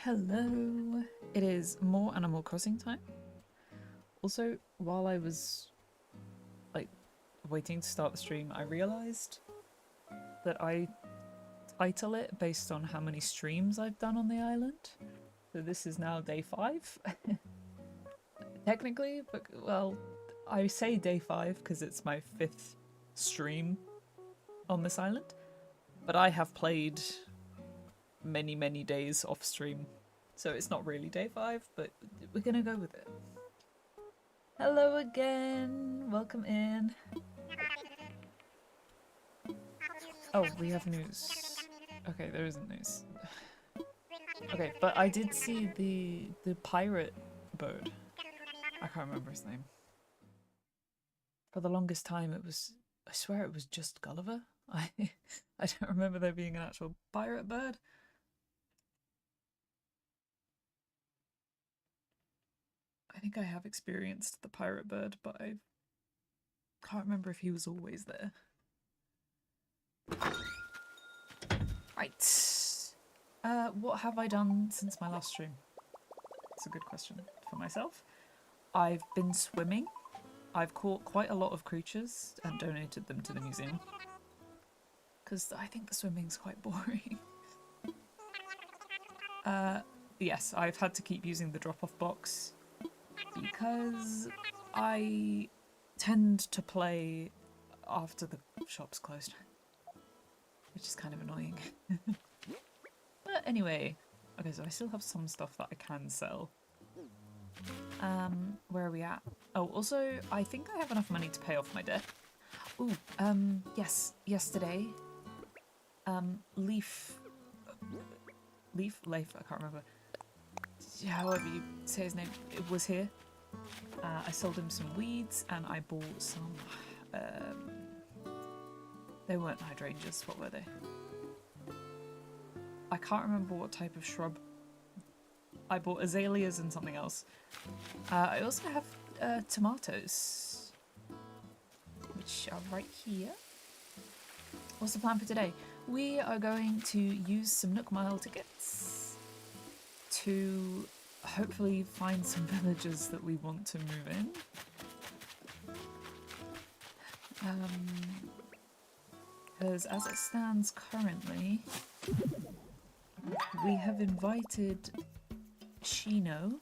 Hello. It is more Animal Crossing time. Also, while I was like waiting to start the stream, I realized that I title it based on how many streams I've done on the island. So this is now day 5. Technically, but well, I say day 5 because it's my 5th stream on this island. But I have played many days off stream. So it's not really day 5, but we're gonna go with it. Hello again! Welcome in. Oh, we have news. Okay, there isn't news. Okay, but I did see the pirate bird. I can't remember his name. For the longest time I swear it was just Gulliver. I don't remember there being an actual pirate bird. I think I have experienced the pirate bird, but I can't remember if he was always there. Right. What have I done since my last stream? It's a good question for myself. I've been swimming. I've caught quite a lot of creatures and donated them to the museum. Because I think the swimming's quite boring. Yes, I've had to keep using the drop-off box because I tend to play after the shop's closed, which is kind of annoying. But anyway, okay, so I still have some stuff that I can sell. Where are we at? Oh, also, I think I have enough money to pay off my debt. Ooh, yes, yesterday, Leaf, I can't remember, however you say his name, it was here. I sold him some weeds and I bought some, they weren't hydrangeas, what were they? I can't remember what type of shrub. I bought azaleas and something else. I also have tomatoes, which are right here. What's the plan for today? We are going to use some Nook Mile tickets to hopefully find some villagers that we want to move in. Because as it stands currently, we have invited Shino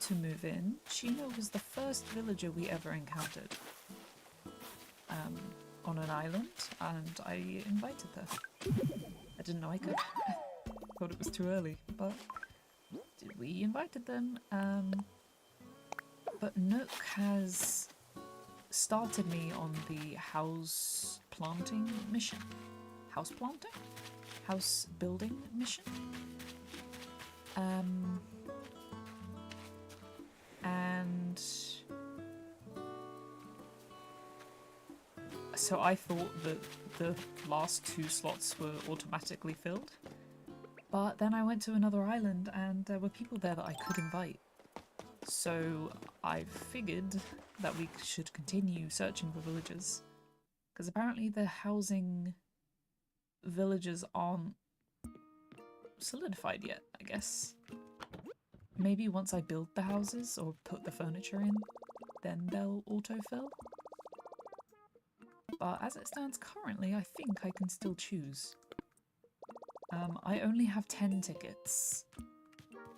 to move in. Shino was the first villager we ever encountered on an island, and I invited her. I didn't know I could. Thought it was too early, but we invited them. But Nook has started me on the house planting mission. House planting? House building mission? And so I thought that the last 2 slots were automatically filled, but then I went to another island and there were people there that I could invite. So I figured that we should continue searching for villagers, because apparently the housing villagers aren't solidified yet, I guess. Maybe once I build the houses or put the furniture in, then they'll autofill. But as it stands currently, I think I can still choose. I only have 10 tickets.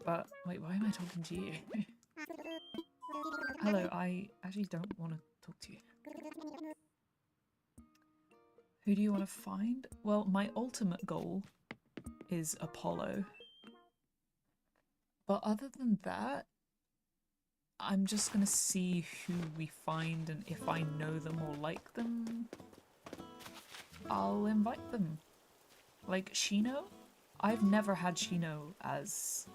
But wait, why am I talking to you? Hello, I actually don't want to talk to you. Who do you want to find? Well, my ultimate goal is Apollo. But other than that, I'm just gonna see who we find, and if I know them or like them, I'll invite them. Like Shino? I've never had Shino as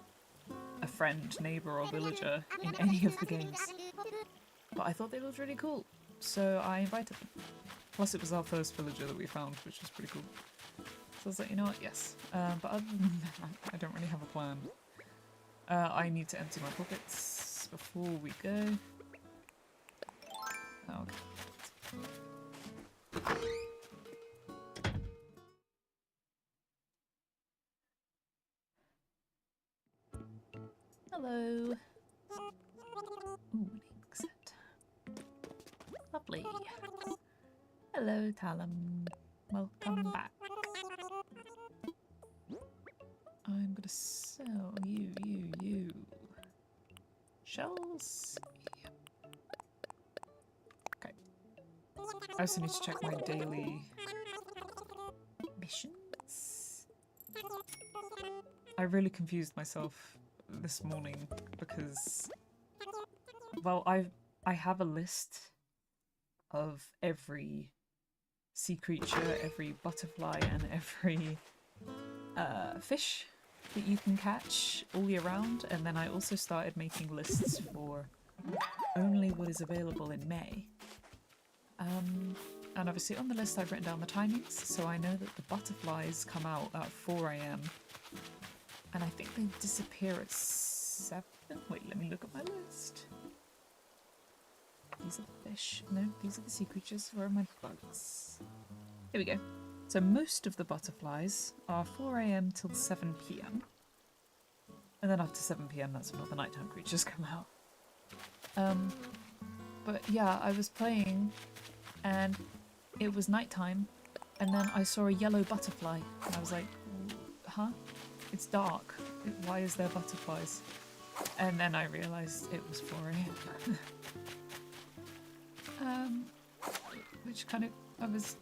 a friend, neighbour or villager in any of the games. But I thought they looked really cool, so I invited them. Plus it was our first villager that we found, which was pretty cool. So I was like, you know what, yes. But other than that, I don't really have a plan. I need to empty my pockets before we go. Okay. Hello. Ooh, an ink set. Lovely. Hello, Talum. Welcome back. I'm gonna sell you. Shells? Yep. Okay. I also need to check my daily missions. I really confused myself this morning because, well, I have a list of every sea creature, every butterfly, and every fish that you can catch all year round, and then I also started making lists for only what is available in May. And obviously on the list I've written down the timings, so I know that the butterflies come out at 4 AM, and I think they disappear at 7? Wait, let me look at my list. These are the fish. No, these are the sea creatures. Where are my bugs? Here we go. So most of the butterflies are 4 AM till 7 PM. And then after 7 PM, that's when all the nighttime creatures come out. But yeah, I was playing and it was nighttime, and then I saw a yellow butterfly, and I was like, huh? It's dark. Why is there butterflies? And then I realised it was 4 AM. Which kind of, I was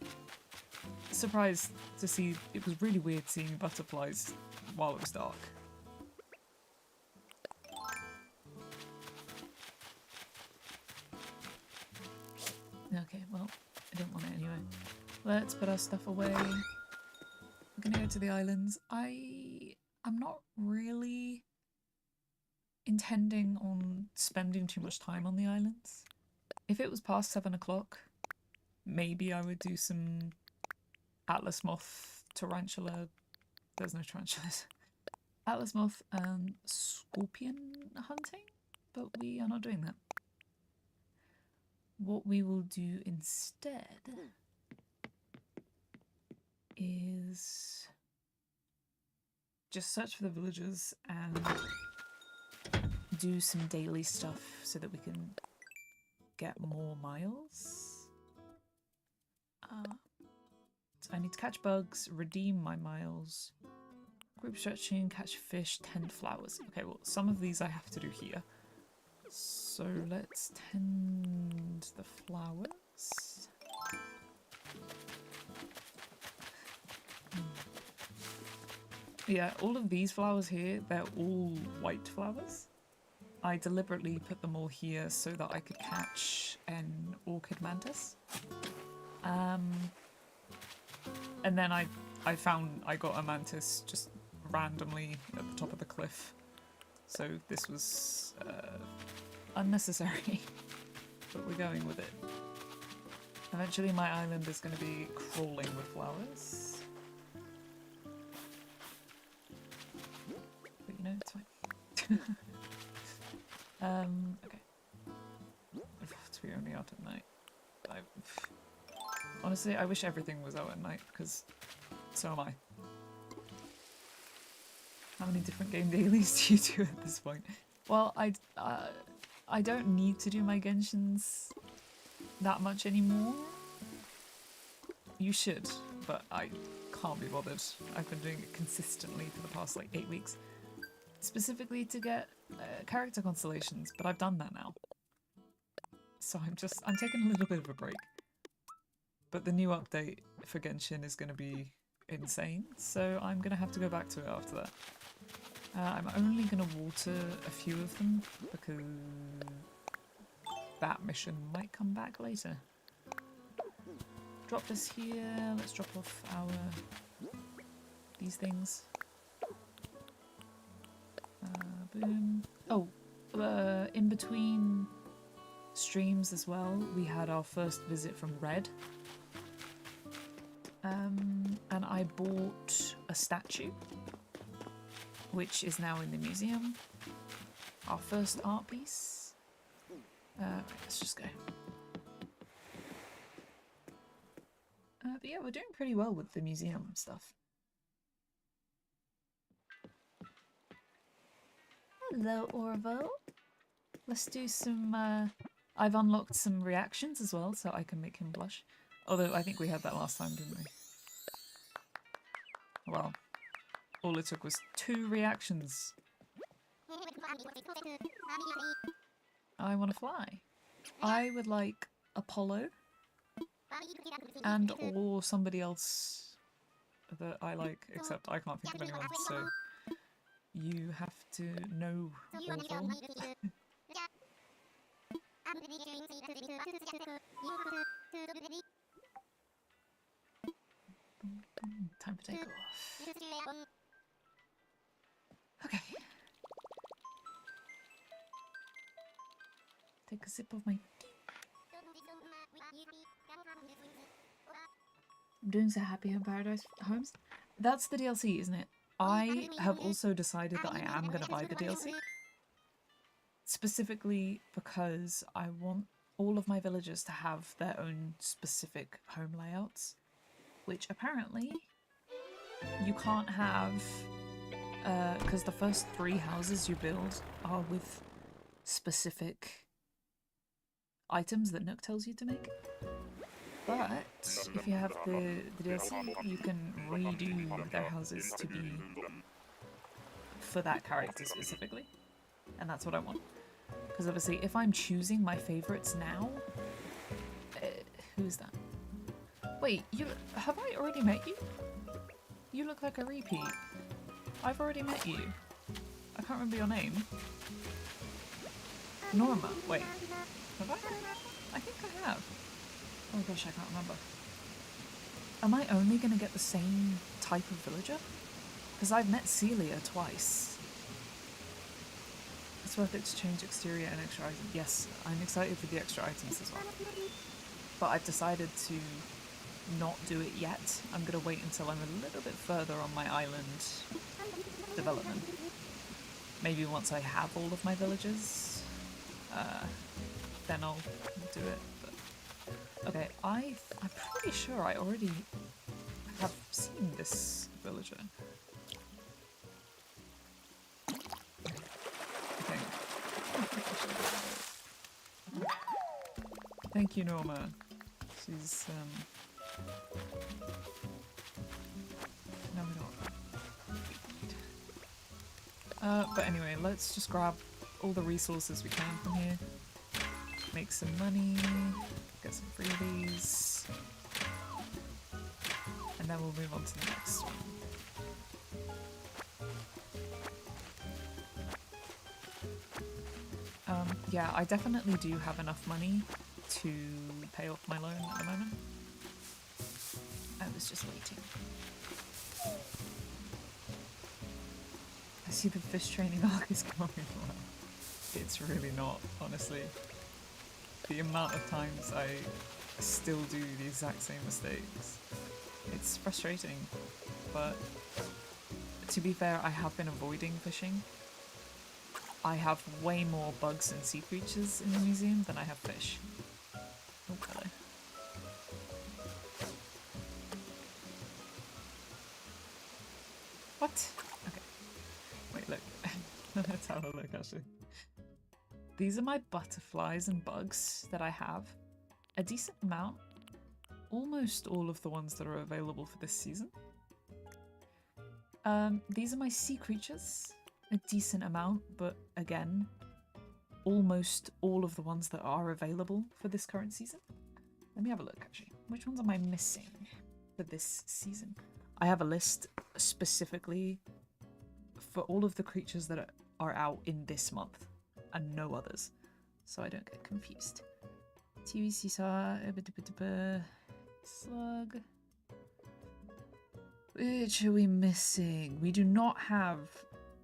surprised to see. It was really weird seeing butterflies while it was dark. Okay, well, I didn't want it anyway. Let's put our stuff away. We're gonna go to the islands. I'm not really intending on spending too much time on the islands. If it was past 7 o'clock, maybe I would do some Atlas moth, tarantula. There's no tarantulas. Atlas moth and scorpion hunting, but we are not doing that. What we will do instead is just search for the villagers and do some daily stuff so that we can get more miles. So I need to catch bugs, redeem my miles, group stretching, catch fish, tend flowers. Okay, well, some of these I have to do here. So let's tend the flowers. Yeah, all of these flowers here, they're all white flowers. I deliberately put them all here so that I could catch an orchid mantis. And then I got a mantis just randomly at the top of the cliff. So this was unnecessary, but we're going with it. Eventually my island is going to be crawling with flowers. But you know, it's fine. Okay. To be only out at night. Honestly, I wish everything was out at night, because so am I. How many different game dailies do you do at this point? Well, I don't need to do my Genshins that much anymore. You should, but I can't be bothered. I've been doing it consistently for the past like 8 weeks. Specifically to get character constellations, but I've done that now. So I'm taking a little bit of a break. But the new update for Genshin is going to be insane, so I'm going to have to go back to it after that. I'm only going to water a few of them because that mission might come back later. Drop this here, let's drop off these things. Boom. Oh, in between streams as well, we had our first visit from Red. And I bought a statue, which is now in the museum. Our first art piece. Let's just go. But yeah, we're doing pretty well with the museum stuff. Hello, Orvo. Let's do some, I've unlocked some reactions as well, so I can make him blush. Although, I think we had that last time, didn't we? Well, all it took was 2 reactions. I want to fly. I would like Apollo. And or somebody else that I like, except I can't think of anyone, so you have to know Orville. Time to take off. Okay. Take a sip of my tea. I'm doing so happy in Paradise Homes. That's the DLC, isn't it? I have also decided that I am going to buy the DLC. Specifically because I want all of my villagers to have their own specific home layouts. Which apparently you can't have, because the first 3 houses you build are with specific items that Nook tells you to make. But if you have the DLC, you can redo their houses to be for that character specifically. And that's what I want. Because obviously, if I'm choosing my favourites now... who's that? Wait, have I already met you? You look like a repeat. I've already met you. I can't remember your name. Norma. Wait. Have I? I think I have. Oh gosh, I can't remember. Am I only going to get the same type of villager? Because I've met Celia twice. It's worth it to change exterior and extra items. Yes, I'm excited for the extra items as well. But I've decided to not do it yet. I'm going to wait until I'm a little bit further on my island development. Maybe once I have all of my villagers, then I'll do it. But, okay, I'm pretty sure I already have seen this villager. I think. Thank you, Norma. She's, no, we don't. But anyway, let's just grab all the resources we can from here. Make some money, get some freebies, and then we'll move on to the next one. Yeah, I definitely do have enough money to pay off my loan at the moment. I was just waiting. I see the fish training arc is going well. It's really not, honestly. The amount of times I still do the exact same mistakes. It's frustrating, but to be fair, I have been avoiding fishing. I have way more bugs and sea creatures in the museum than I have fish. Oh, hello. What? Okay. Wait, look. Let's have a look, actually. These are my butterflies and bugs that I have. A decent amount. Almost all of the ones that are available for this season. These are my sea creatures. A decent amount, but again, almost all of the ones that are available for this current season. Let me have a look, actually. Which ones am I missing for this season? I have a list specifically for all of the creatures that are out in this month and no others, so I don't get confused. TV Seesaw, Slug. Which are we missing? We do not have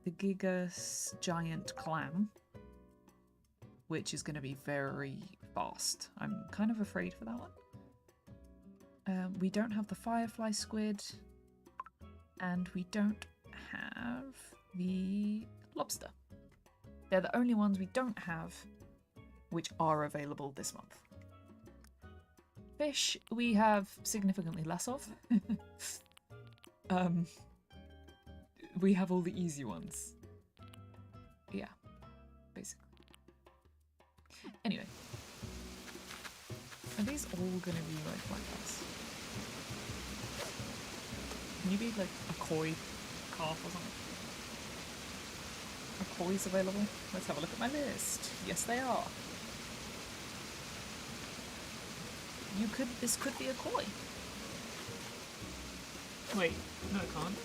the Gigas Giant Clam, which is going to be very fast. I'm kind of afraid for that one. We don't have the Firefly Squid, and we don't have the Lobster. They're the only ones we don't have which are available this month. Fish we have significantly less of. We have all the easy ones. Yeah, Anyway. Are these all gonna be like us? Can you be like a koi calf or something? Are kois available? Let's have a look at my list. Yes, they are. This could be a koi. Wait, no it can't.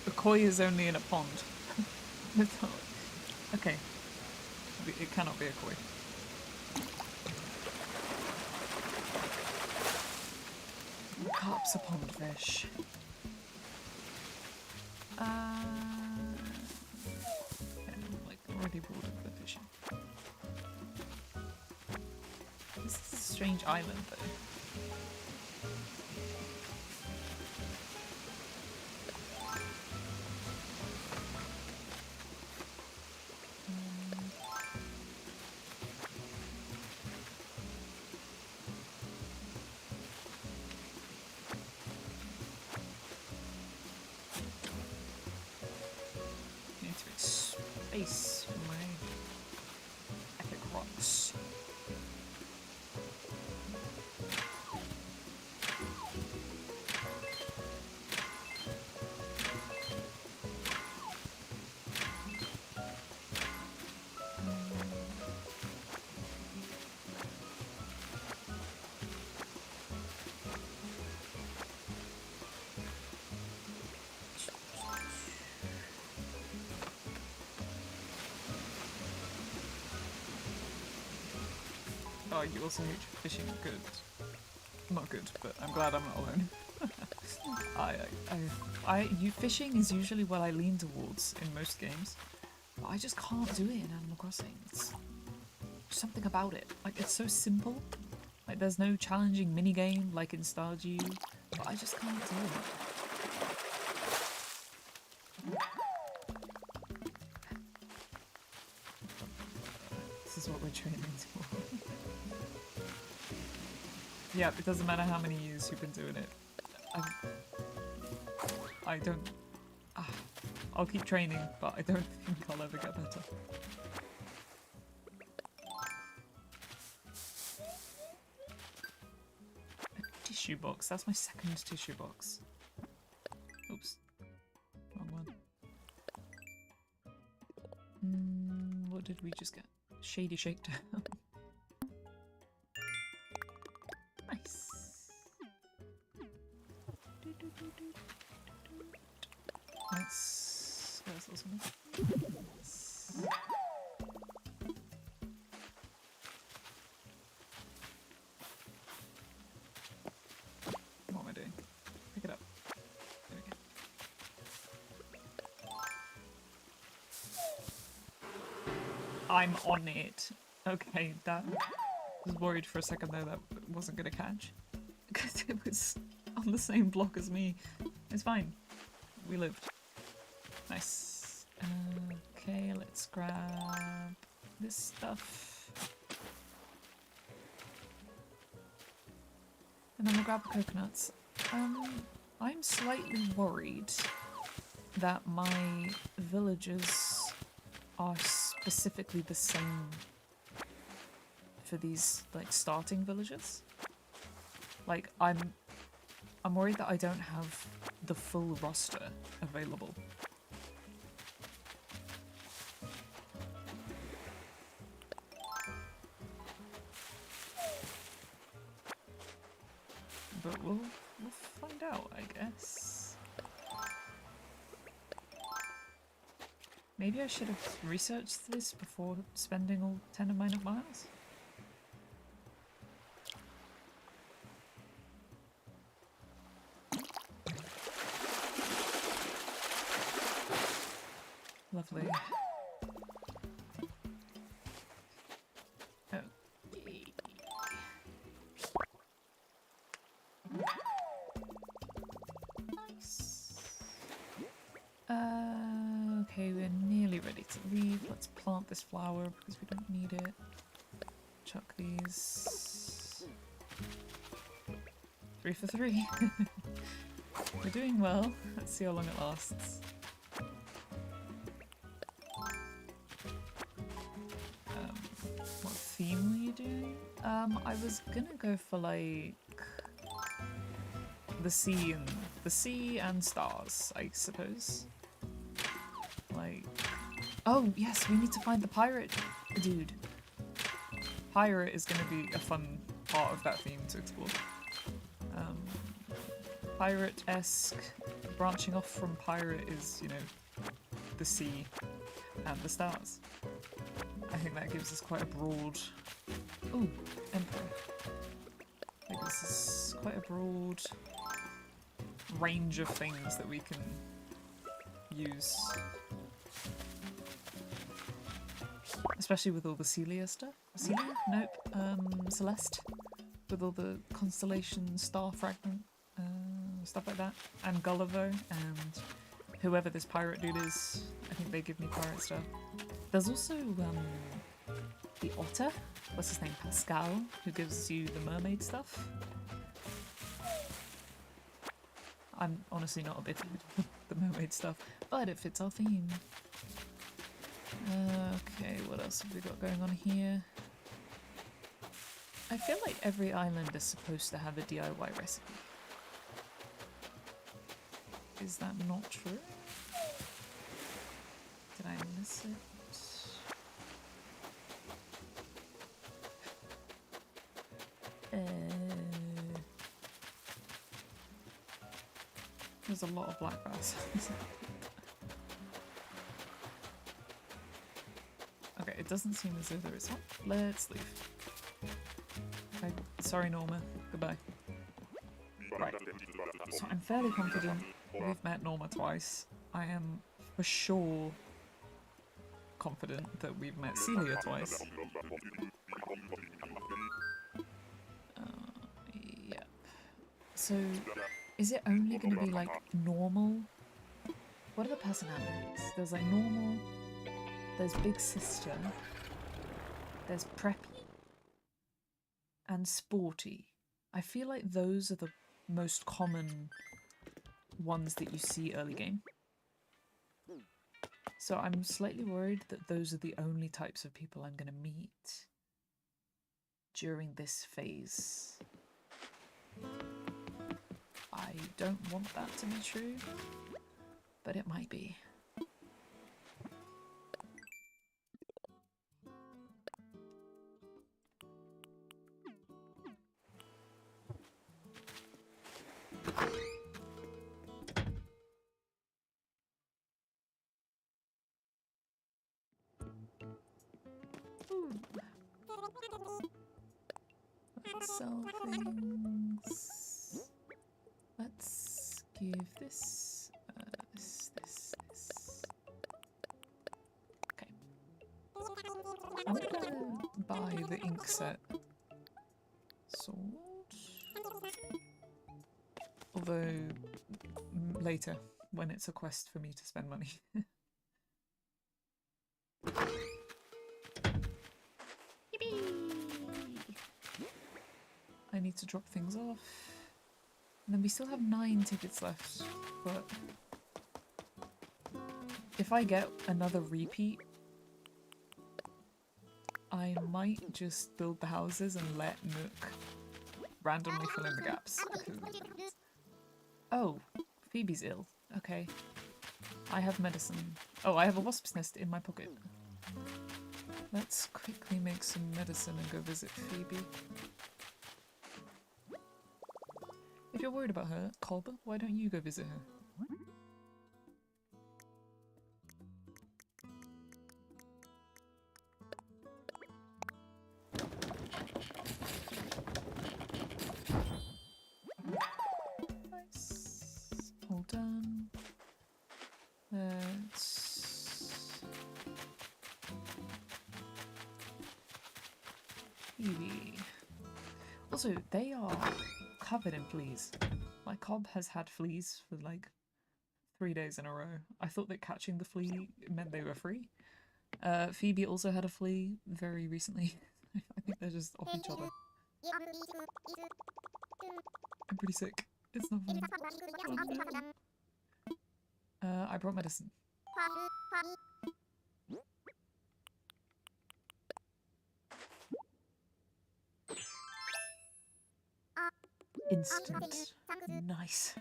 A koi is only in a pond. Okay. It cannot be a koi. Carp's a pond fish. Yeah, I'm like already bored of the fishing. This is a strange island though. Space for my epic rocks. Oh, you also hate fishing. Good. Not good, but I'm glad I'm not alone. Fishing is usually what I lean towards in most games, but I just can't do it in Animal Crossing. It's something about it. Like, it's so simple. Like, there's no challenging minigame like in Stardew, but I just can't do it. This is what we're training for. Yeah, it doesn't matter how many years you've been doing it. I don't... I'll keep training, but I don't think I'll ever get better. A tissue box. That's my second tissue box. Oops. Wrong one. What did we just get? Shady Shakedown. Nice. Let's... Where's this one? What am I doing? Pick it up. There we go. I'm on it. Okay, that... I was worried for a second there that wasn't gonna catch. Because it was on the same block as me. It's fine. We lived. Nice. Okay, let's grab this stuff. And then we'll grab the coconuts. I'm slightly worried that my villagers are specifically the same for these, like, starting villagers. Like, I'm worried that I don't have the full roster available. But we'll find out, I guess. Maybe I should have researched this before spending all 10 of my miles? Lovely. Okay. Nice. Okay, we're nearly ready to leave. Let's plant this flower because we don't need it. Chuck these. 3 for 3. We're doing well. Let's see how long it lasts. do? I was gonna go for like the sea and stars, I suppose. Like, oh yes, we need to find the pirate dude. Pirate is gonna be a fun part of that theme to explore. Pirate-esque, branching off from pirate is, you know, the sea and the stars. I think that gives us quite a broad... Ooh, Emperor. I think this is quite a broad range of things that we can use. Especially with all the Celia stuff. Celia? Nope. Celeste. With all the constellation star fragment stuff like that. And Gulliver and whoever this pirate dude is. I think they give me pirate stuff. There's also the otter. What's his name? Pascal, who gives you the mermaid stuff. I'm honestly not a big fan of the mermaid stuff, but it fits our theme. Okay, what else have we got going on here? I feel like every island is supposed to have a DIY recipe. Is that not true? Did I miss it? There's a lot of black bass. Okay, it doesn't seem as though there is one. Let's leave. Sorry, Norma. Goodbye. Right. So I'm fairly confident we've met Norma twice. I am for sure confident that we've met Celia twice. Yep. So, is it only going to be like normal? What are the personalities? There's like normal, there's big sister, there's preppy, and sporty. I feel like those are the most common ones that you see early game. So I'm slightly worried that those are the only types of people I'm going to meet during this phase. I don't want that to be true, but it might be. Let's sell things. Let's give this, this. Okay. I'm gonna buy the ink set sword. Although, later, when it's a quest for me to spend money. I need to drop things off. And then we still have 9 tickets left, but if I get another repeat, I might just build the houses and let Nook randomly fill in the gaps. Oh, Phoebe's ill. Okay. I have medicine. Oh, I have a wasp's nest in my pocket. Let's quickly make some medicine and go visit Phoebe. If you're worried about her, Cobb, why don't you go visit her? Nice. All done. Let's... Phoebe. Also, they are covered in fleas. My Cobb has had fleas for like 3 days in a row. I thought that catching the flea meant they were free. Phoebe also had a flea very recently. I think they're just off each other. I'm pretty sick. It's not fun. Oh, no. I brought medicine. Instant. Nice.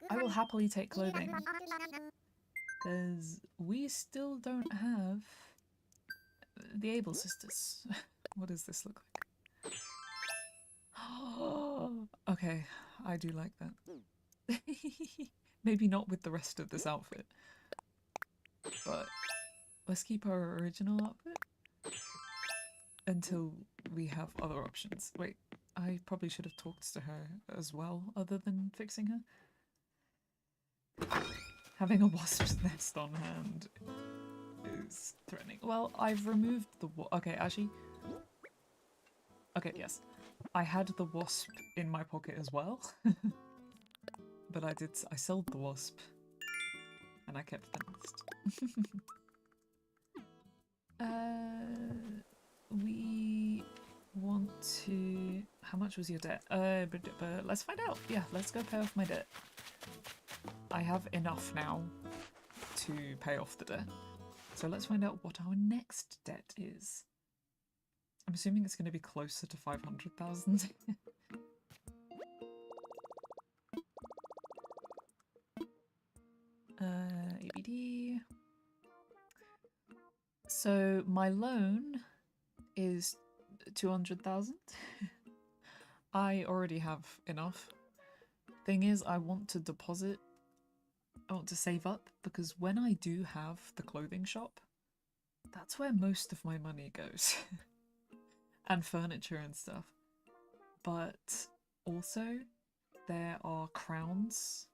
I will happily take clothing, because we still don't have the Able sisters. What does this look like? Okay, I do like that. Maybe not with the rest of this outfit, but let's keep our original outfit until we have other options. Wait, I probably should have talked to her as well, other than fixing her. Having a wasp's nest on hand is threatening. Well, I've removed the okay, actually. Okay, yes. I had the wasp in my pocket as well. But I sold the wasp. And I kept the nest. We want to... How much was your debt? But let's find out. Yeah, let's go pay off my debt. I have enough now to pay off the debt. So let's find out what our next debt is. I'm assuming it's going to be closer to 500,000. ABD. So my loan is 200,000. I already have enough. Thing is, I want to deposit. I want to save up because when I do have the clothing shop, that's where most of my money goes. And furniture and stuff. But also, there are crowns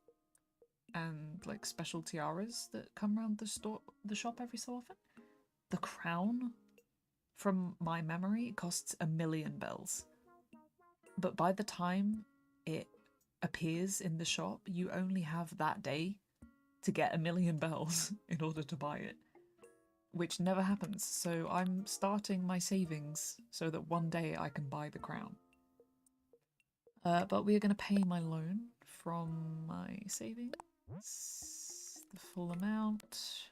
and like special tiaras that come around the shop every so often. The crown, from my memory, costs 1,000,000 bells. But by the time it appears in the shop, you only have that day to get 1,000,000 bells in order to buy it. Which never happens, so I'm starting my savings so that one day I can buy the crown. But we are going to pay my loan from my savings. The full amount.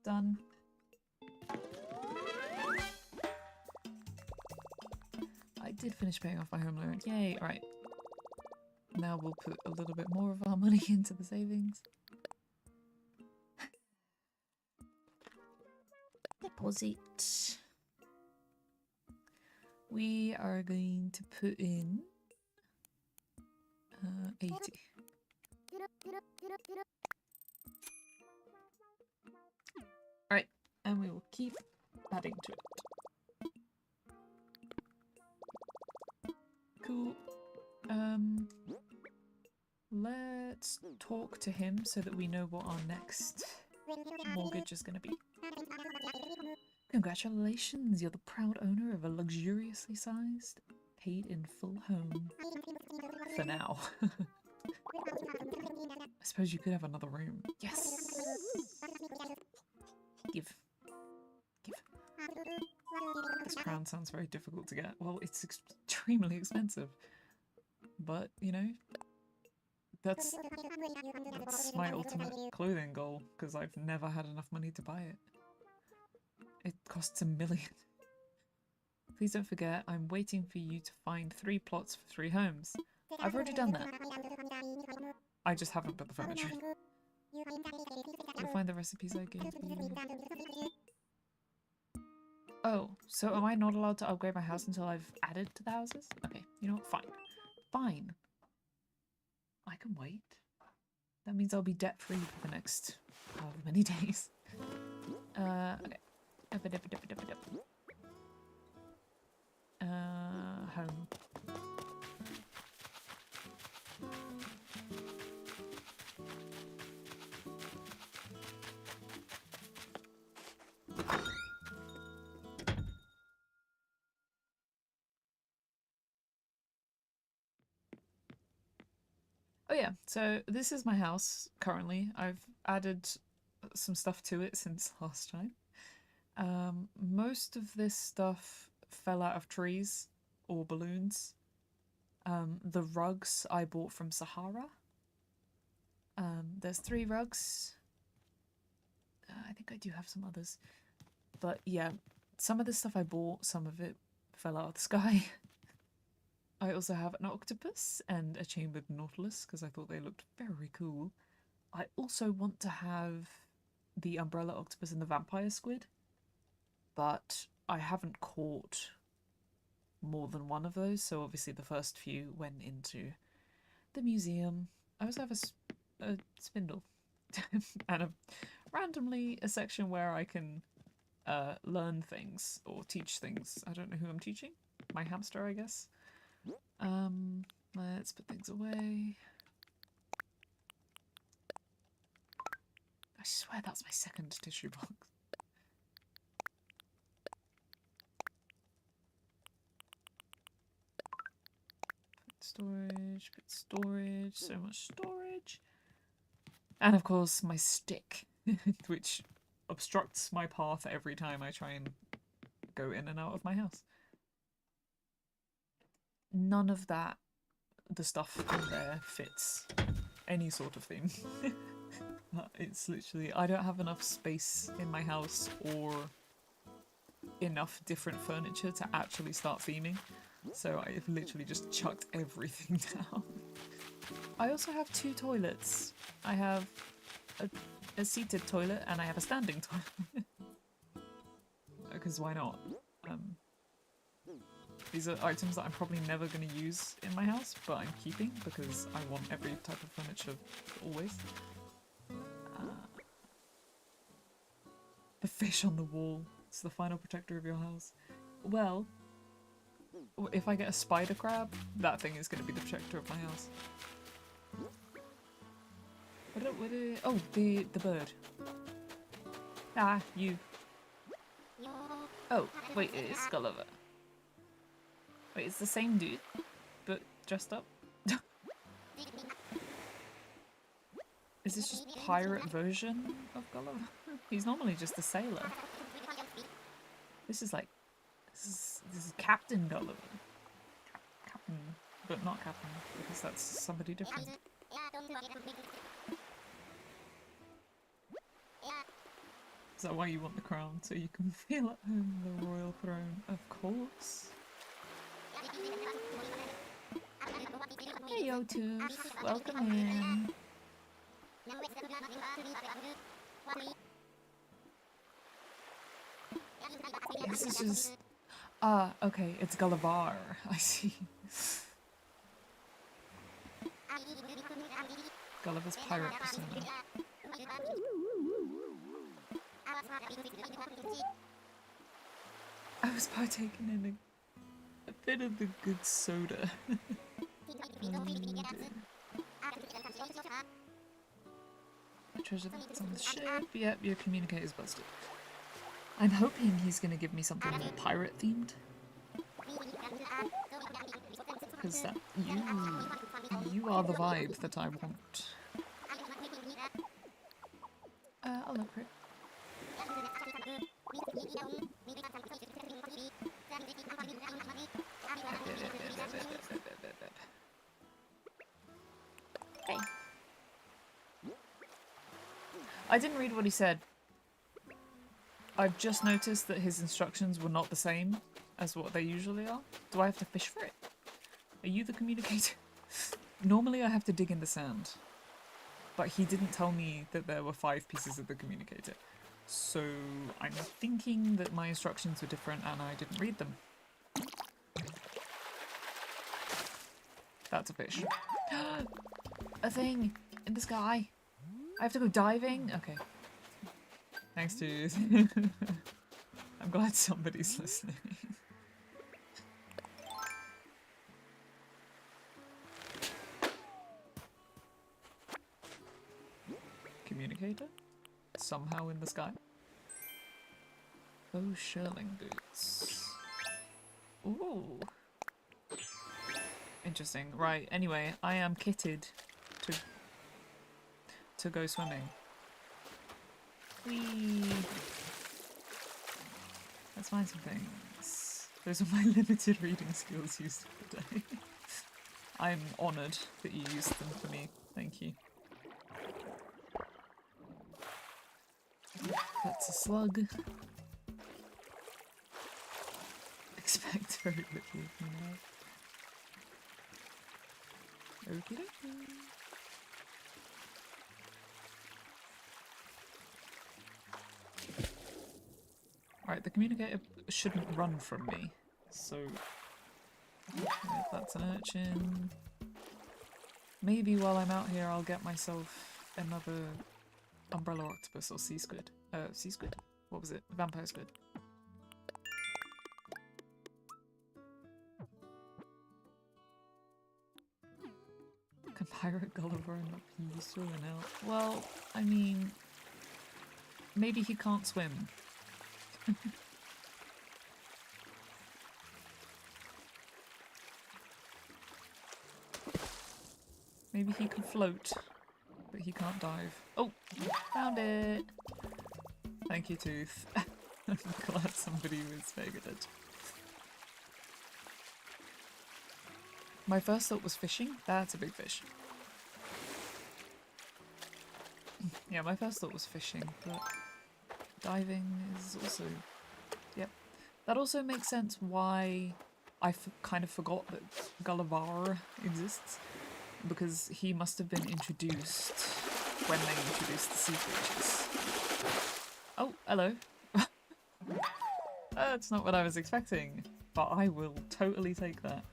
Done. I did finish paying off my home loan. Yay, alright. Now we'll put a little bit more of our money into the savings. Deposit. We are going to put in 80. Alright, and we will keep adding to it. Cool. Let's talk to him so that we know what our next mortgage is going to be. Congratulations, you're the proud owner of a luxuriously sized, paid in full home. For now. I suppose you could have another room. Yes! Give. Give. This crown sounds very difficult to get. Well, it's extremely expensive. But, you know, that's my ultimate clothing goal, because I've never had enough money to buy it. It costs 1,000,000. Please don't forget, I'm waiting for you to find 3 plots for 3 homes. I've already done that. I just haven't put the furniture in. You'll find the recipes I gave you. Oh, so am I not allowed to upgrade my house until I've added to the houses? Okay, you know what? Fine. Fine. I can wait. That means I'll be debt-free for the next however many days. Okay. Home. Oh yeah, so this is my house currently. I've added some stuff to it since last time. Most of this stuff fell out of trees or balloons. The rugs I bought from Sahara. There's 3 rugs. I think I do have some others. But yeah, some of the stuff I bought, some of it fell out of the sky. I also have an octopus and a chambered nautilus because I thought they looked very cool. I also want to have the umbrella octopus and the vampire squid, but I haven't caught more than one of those, so obviously the first few went into the museum. I also have a spindle and randomly a section where I can learn things or teach things. I don't know who I'm teaching. My hamster, I guess. Let's put things away. I swear that's my second tissue box. Put storage, so much storage. And of course my stick, which obstructs my path every time I try and go in and out of my house. None of that, the stuff in there, fits any sort of theme. It's literally, I don't have enough space in my house or enough different furniture to actually start theming. So I've literally just chucked everything down. I also have 2 toilets. I have a seated toilet and I have a standing toilet. Because why not? These are items that I'm probably never going to use in my house, but I'm keeping because I want every type of furniture always. The fish on the wall. It's the final protector of your house. Well, if I get a spider crab, that thing is going to be the protector of my house. Oh, the bird. Ah, you. Oh, wait, it is Gulliver. Wait, it's the same dude, but dressed up? Is this just pirate version of Gulliver? He's normally just a sailor. This is like... This is Captain Gulliver. Captain, but not Captain, because that's somebody different. Is that why you want the crown? So you can feel at home on the royal throne? Of course. Hey, Yo-Tooth. Welcome in. This is just... Ah, okay, it's Gulliver. I see. Gulliver's pirate persona. I was partaking in a bit of the good soda. Treasure that's on the ship. Yep, your communicator's busted. I'm hoping he's gonna give me something more pirate themed. Because that you are the vibe that I want. I'll look for it. Hey. I didn't read what he said. I've just noticed that his instructions were not the same as what they usually are. Do I have to fish for it? Are you the communicator? Normally I have to dig in the sand. But he didn't tell me that there were 5 pieces of the communicator. So I'm thinking that my instructions were different and I didn't read them. That's a fish. A thing in the sky. I have to go diving? Okay. Thanks, dude. I'm glad somebody's listening. Communicator? Somehow in the sky? Oh, shirling boots. Ooh. Interesting. Right, anyway, I am kitted to go swimming. Whee! Let's find some things. Those are my limited reading skills used for the day. I'm honoured that you used them for me. Thank you. That's a slug. Expect very little of me now. Okie dokie. Right, the communicator shouldn't run from me, so if that's an urchin. Maybe while I'm out here I'll get myself another umbrella octopus or sea squid. Sea squid? What was it? Vampire squid. Can Pirate Gulliver not be useful in help? Well, I mean, maybe he can't swim. Maybe he can float, but he can't dive. Oh, found it! Thank you, Tooth. I'm glad somebody was figured it. My first thought was fishing. That's a big fish. Yeah, my first thought was fishing, but diving is also... Yep. That also makes sense why I kind of forgot that Gulliver exists. Because he must have been introduced when they introduced the sea creatures. Oh, hello. That's not what I was expecting, but I will totally take that.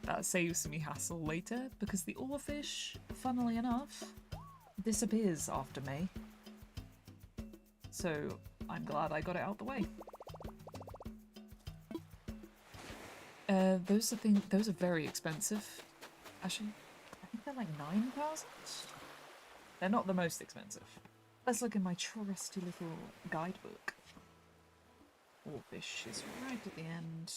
That saves me hassle later, because the oarfish, funnily enough, disappears after May. So I'm glad I got it out the way. Those are very expensive. Actually, I think they're like 9,000? They're not the most expensive. Let's look in my trusty little guidebook. Oarfish is right at the end.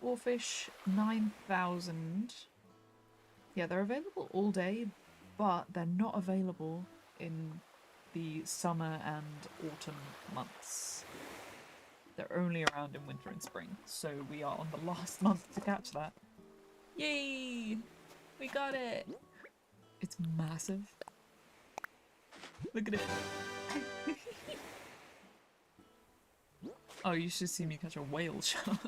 Oarfish, 9,000. Yeah, they're available all day, but they're not available in the summer and autumn months. They're only around in winter and spring, so we are on the last month to catch that. Yay! We got it! It's massive. Look at it. Oh, you should see me catch a whale shark.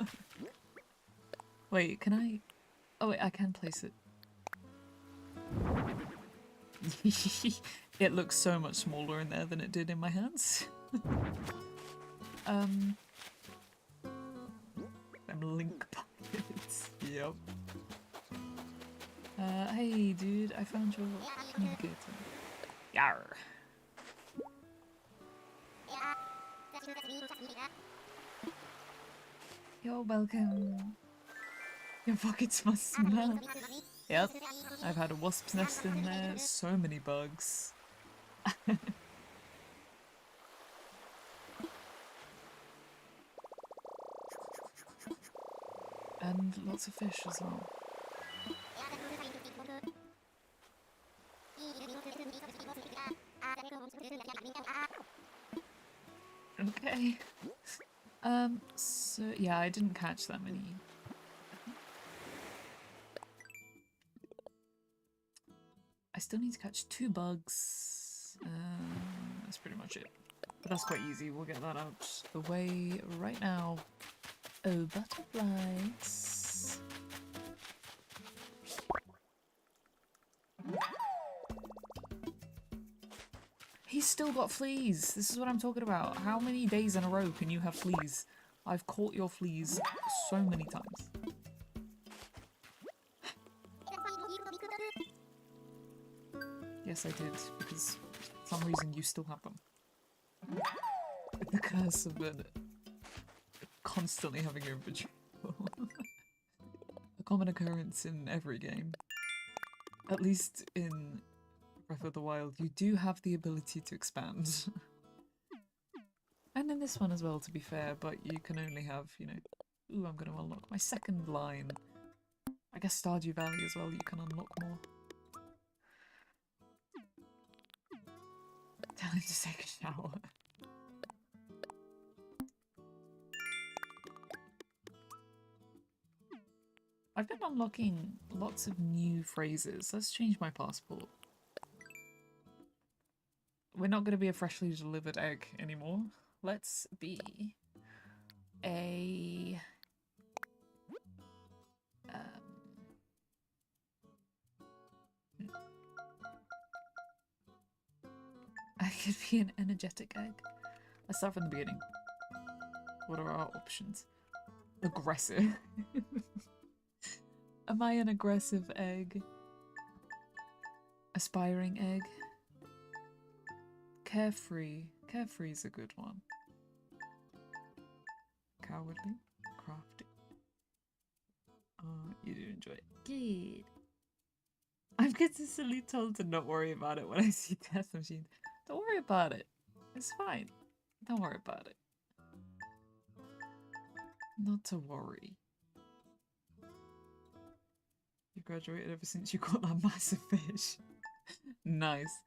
Wait, can I... Oh wait, I can place it. It looks so much smaller in there than it did in my hands. Them link pockets. Yep. Hey dude, I found your communicator. Yarr. You're welcome. Your pockets must smell. Yep, I've had a wasp's nest in there, so many bugs. And lots of fish as well. Okay. So yeah, I didn't catch that many. I still need to catch 2 bugs. That's pretty much it. But that's quite easy, we'll get that out the way right now. Oh, butterflies. He's still got fleas. This is what I'm talking about. How many days in a row can you have fleas? I've caught your fleas so many times. Yes, I did, because for some reason you still have them. The curse of it. Constantly having your inventory full. A common occurrence in every game. At least in Breath of the Wild, you do have the ability to expand. And in this one as well, to be fair, but you can only have, you know... Ooh, I'm going to unlock my second line. I guess Stardew Valley as well, you can unlock more. Tell him to take a shower. I've been unlocking lots of new phrases. Let's change my passport. We're not going to be a freshly delivered egg anymore. Let's be a... I could be an energetic egg. Let's start from the beginning. What are our options? Aggressive. Am I an aggressive egg? Aspiring egg? Carefree. Carefree's a good one. Cowardly. Crafty. You do enjoy it. Good. I'm consistently told to not worry about it when I see death machines. Don't worry about it. It's fine. Don't worry about it. Not to worry. You graduated ever since you caught that massive fish. Nice.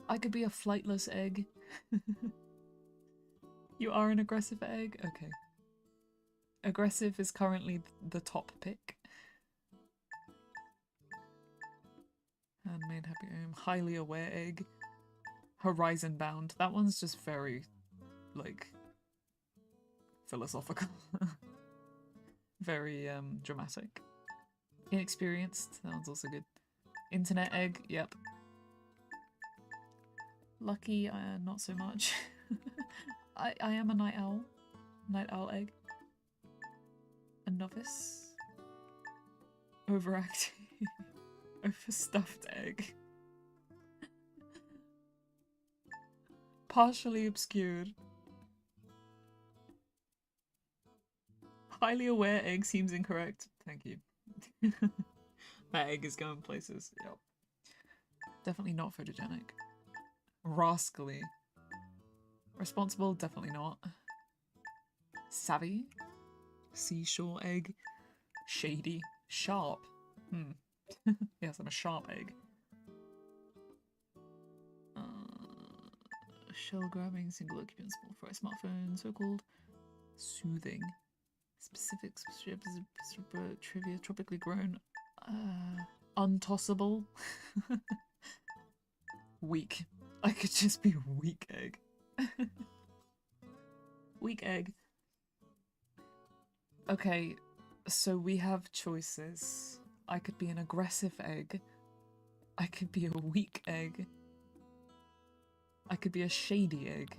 I could be a flightless egg. You are an aggressive egg? Okay. Aggressive is currently the top pick. Handmade happy home. Highly aware egg. Horizon bound. That one's just very, like, philosophical. Very dramatic. Inexperienced. That one's also good. Internet egg. Yep. Lucky. Not so much. I am a night owl. Night owl egg. A novice. Overacting. Overstuffed egg. Partially obscured. Highly aware egg seems incorrect. Thank you. That egg is going places. Yep. Definitely not photogenic. Rascally. Responsible? Definitely not. Savvy? Seashore egg. Shady. Sharp. Yes, I'm a sharp egg. Shell grabbing, single occupant, small fry smartphone, so called. Soothing. Specific trivia, tropically grown. Untossable. Weak. I could just be a weak egg. Weak egg. Okay, so we have choices. I could be an aggressive egg. I could be a weak egg. I could be a shady egg.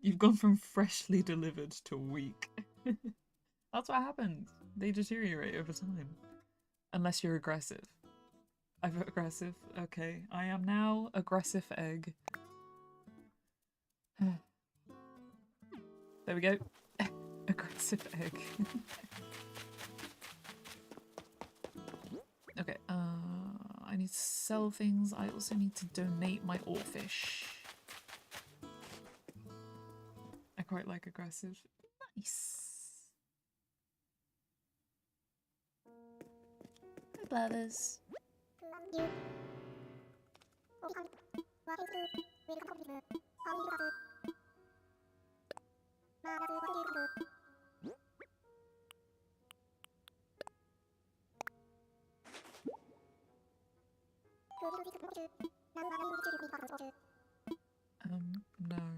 You've gone from freshly delivered to weak. That's what happens. They deteriorate over time. Unless you're aggressive. I'm aggressive. Okay, I am now aggressive egg. There we go. Aggressive egg. Okay, I need to sell things. I also need to donate my oarfish. I quite like aggressive. Nice. Hi, Blathers.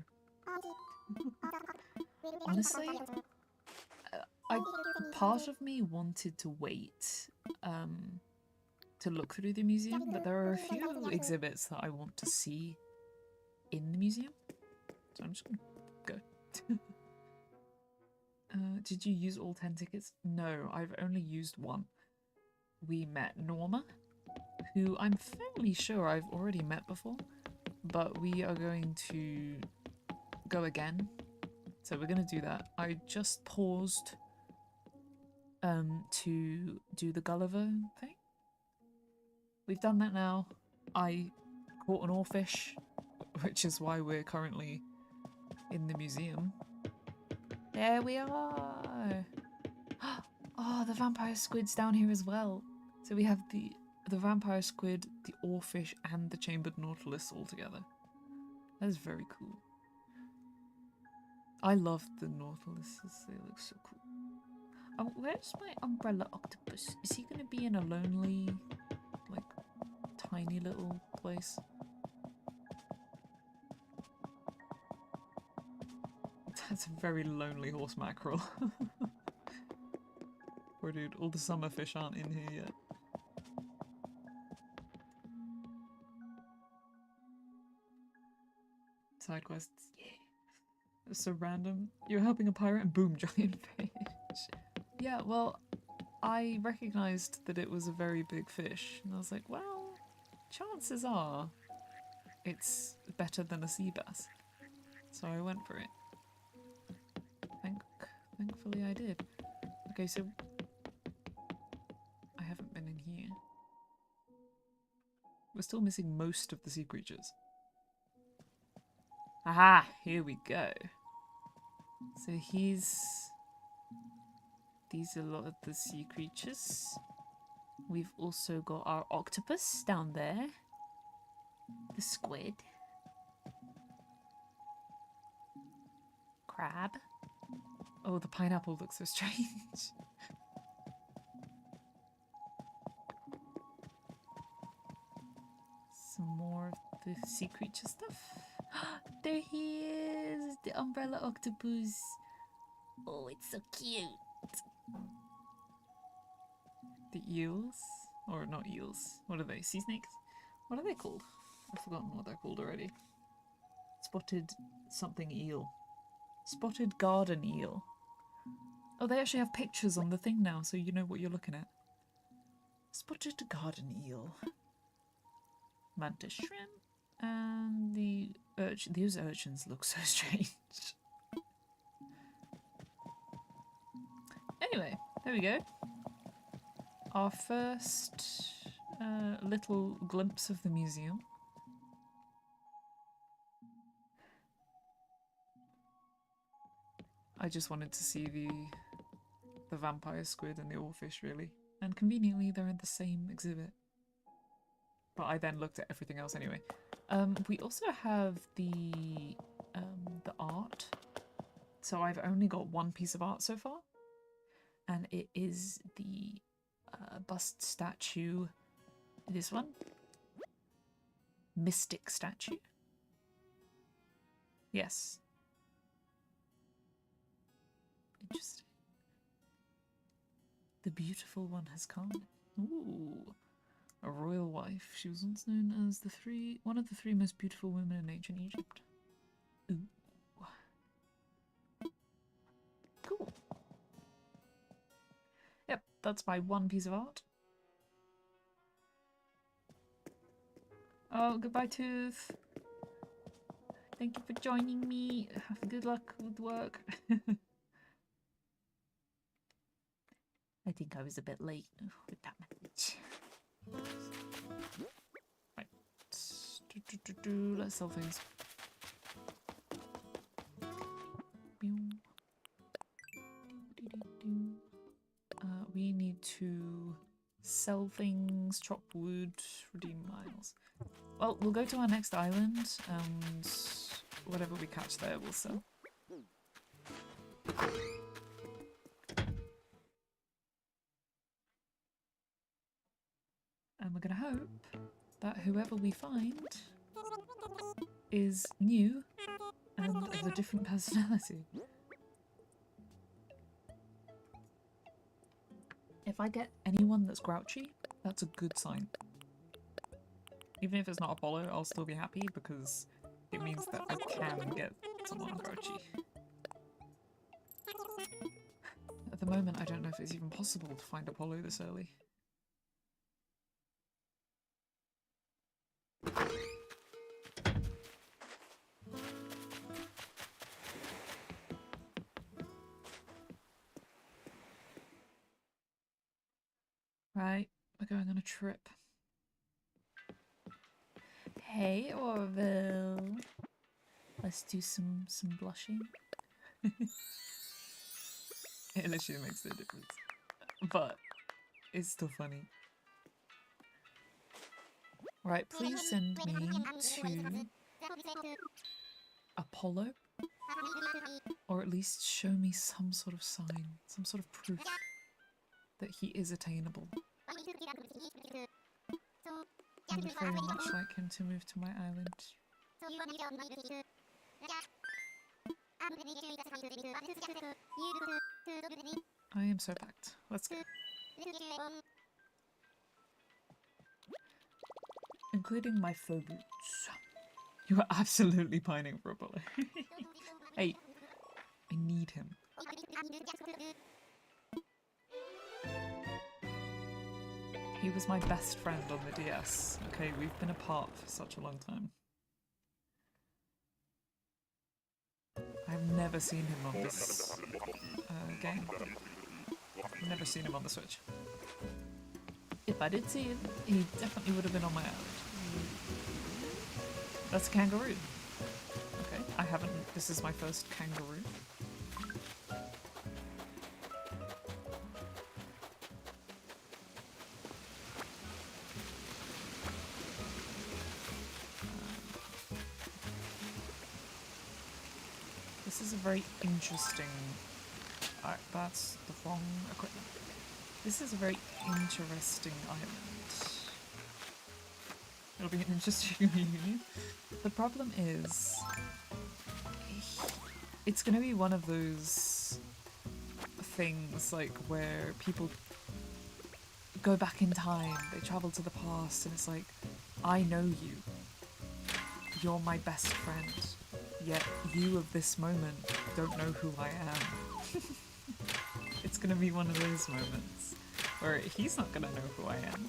No. Honestly, part of me wanted to wait to look through the museum, but there are a few exhibits that I want to see in the museum, so I'm just gonna go. Did you use all 10 tickets? No, I've only used one. We met Norma, who I'm fairly sure I've already met before, but we are going to go again. So we're going to do that. I just paused to do the Gulliver thing. We've done that now. I caught an oarfish, which is why we're currently in the museum. There we are! Oh, the vampire squid's down here as well. So we have the vampire squid, the oarfish, and the chambered nautilus all together. That is very cool. I love the nautiluses. They look so cool. Where's my umbrella octopus? Is he going to be in a lonely, like, tiny little place? That's a very lonely horse mackerel. Poor dude, all the summer fish aren't in here yet. Side quests. Yeah. It's so random. You're helping a pirate and boom, giant fish. Yeah, well, I recognised that it was a very big fish. And I was like, well, chances are it's better than a sea bass. So I went for it. Thankfully I did. Okay, so I haven't been in here. We're still missing most of the sea creatures. Aha! Here we go. So these are a lot of the sea creatures. We've also got our octopus down there. The squid. Crab. Oh, the pineapple looks so strange. Some more of the sea creature stuff. There he is! The umbrella octopus. Oh, it's so cute. The eels? Or not eels. What are they? Sea snakes? What are they called? I've forgotten what they're called already. Spotted something eel. Spotted garden eel. Oh, they actually have pictures on the thing now, so you know what you're looking at. Spotted garden eel. Mantis shrimp. And the urchin. These urchins look so strange. Anyway, there we go. Our first little glimpse of the museum. I just wanted to see the vampire squid and the oarfish, really. And conveniently, they're in the same exhibit. But I then looked at everything else anyway. We also have the art. So I've only got one piece of art so far. And it is the bust statue. This one. Mystic statue. Yes. Interesting. The beautiful one has come. Ooh. A royal wife. She was once known as one of the three most beautiful women in ancient Egypt. Ooh. Cool. Yep, that's my one piece of art. Oh, goodbye, Tooth. Thank you for joining me. Have good luck with work. I think I was a bit late with that message. Right. Let's sell things. We need to sell things, chop wood, redeem miles. Well, we'll go to our next island and whatever we catch there we'll sell. And we're gonna hope that whoever we find is new and of a different personality. If I get anyone that's grouchy, that's a good sign. Even if it's not Apollo, I'll still be happy because it means that I can get someone grouchy. At the moment, I don't know if it's even possible to find Apollo this early. Right, we're going on a trip. Hey, Orville. Let's do some blushing. It literally makes no difference. But it's still funny. Right, please send me to Apollo, or at least show me some sort of sign, some sort of proof that he is attainable. I would very much like him to move to my island. I am so packed. Let's go. Including my faux boots. You are absolutely pining for Apollo. Hey, I need him. He was my best friend on the DS. Okay, we've been apart for such a long time. I've never seen him on this game. I've never seen him on the Switch. If I did see him, he definitely would have been on my island. That's a kangaroo. Okay, I haven't. This is my first kangaroo. This is a very interesting. That's the wrong equipment. This is a very interesting island. It'll be an interesting reunion. The problem is, it's gonna be one of those things like where people go back in time, they travel to the past, and it's like, I know you. You're my best friend. Yet you of this moment don't know who I am. It's gonna be one of those moments where he's not gonna know who I am.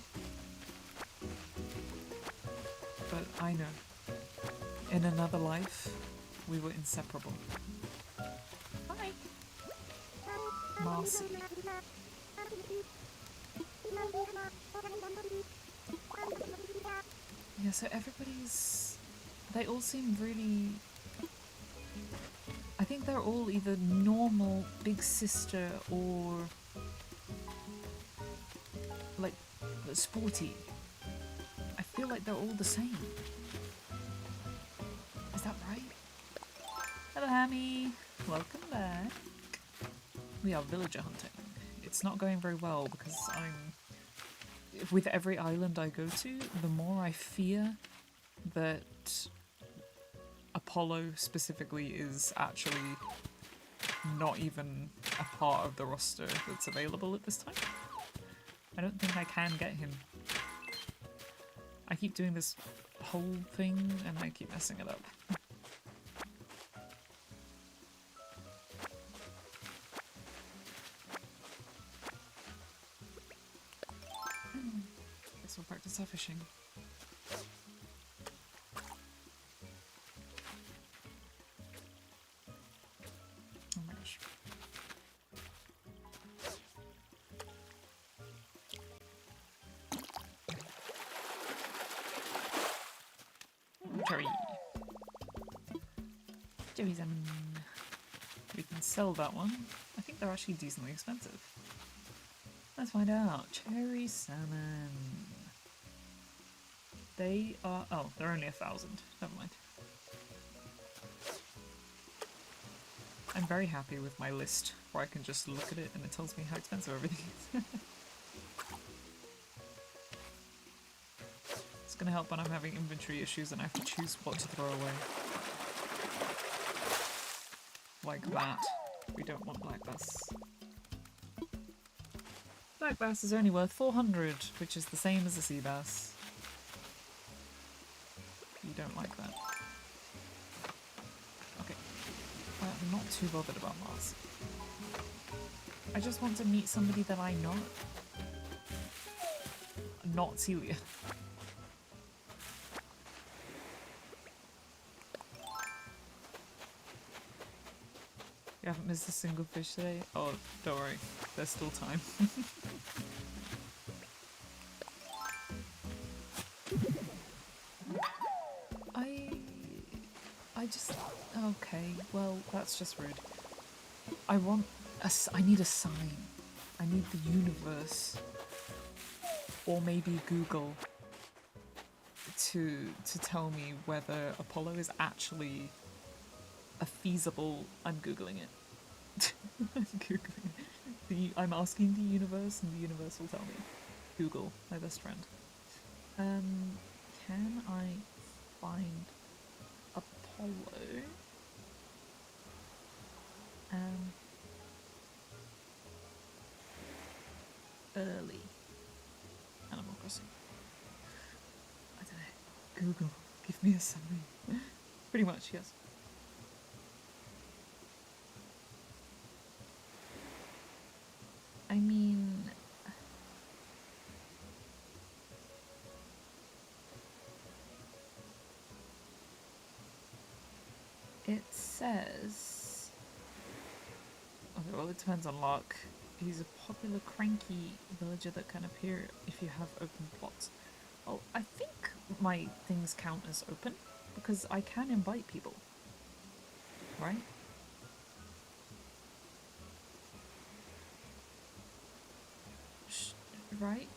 But I know. In another life, we were inseparable. Hi! Marcy. Yeah, so everybody's... They all seem really... I think they're all either normal big sister or like sporty. I feel like they're all the same. Is that right? Hello, Hammy. Welcome back. We are villager hunting. It's not going very well because with every island I go to, the more I fear that Apollo specifically is actually not even a part of the roster that's available at this time. I don't think I can get him. I keep doing this whole thing and I keep messing it up. Guess we'll practice our fishing. Oh my gosh. Cherry. Cherry salmon. We can sell that one. I think they're actually decently expensive. Let's find out. Cherry salmon. They are... oh, they're only 1,000. Never mind. I'm very happy with my list, where I can just look at it and it tells me how expensive everything is. It's gonna help when I'm having inventory issues and I have to choose what to throw away. Like that. We don't want black bass. Black bass is only worth 400, which is the same as a sea bass. You don't like that. Okay. I'm not too bothered about Mars. I just want to meet somebody that I know. Not Celia. You haven't missed a single fish today? Oh, don't worry. There's still time. I just... okay, well, that's just rude. I need a sign. I need the universe. Or maybe Google to tell me whether Apollo is actually a feasible. I'm googling it. I'm googling it. I'm asking the universe, and the universe will tell me. Google, my best friend. Can I find Apollo? Early Animal Crossing. I don't know. Google, give me a summary. Pretty much, yes. I mean, it says. Okay, well, it depends on luck. He's a popular cranky villager that can appear if you have open plots. Oh, I think my things count as open because I can invite people, right? Right?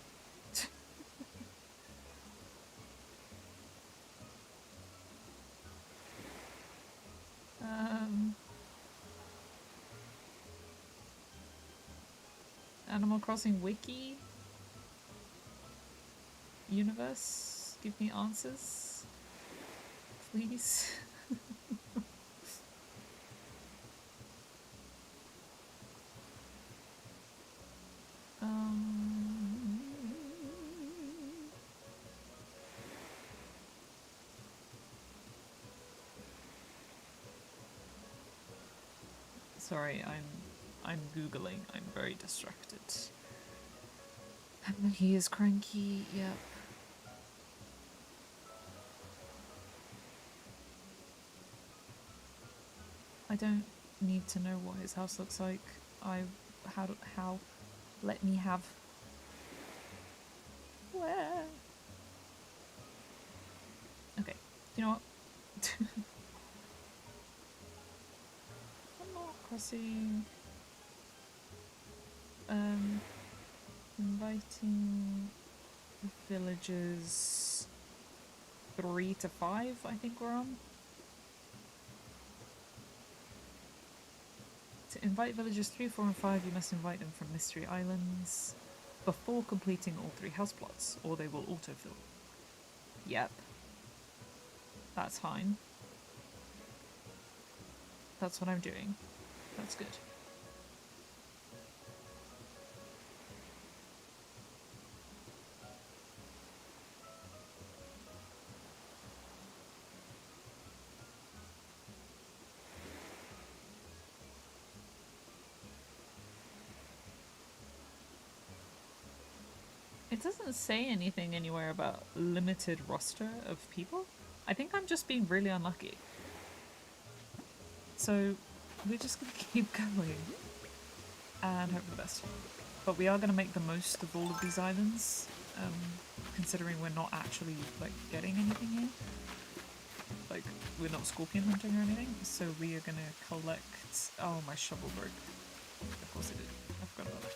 Animal Crossing Wiki? Universe? Give me answers? Please? Sorry, I'm googling. I'm very distracted. He is cranky, yep. I don't need to know what his house looks like. How? Let me have. Where? Okay, you know what? Animal Crossing. Inviting villagers 3 to 5, I think we're on. To invite villagers 3, 4, and 5, you must invite them from Mystery Islands before completing all 3 house plots, or they will autofill. Yep. That's fine. That's what I'm doing. That's good. It doesn't say anything anywhere about limited roster of people. I think I'm just being really unlucky. So we're just gonna keep going and hope for the best. But we are gonna make the most of all of these islands, considering we're not actually like getting anything here. Like we're not scorpion hunting or anything. So we are gonna collect. Oh, my shovel broke. Of course it did. I forgot about that.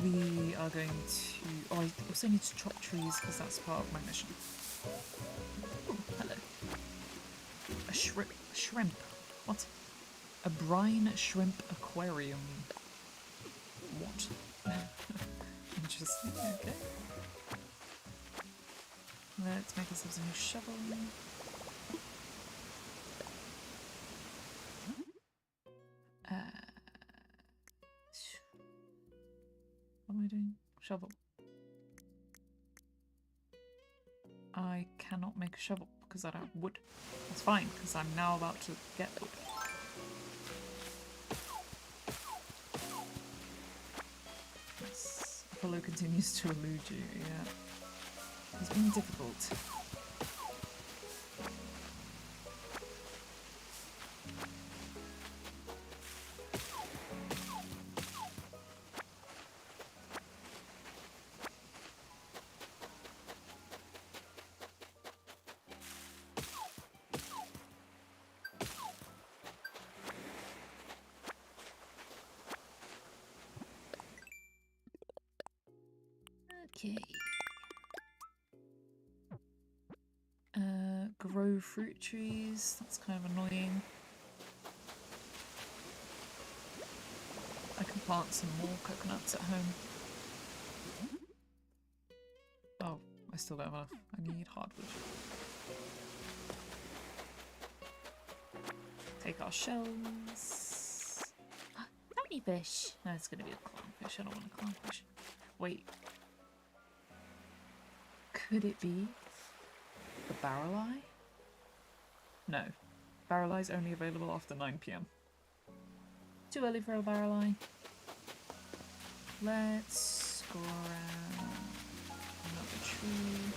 We are going to. Oh, I also need to chop trees because that's part of my mission. Ooh, hello. A shrimp. What? A brine shrimp aquarium. What? Interesting. Okay. Let's make ourselves a new shovel. What am I doing? Shovel. I cannot make a shovel because I don't have wood. That's fine, because I'm now about to get wood. Yes. Apollo continues to elude you, yeah. He's being difficult. Okay. fruit trees. That's kind of annoying. I can plant some more coconuts at home. Oh, I still don't have enough. I need hardwood. Take our shells. Thorny fish. No, it's gonna be a clownfish. I don't want a clownfish. Wait. Could it be the barrel eye? No. Barrel eye's only available after 9 PM. Too early for a barrel eye. Let's go around another tree.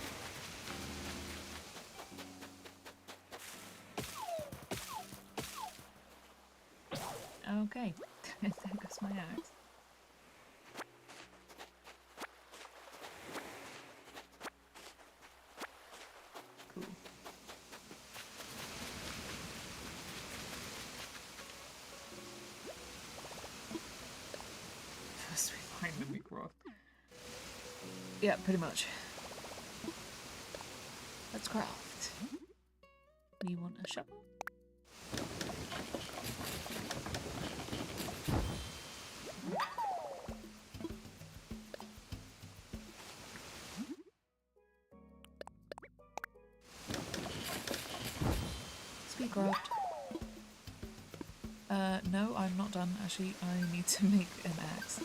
Okay, there goes my axe. Cool. First we find the big rock. Yeah, pretty much. Let's craft. We want a shovel. Speedcraft. No, I'm not done. Actually, I need to make an axe.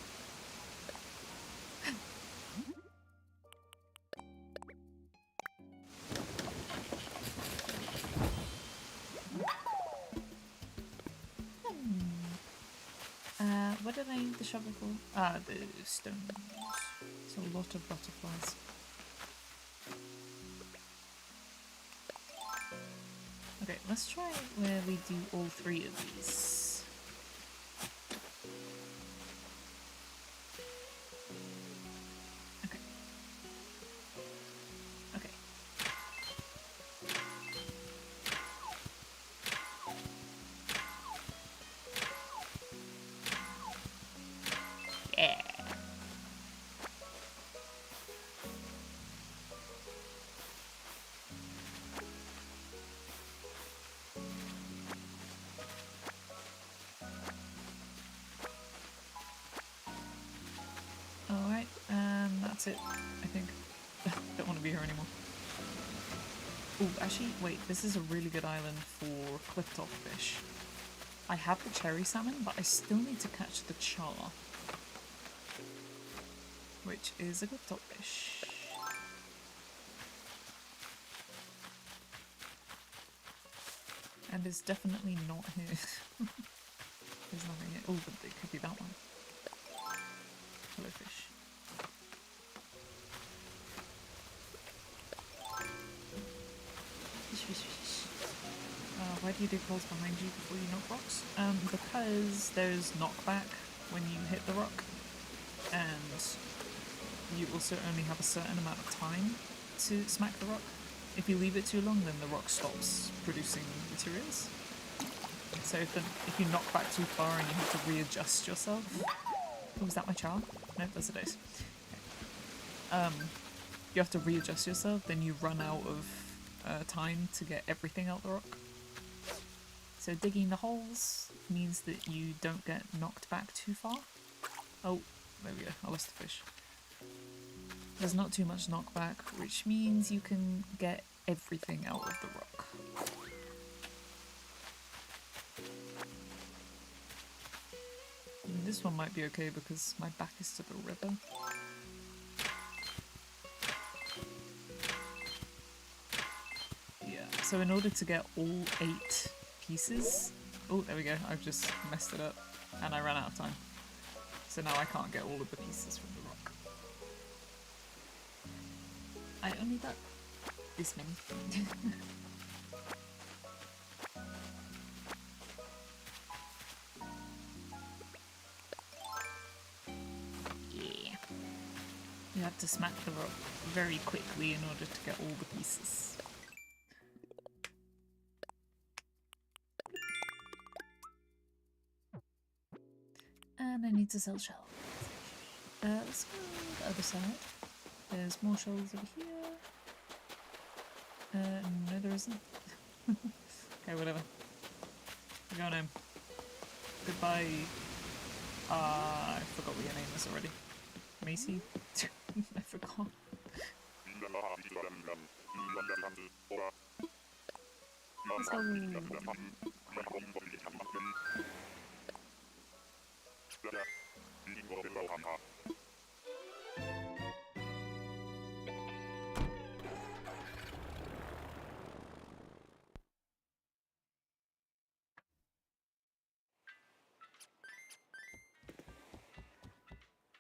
What did I need the shovel for? Ah, the stones. It's a lot of butterflies. Okay, let's try where we do all 3 of these. Okay. Okay. Yeah. Alright, and that's it, I think. Don't want to be here anymore. Oh, actually, wait, this is a really good island for clifftop fish. I have the cherry salmon, but I still need to catch the char, which is a clifftop fish. And it's definitely not here. There's nothing here. Oh, but it could be that one. Hello, fish. Fish, fish, fish. Why do you dig holes behind you before you knock rocks? Because there's knockback when you hit the rock, and you also only have a certain amount of time to smack the rock. If you leave it too long, then the rock stops producing materials. So if you knock back too far and you have to readjust yourself... Oh, is that my char? No, that's a dice. Okay. You have to readjust yourself, then you run out of time to get everything out the rock. So digging the holes means that you don't get knocked back too far. Oh, there we go, I lost the fish. There's not too much knockback, which means you can get everything out of the rock. And this one might be okay because my back is to the river. Yeah, so in order to get all 8 pieces... Oh, there we go, I've just messed it up and I ran out of time. So now I can't get all of the pieces from the rock. I only got this many. Yeah. You have to smack the rock very quickly in order to get all the pieces. And I need to sell shells. Let's go to the other side. There's more shells over here. No, there isn't. Okay, whatever. We're going home. Goodbye. I forgot what your name is already. Macy? I forgot. Let's go.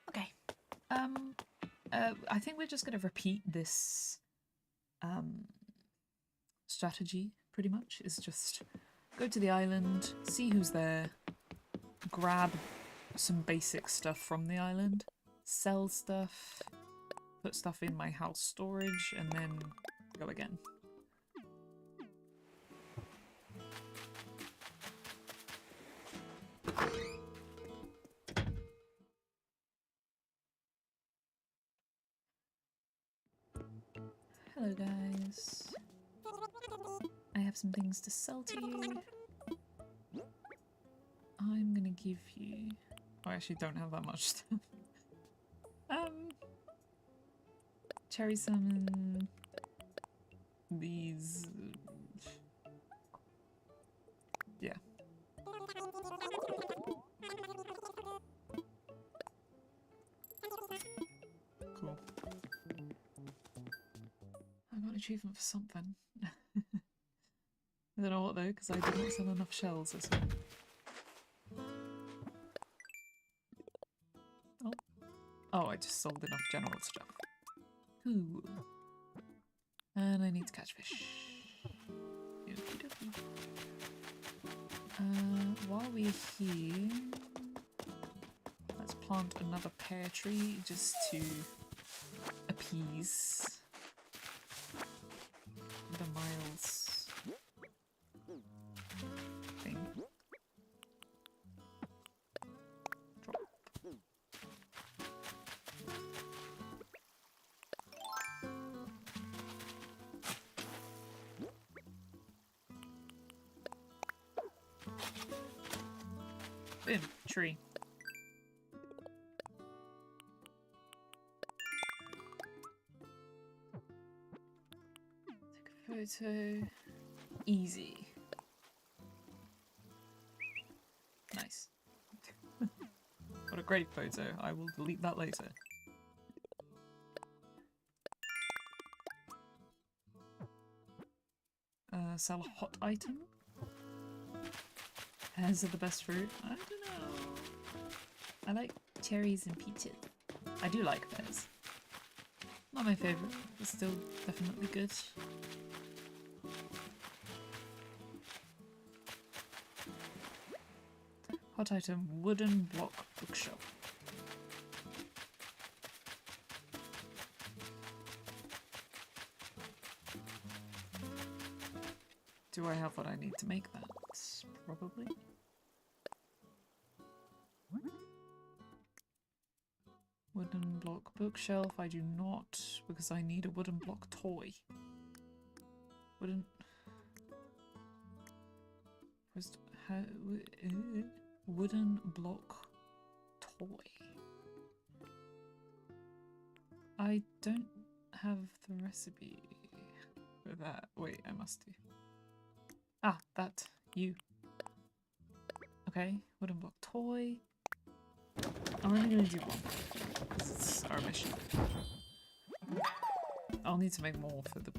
Okay. I think we're just gonna repeat this strategy pretty much. Is just go to the island, see who's there, grab some basic stuff from the island, sell stuff, put stuff in my house storage, and then go again. Hello guys. I have some things to sell to you. I'm gonna give you... I actually don't have that much stuff. Cherry salmon... These... Yeah. Cool. I got an achievement for something. I don't know what though, because I didn't sell enough shells this one. Oh. Oh, I just sold enough general stuff. Cool. And I need to catch fish. While we're here, let's plant another pear tree just to appease the Miles thing. Drop. Boom, tree. Take a photo. Easy. Nice. What a great photo. I will delete that later. Sell a hot item. Pears are the best fruit. I don't know. I like cherries and peaches. I do like pears. Not my favourite, but still definitely good. Hot item, wooden block bookshelf. Do I have what I need to make that? Probably. Wooden block bookshelf, I do not, because I need a wooden block toy. Wooden... Wooden block toy. I don't have the recipe for that. Wait, I must do. Ah, that. You. Okay, wooden block toy. I'm only gonna do one, because it's our mission. I'll need to make more for the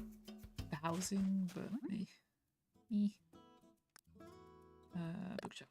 housing, but bookshelf.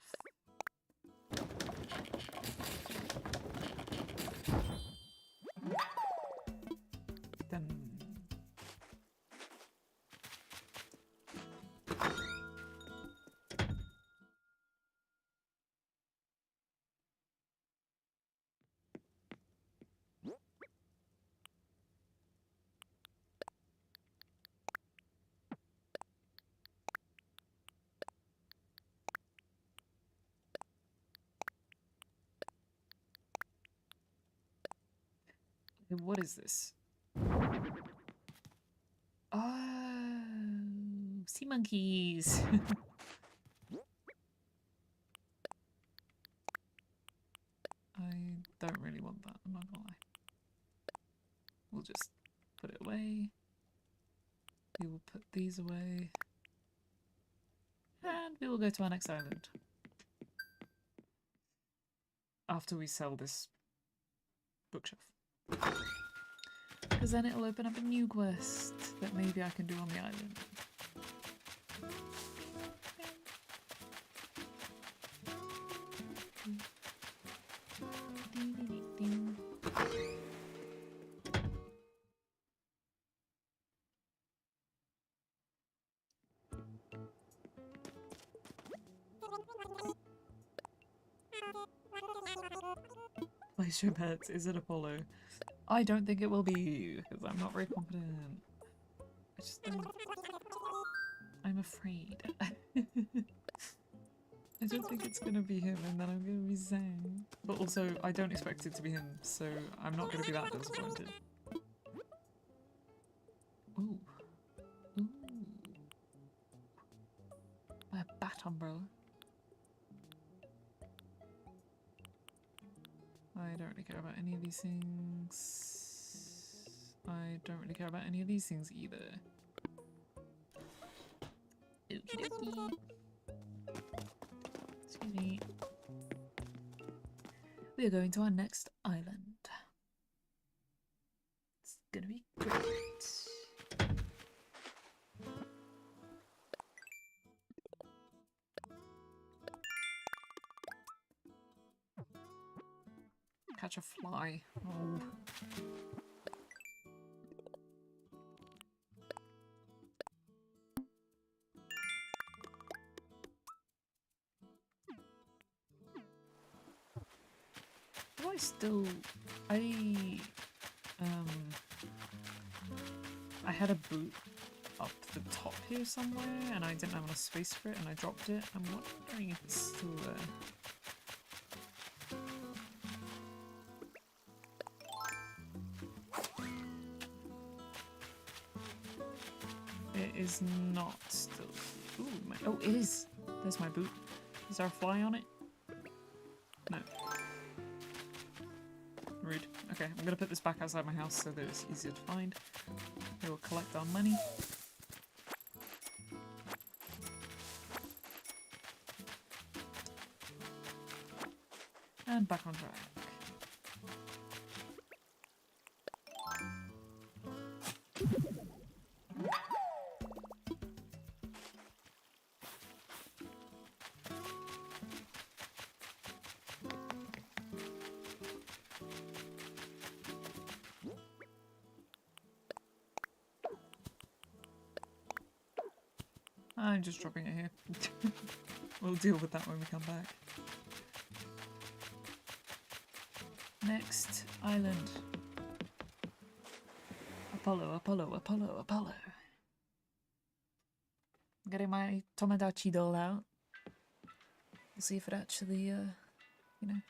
Then what is this? Oh, sea monkeys. I don't really want that, I'm not gonna lie. We'll just put it away. We will put these away. And we will go to our next island. After we sell this bookshelf. Because then it'll open up a new quest that maybe I can do on the island. Place your bets. Is it Apollo? I don't think it will be, because I'm not very confident. I just don't... I'm afraid. I don't think it's gonna be him, and then I'm gonna be sad. But also, I don't expect it to be him, so I'm not gonna be that disappointed. Ooh. Ooh. By a bat umbrella. I don't really care about any of these things. I don't really care about any of these things either. Okie dokie. Excuse me. We are going to our next island. It's gonna be great. Catch a fly. Oh. Do I still... I had a boot up the top here somewhere and I didn't have enough space for it and I dropped it. I'm wondering if it's still there. It is not still. Ooh, oh, it is. There's my boot. Is there a fly on it? No. Rude. Okay, I'm gonna put this back outside my house so that it's easier to find. We will collect our money. And back on track. I'm just dropping it here. We'll deal with that when we come back. Next island. Apollo, Apollo, Apollo, Apollo. I'm getting my Tomodachi doll out. We'll see if it actually, you know,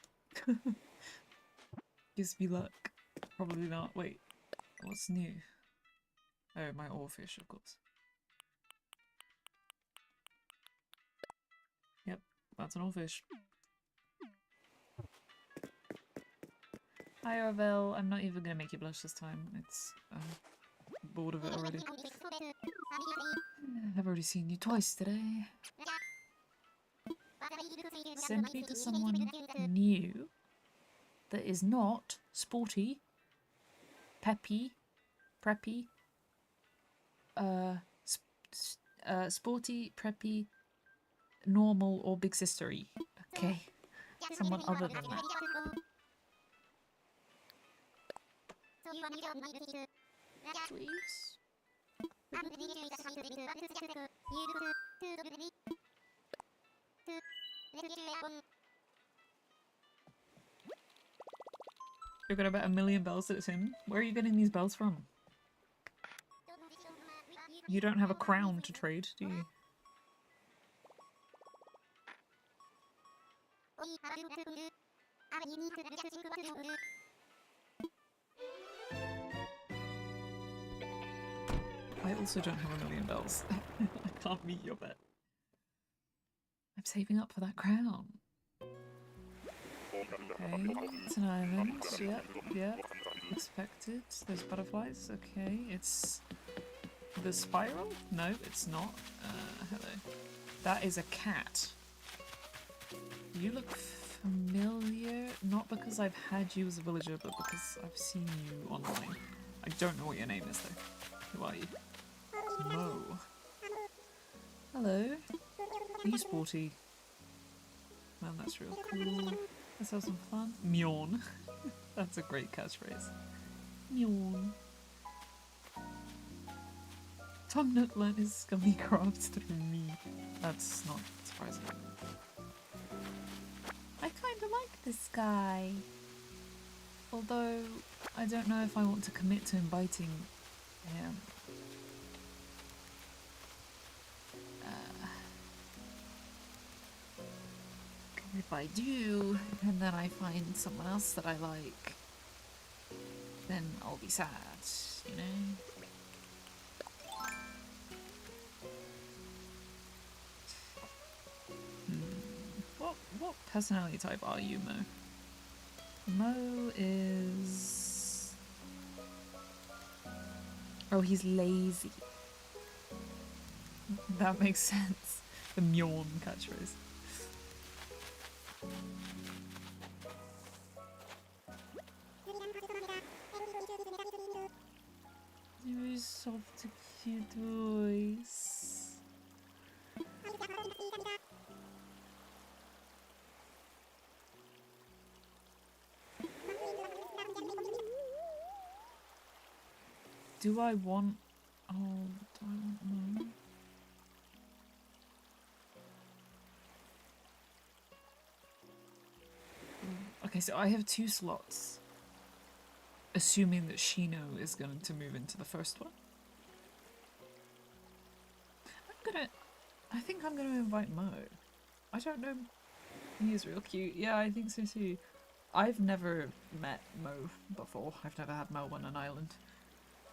gives me luck. Probably not. Wait, what's new? Oh, my oarfish, of course. Yep, that's an oarfish. Hi, Arvel. I'm not even gonna make you blush this time. It's, bored of it already. I've already seen you twice today. Send me to someone new that is not sporty, peppy, preppy, sporty, preppy, normal, or big sistery. Okay? Someone other than that. Please? You're gonna bet 1,000,000 bells that it's him? Where are you getting these bells from? You don't have a crown to trade, do you? I also don't have 1,000,000 bells. can't meet your bet. I'm saving up for that crown. Okay, it's an island. Yep, yep. Expected. There's butterflies. Okay, it's the spiral? No, it's not. Hello. That is a cat. You look familiar, not because I've had you as a villager, but because I've seen you online. I don't know what your name is though. Who are you? Mo. Hello. Are you sporty? Man, that's real cool. Let's have some fun. Mjorn. That's a great catchphrase. Mjorn. Tom Nook learned his scummy crafts through me. That's not surprising. I kinda like this guy. Although, I don't know if I want to commit to inviting him. If I do, and then I find someone else that I like, then I'll be sad, you know? What personality type are you, Mo? Mo is... Oh, he's lazy. That makes sense. The Mjorn catchphrase. Very soft, cute voice. Do I want... Oh, do I want Mo? Okay, so I have 2 slots. Assuming that Shino is going to move into the first one. I think I'm gonna invite Mo. I don't know. He is real cute. Yeah, I think so too. I've never met Mo before. I've never had Mo on an island.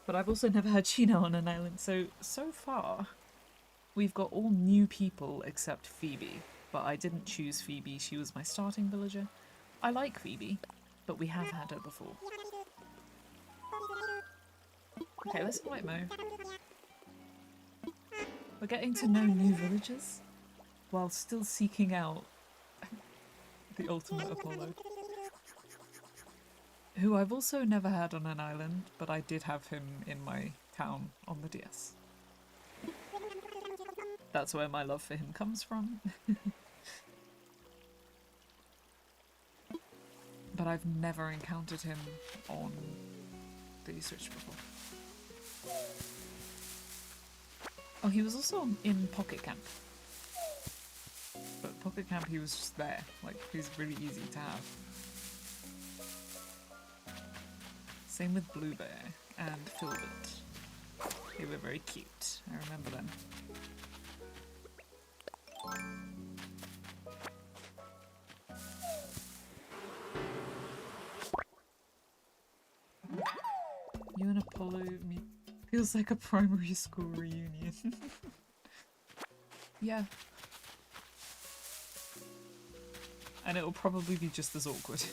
But I've also never had Shino on an island. So far, we've got all new people except Phoebe. But I didn't choose Phoebe. She was my starting villager. I like Phoebe, but we have had her before. Okay, let's invite Mo. We're getting to know new villagers while still seeking out the ultimate Apollo. Who I've also never had on an island, but I did have him in my town on the DS. That's where my love for him comes from. But I've never encountered him on the Switch before. Oh, he was also in Pocket Camp. But Pocket Camp, he was just there. Like, he's really easy to have. Same with Blue Bear and Filbert. They were very cute. I remember them. You and Apollo meet. Feels like a primary school reunion. Yeah. And it'll probably be just as awkward.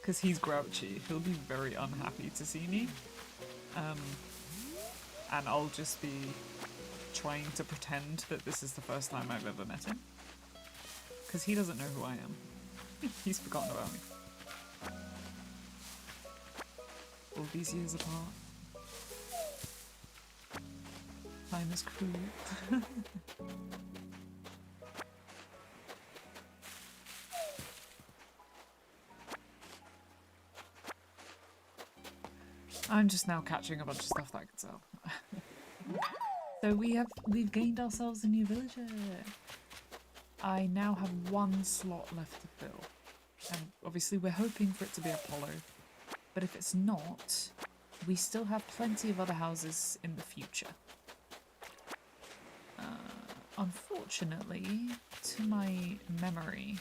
Because he's grouchy. He'll be very unhappy to see me. And I'll just be trying to pretend that this is the first time I've ever met him. Because he doesn't know who I am. He's forgotten about me. All these years apart. Time is cruel. I'm just now catching a bunch of stuff that I could sell. So we've gained ourselves a new villager. I now have 1 slot left to fill. And obviously we're hoping for it to be Apollo. But if it's not, we still have plenty of other houses in the future. Unfortunately, to my memory,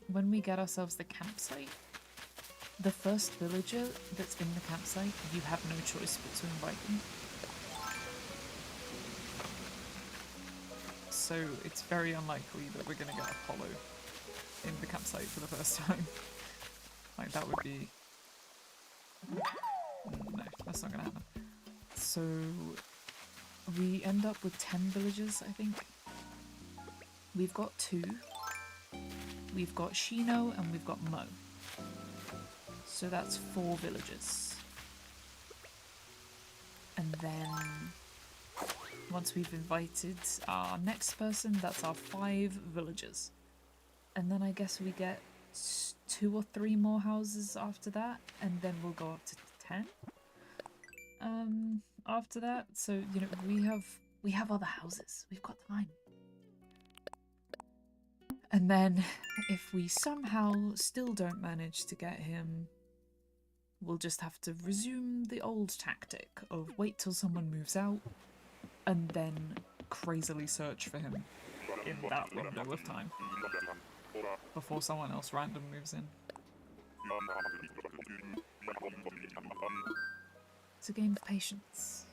when we get ourselves the campsite, The first villager that's in the campsite, you have no choice but to invite them. So it's very unlikely that we're gonna get Apollo in the campsite for the first time. Like, that would be... No, that's not gonna happen. So we end up with 10 villagers, I think. We've got 2. We've got Shino and we've got Mo. So that's 4 villagers. And then once we've invited our next person, that's our 5 villagers. And then I guess we get 2 or 3 more houses after that, and then we'll go up to 10 after that. So, you know, we have other houses. We've got time. And then if we somehow still don't manage to get him, we'll just have to resume the old tactic of wait till someone moves out and then crazily search for him in that window of time before someone else random moves in. It's a game of patience.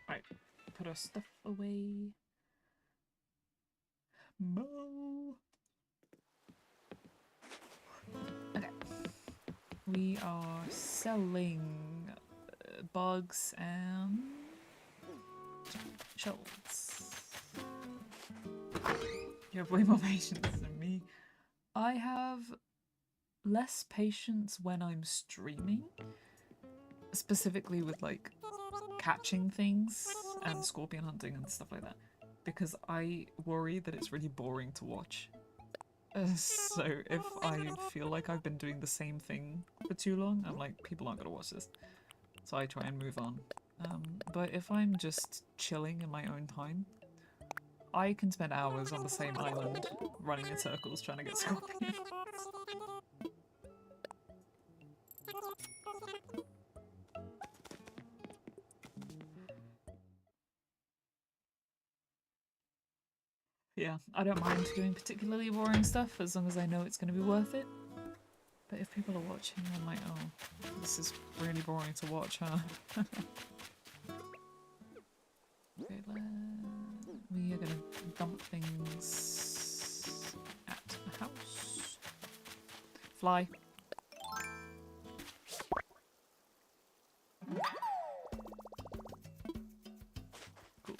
Right, put our stuff away. Mo. Okay. We are selling bugs and shells. You have way more patience than me. I have less patience when I'm streaming, specifically with like catching things and scorpion hunting and stuff like that, because I worry that it's really boring to watch. So if I feel like I've been doing the same thing for too long, I'm like, people aren't gonna watch this, so I try and move on. But if I'm just chilling in my own time, I can spend hours on the same island running in circles trying to get scorpions. Yeah, I don't mind doing particularly boring stuff as long as I know it's going to be worth it. But if people are watching, I'm like, oh, this is really boring to watch, huh? Okay, we are going to dump things at the house. Fly. Cool.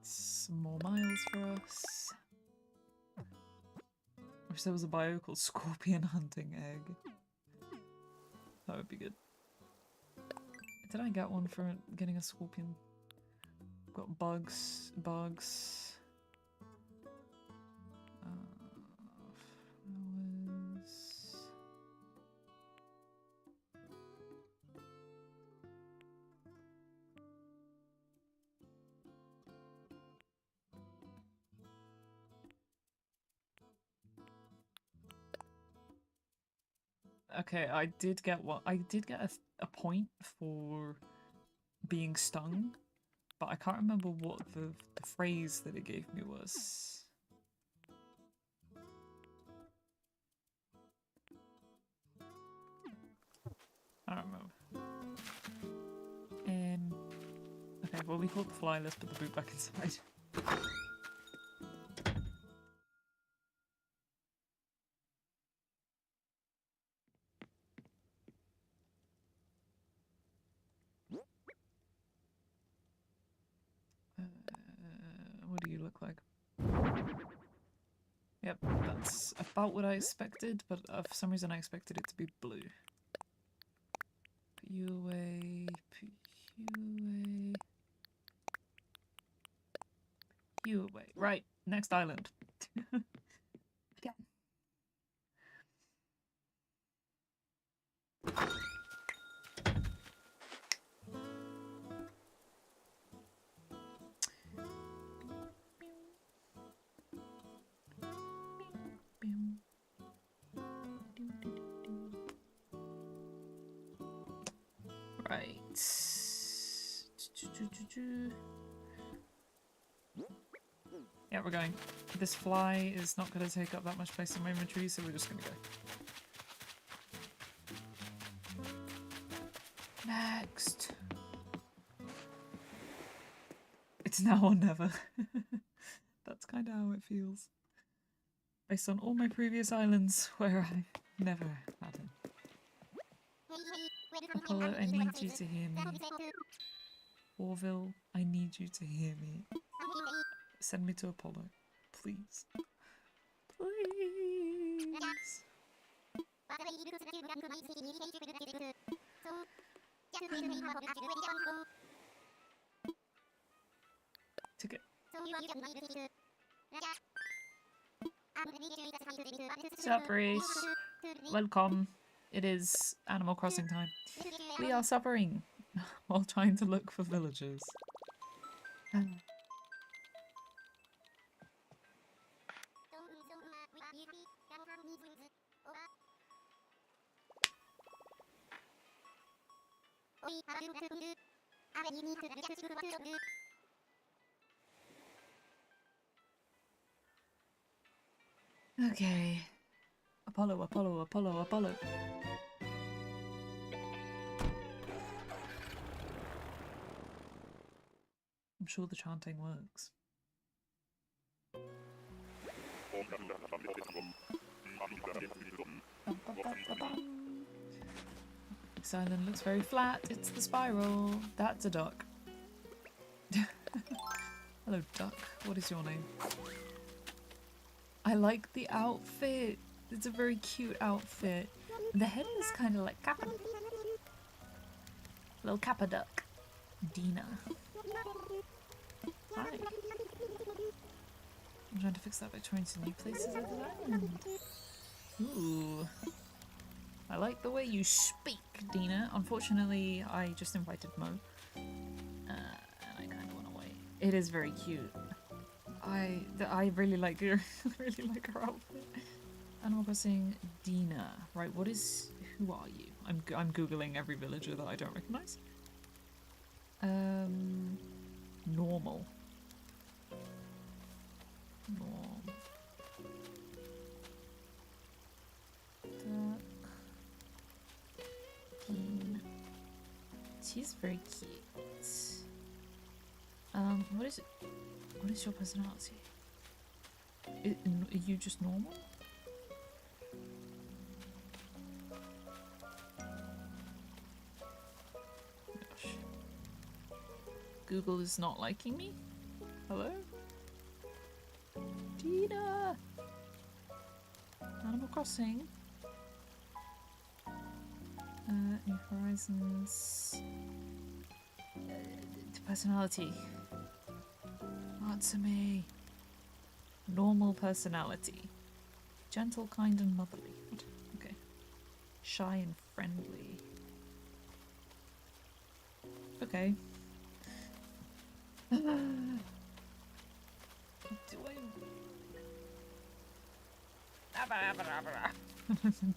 Some more miles for us. Wish there was a bio called Scorpion Hunting Egg. That would be good. Did I get one for getting a scorpion? Got bugs. Flowers. Okay, I did get one. I did get a point for being stung, but I can't remember what the phrase that it gave me was. I don't remember. Okay, well we caught the fly, let's put the boot back inside. What do you look like? Yep, that's about what I expected, but for some reason I expected it to be blue. Put you away, put you away. You away. Right, next island. Again. Right. Yeah, we're going. This fly is not going to take up that much space in my inventory, so we're just going to go. Next. It's now or never. That's kind of how it feels. Based on all my previous islands where I never had him. Apollo, I need you to hear me. Orville, I need you to hear me. Send me to Apollo. Please. Please. Ticket. Sup, Reese? Welcome. It is Animal Crossing time. We are suppering while trying to look for villagers. Okay. Apollo, Apollo, Apollo, Apollo. I'm sure the chanting works. This island looks very flat. It's the spiral. That's a duck. Hello, duck. What is your name? I like the outfit. It's a very cute outfit. The head is kind of like Kappa. Little Kappa duck. Dina. Hi. I'm trying to fix that by trying some new places of the island. Ooh. I like the way you speak, Dina. Unfortunately, I just invited Mo. And I kind of want to wait. It is very cute. I really like her. Really like her outfit. Animal Crossing Dina. Right, who are you? I'm googling every villager that I don't recognize. Normal. Norm. Duck. Dean. She's very cute. What is your personality? Are you just normal? Gosh. Google is not liking me? Hello? Dina! Animal Crossing. New Horizons. Personality. Answer me. Normal personality. Gentle, kind, and motherly. Okay. Shy and friendly. Okay. Do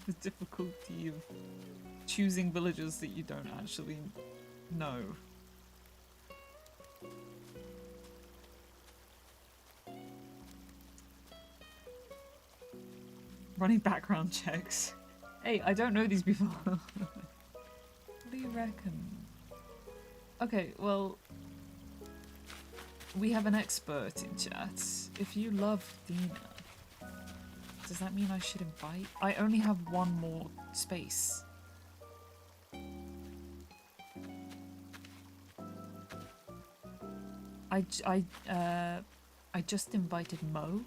the difficulty of choosing villagers that you don't actually know. Running background checks. Hey, I don't know these people. What do you reckon? Okay, well, we have an expert in chat. If you love Dina, does that mean I should invite? I only have one more space. I just invited Mo.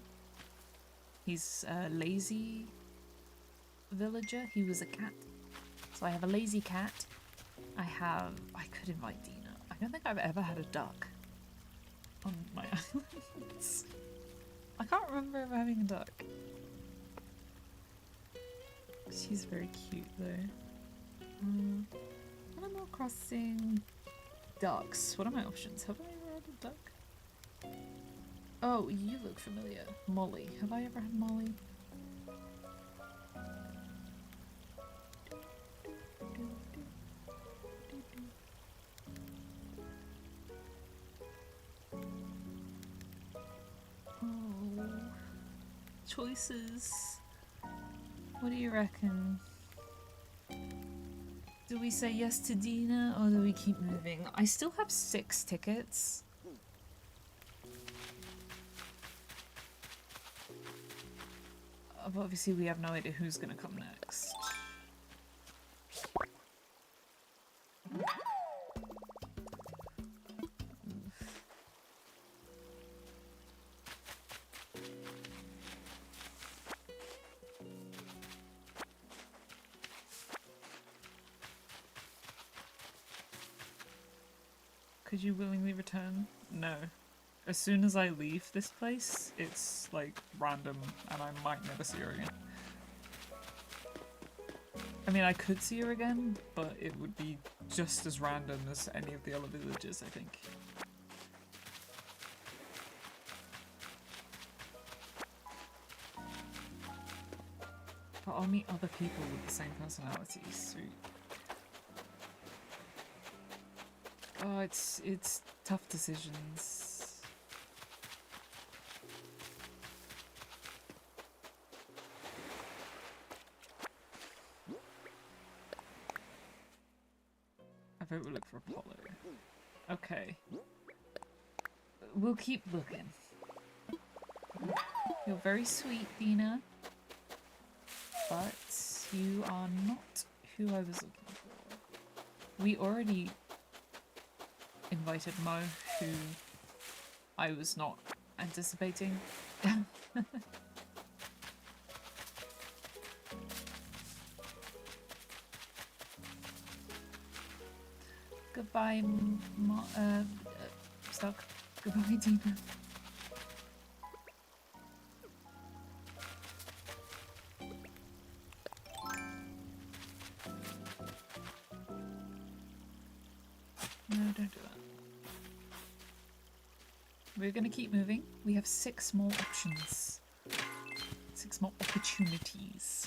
He's a lazy villager. He was a cat. So I have a lazy cat. I could invite Dina. I don't think I've ever had a duck on my islands. I can't remember ever having a duck. She's very cute though. Animal Crossing ducks. What are my options? Have I ever had a duck? Oh, you look familiar. Molly. Have I ever had Molly? choices. What do you reckon? Do we say yes to Dina or do we keep moving? I still have 6 tickets. But obviously we have no idea who's gonna come next. Could you willingly return? No. As soon as I leave this place, it's like random and I might never see her again. I mean, I could see her again, but it would be just as random as any of the other villages, I think. But I'll meet other people with the same personalities. Oh, it's tough decisions. I vote we look for Apollo. Okay. We'll keep looking. You're very sweet, Dina. But you are not who I was looking for. We already invited Mo, who I was not anticipating. Goodbye, Stuck. Goodbye, Dina. No, don't do that. We're gonna keep moving. We have 6 more options. 6 more opportunities.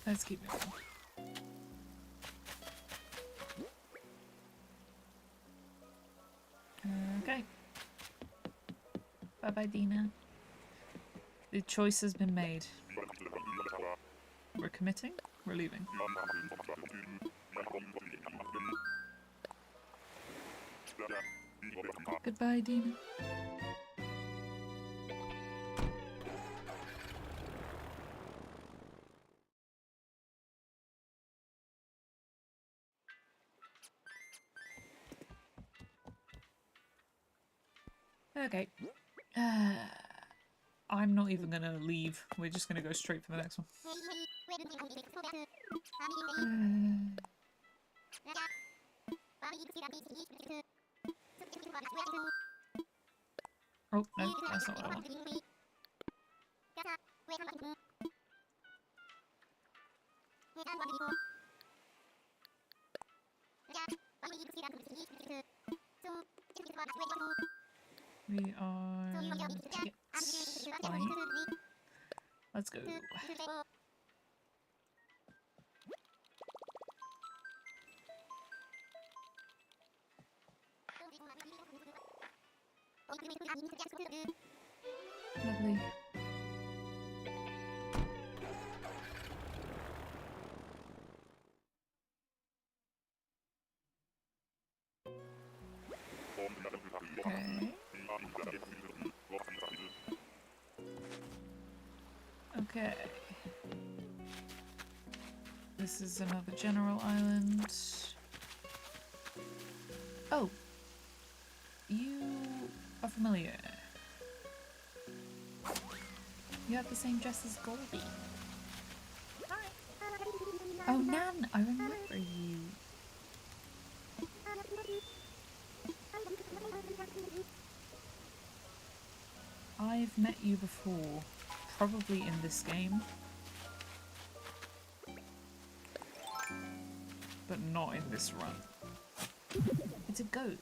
Let's keep moving. Okay. Bye-bye, Dina. The choice has been made. We're committing? We're leaving. Goodbye, Dina. Okay. I'm not even gonna leave. We're just gonna go straight for the next one. Oh, no, that's not what I want. We are tickets. Fine. Let's go. Lovely. Okay. Okay. This is another general island. Oh. You are familiar. You have the same dress as Goldie. Hi. Oh, Nan, I remember you. I've met you before, probably in this game, but not in this run. It's a goat.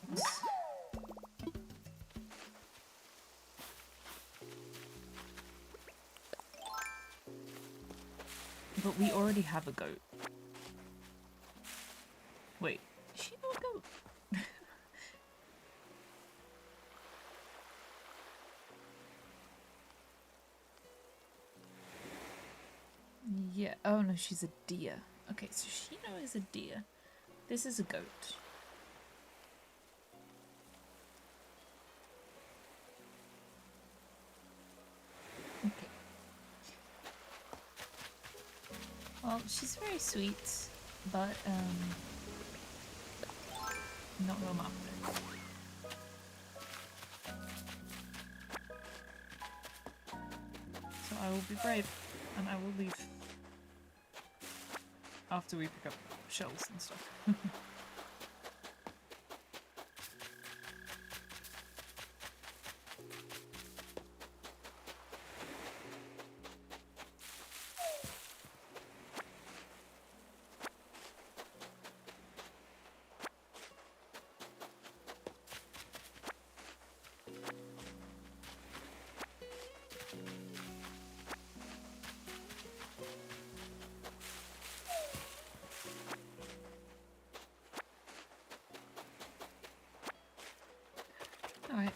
But we already have a goat. Wait, is she not a goat? Yeah, oh no, she's a deer. Okay, so Shino is a deer. This is a goat. Okay. Well, she's very sweet, but not real after. So I will be brave, and I will leave after we pick up shells and stuff. Alright.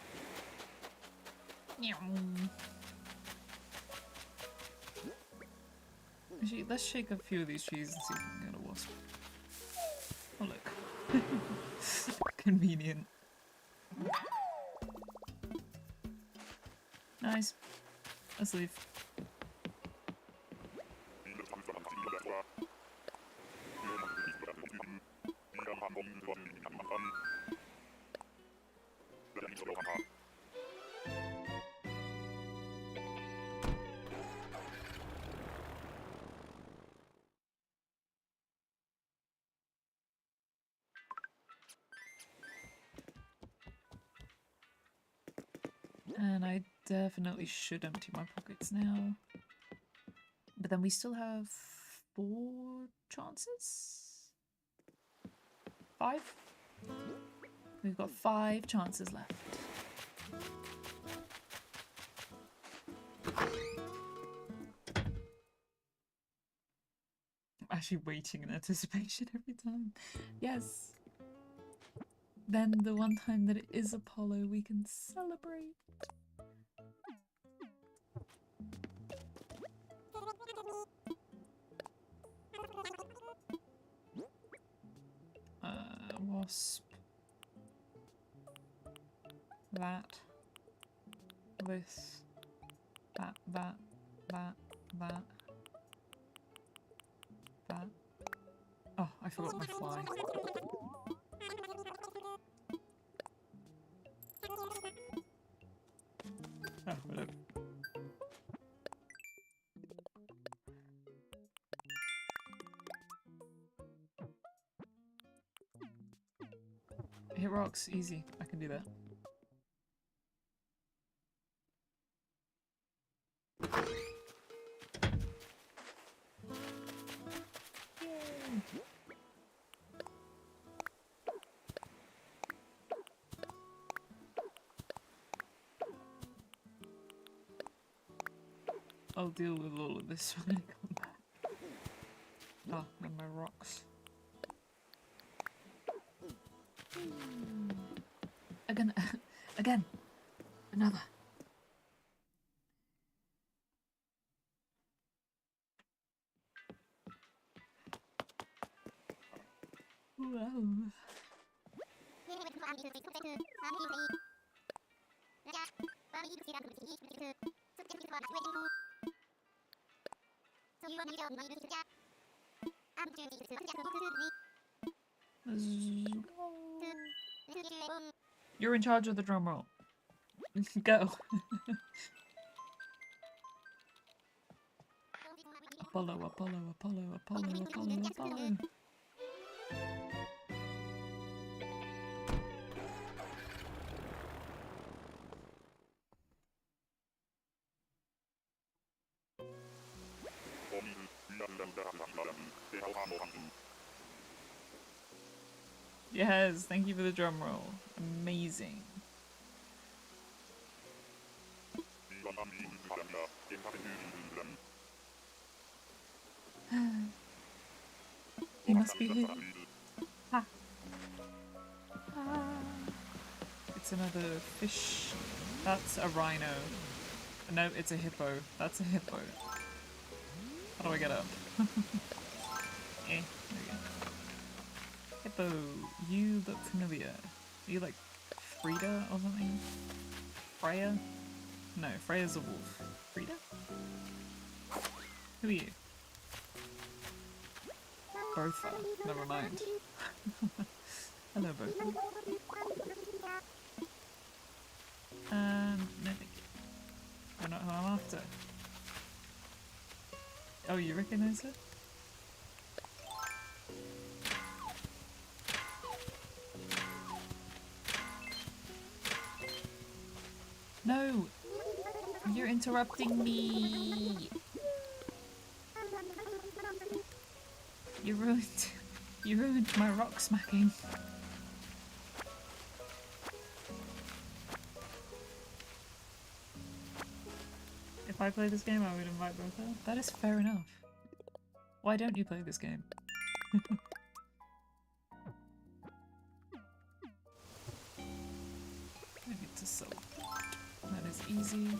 Actually, let's shake a few of these trees and see if we can get a wasp. Oh look. Convenient. Nice. Let's leave. And I definitely should empty my pockets now. But then we still have 4 chances? 5? We've got 5 chances left. I'm actually waiting in anticipation every time. Yes! Then the one time that it is Apollo, we can celebrate. Wasp. That. This. That. That. Oh, I forgot my fly. Oh, whatever. Hit rocks, easy. I can do that. Yay. I'll deal with all of this when I come back. Oh, and my rocks. Again, again, another. Whoa. You're in charge of the drum roll. Go. Apollo, Apollo, Apollo, Apollo, Apollo, Apollo. Yes, thank you for the drum roll. Amazing. must be here. Ha! Ah. It's another fish. That's a rhino. No, it's a hippo. That's a hippo. How do I get up? There we go. Hippo, you look familiar. Are you like Frida or something? Freya? No, Freya's a wolf. Frida? Who are you? Bertha. Never mind. Hello, Bertha. No thank you. You're not who I'm after. Oh, you recognize it? No! You're interrupting me! You ruined my rock smacking. If I play this game, I would invite Bertha. That is fair enough. Why don't you play this game? I need to sell. That is easy.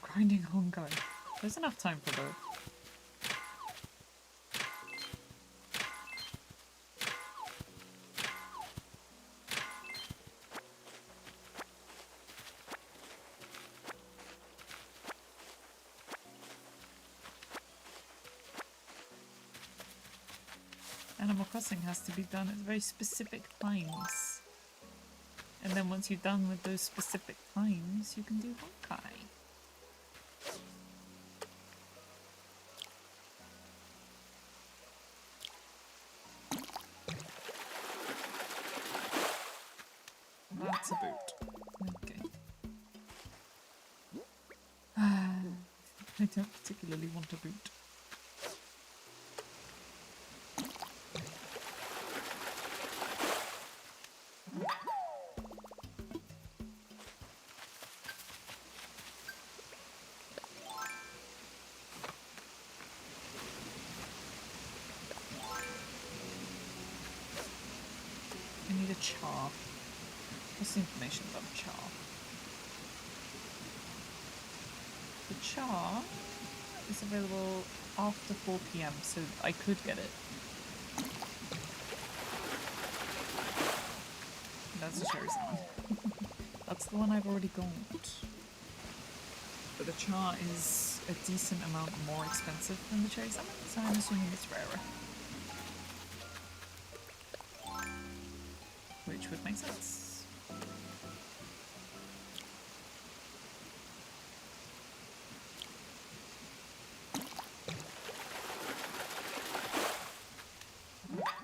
Grinding Honkai. There's enough time for both. Animal Crossing has to be done at very specific times. And then once you're done with those specific times, you can do Honkai. That's a boot. Okay. I don't particularly want a boot. I need a char. What's the information about the char? The char is available after 4 PM, so I could get it. That's the cherry salmon. That's the one I've already got. But the char is a decent amount more expensive than the cherry salmon, so I'm assuming it's rarer. Which would make sense.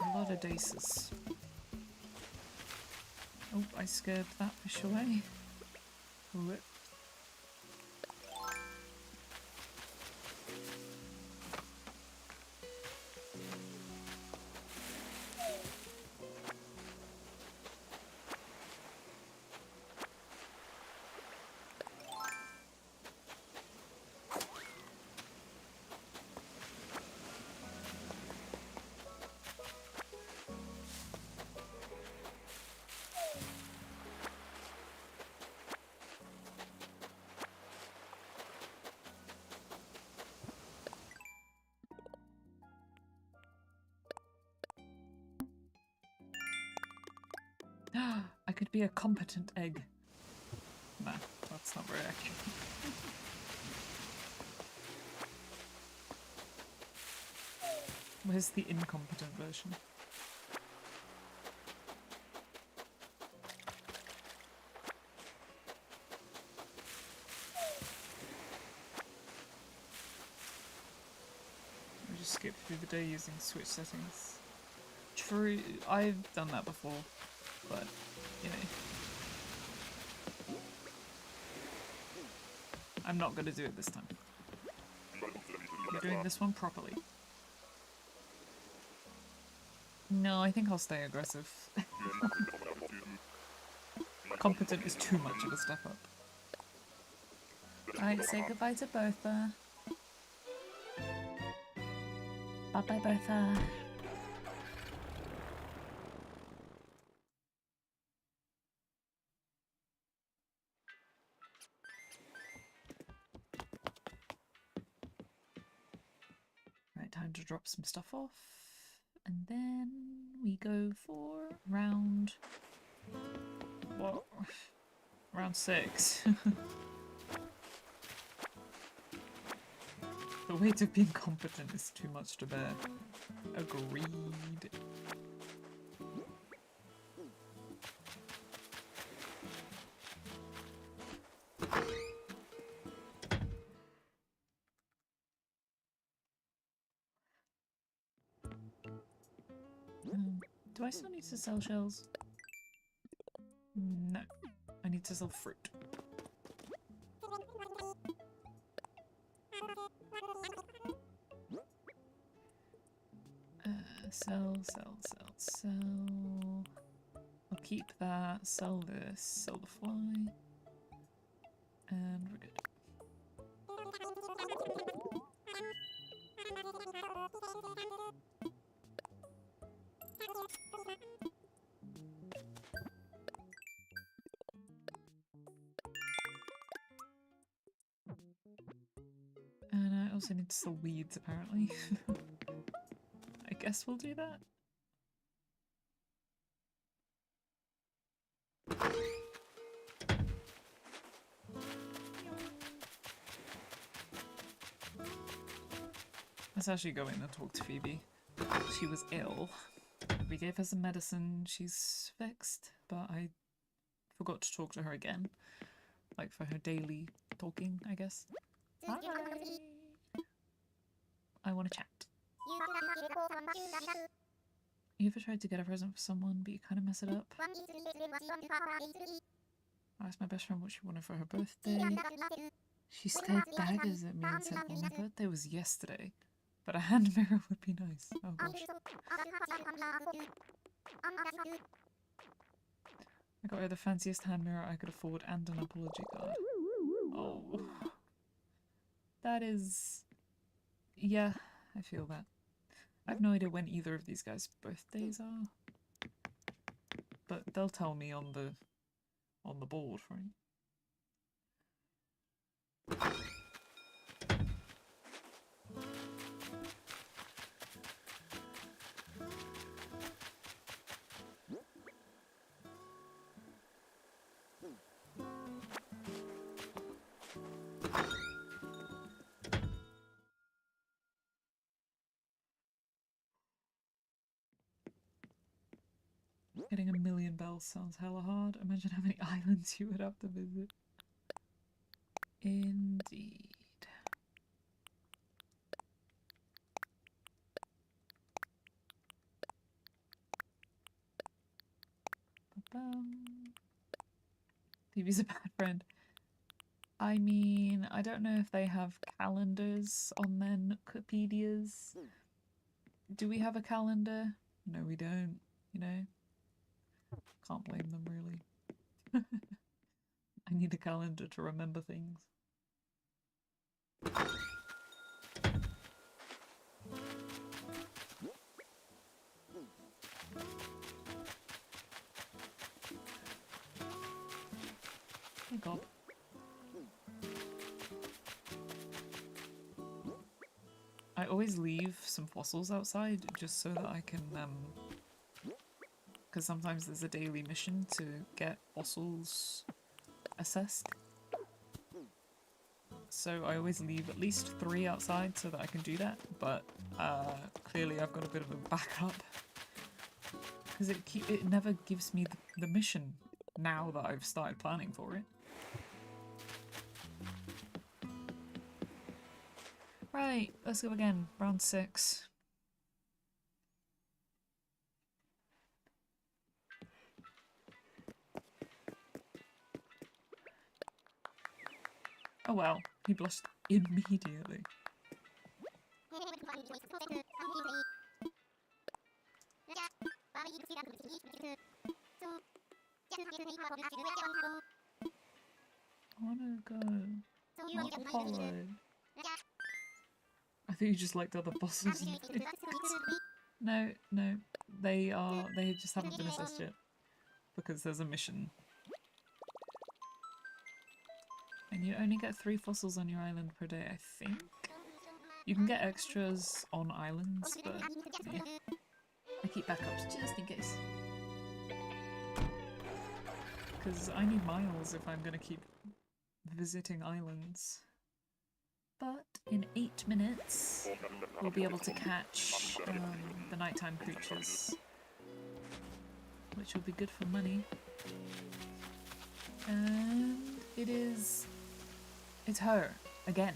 A lot of daces. Oh, I scared that fish away. Whoop. I could be a competent egg. Nah, that's not very accurate. Where's the incompetent version? We just skip through the day using Switch settings. True, I've done that before, but, you know. I'm not gonna do it this time. We're doing this one properly. No, I think I'll stay aggressive. Competent is too much of a step up. Alright, say goodbye to Bertha. Bye bye, Bertha. Right, time to drop some stuff off. And then we go for round... what? Round 6. The weight of being competent is too much to bear. Agreed. Do I still need to sell shells? No. I need to sell fruit. Sell. I'll keep that, sell this, sell the fly. And we're good. And I also need to sell weeds, apparently. I guess we'll do that. Let's actually go in and talk to Phoebe. She was ill. We gave her some medicine. She's fixed, but I forgot to talk to her again. Like for her daily talking, I guess. Hi. I want to chat. You ever tried to get a present for someone, but you kind of mess it up? I asked my best friend what she wanted for her birthday. She stared daggers at me and said, well, my birthday was yesterday, but a hand mirror would be nice. Oh gosh. I got her the fanciest hand mirror I could afford and an apology card. Oh. That is... yeah, I feel that. I have no idea when either of these guys' birthdays are. But they'll tell me on the board, right? Getting a million bells sounds hella hard. Imagine how many islands you would have to visit. Indeed. Phoebe's a bad friend. I mean, I don't know if they have calendars on their Nookopedias. Do we have a calendar? No, we don't, you know? Can't blame them, really. I need a calendar to remember things. Oh god. I always leave some fossils outside just so that I can, because sometimes there's a daily mission to get fossils assessed. So I always leave at least 3 outside so that I can do that, but clearly I've got a bit of a backup. Because it never gives me the mission now that I've started planning for it. Right, let's go again. Round 6. Oh well, he blushed immediately. I wanna go. Not Apollo. I think you just liked other bosses. No, no. They just haven't been assessed yet. Because there's a mission. And you only get 3 fossils on your island per day, I think. You can get extras on islands, but yeah. I keep backups just in case. Because I need miles if I'm gonna keep visiting islands. But in 8 minutes, we'll be able to catch the nighttime creatures, which will be good for money. And it's her, again.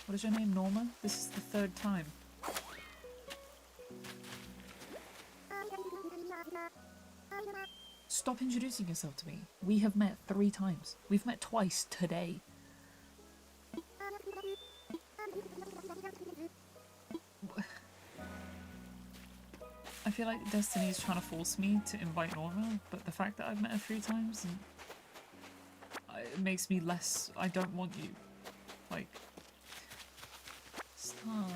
What is your name, Norma? This is the 3rd time. Stop introducing yourself to me. We have met 3 times. We've met twice today. I feel like Destiny is trying to force me to invite Norma, but the fact that I've met her 3 times, it makes me less... I don't want you. Like... Stop.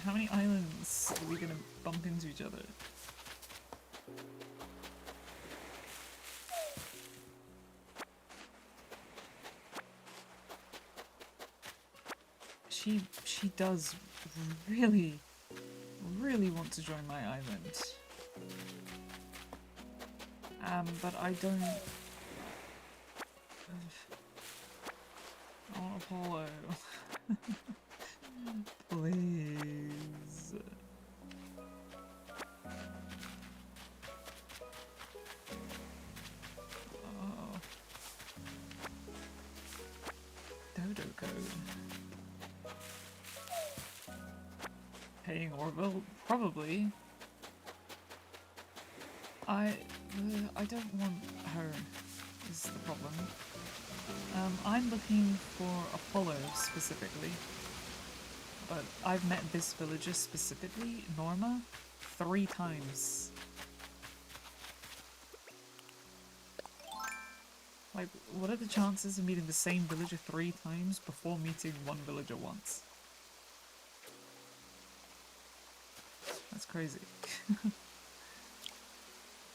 How many islands are we gonna bump into each other? She does really want to join my island. But I don't... I want Apollo. Please. Oh. Dodo code. Paying Orville? Probably. I don't want her, is the problem. I'm looking for Apollo specifically. But I've met this villager specifically, Norma, 3 times. Like, what are the chances of meeting the same villager 3 times before meeting one villager once? That's crazy.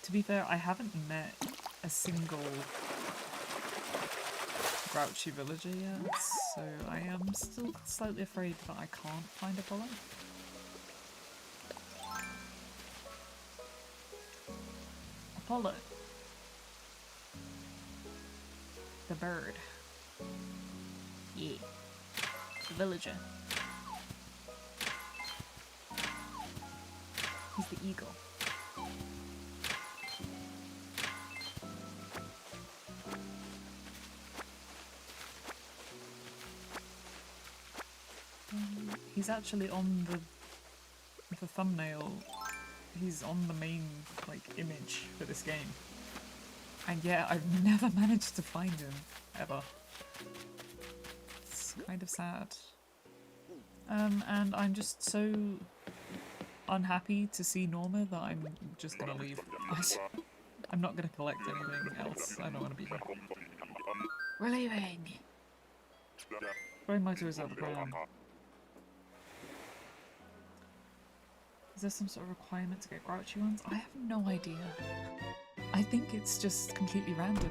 To be fair, I haven't met a single grouchy villager yet, so I am still slightly afraid that I can't find Apollo. Apollo. The bird. Yeah. The villager. He's the eagle. He's actually on the thumbnail. He's on the main, like, image for this game. And yeah, I've never managed to find him, ever. It's kind of sad. And I'm just so unhappy to see Norma that I'm just gonna leave. I'm not gonna collect anything else. I don't want to be here. We're leaving! Throwing my toys out the pram. Is there some sort of requirement to get grouchy ones? I have no idea. I think it's just completely random.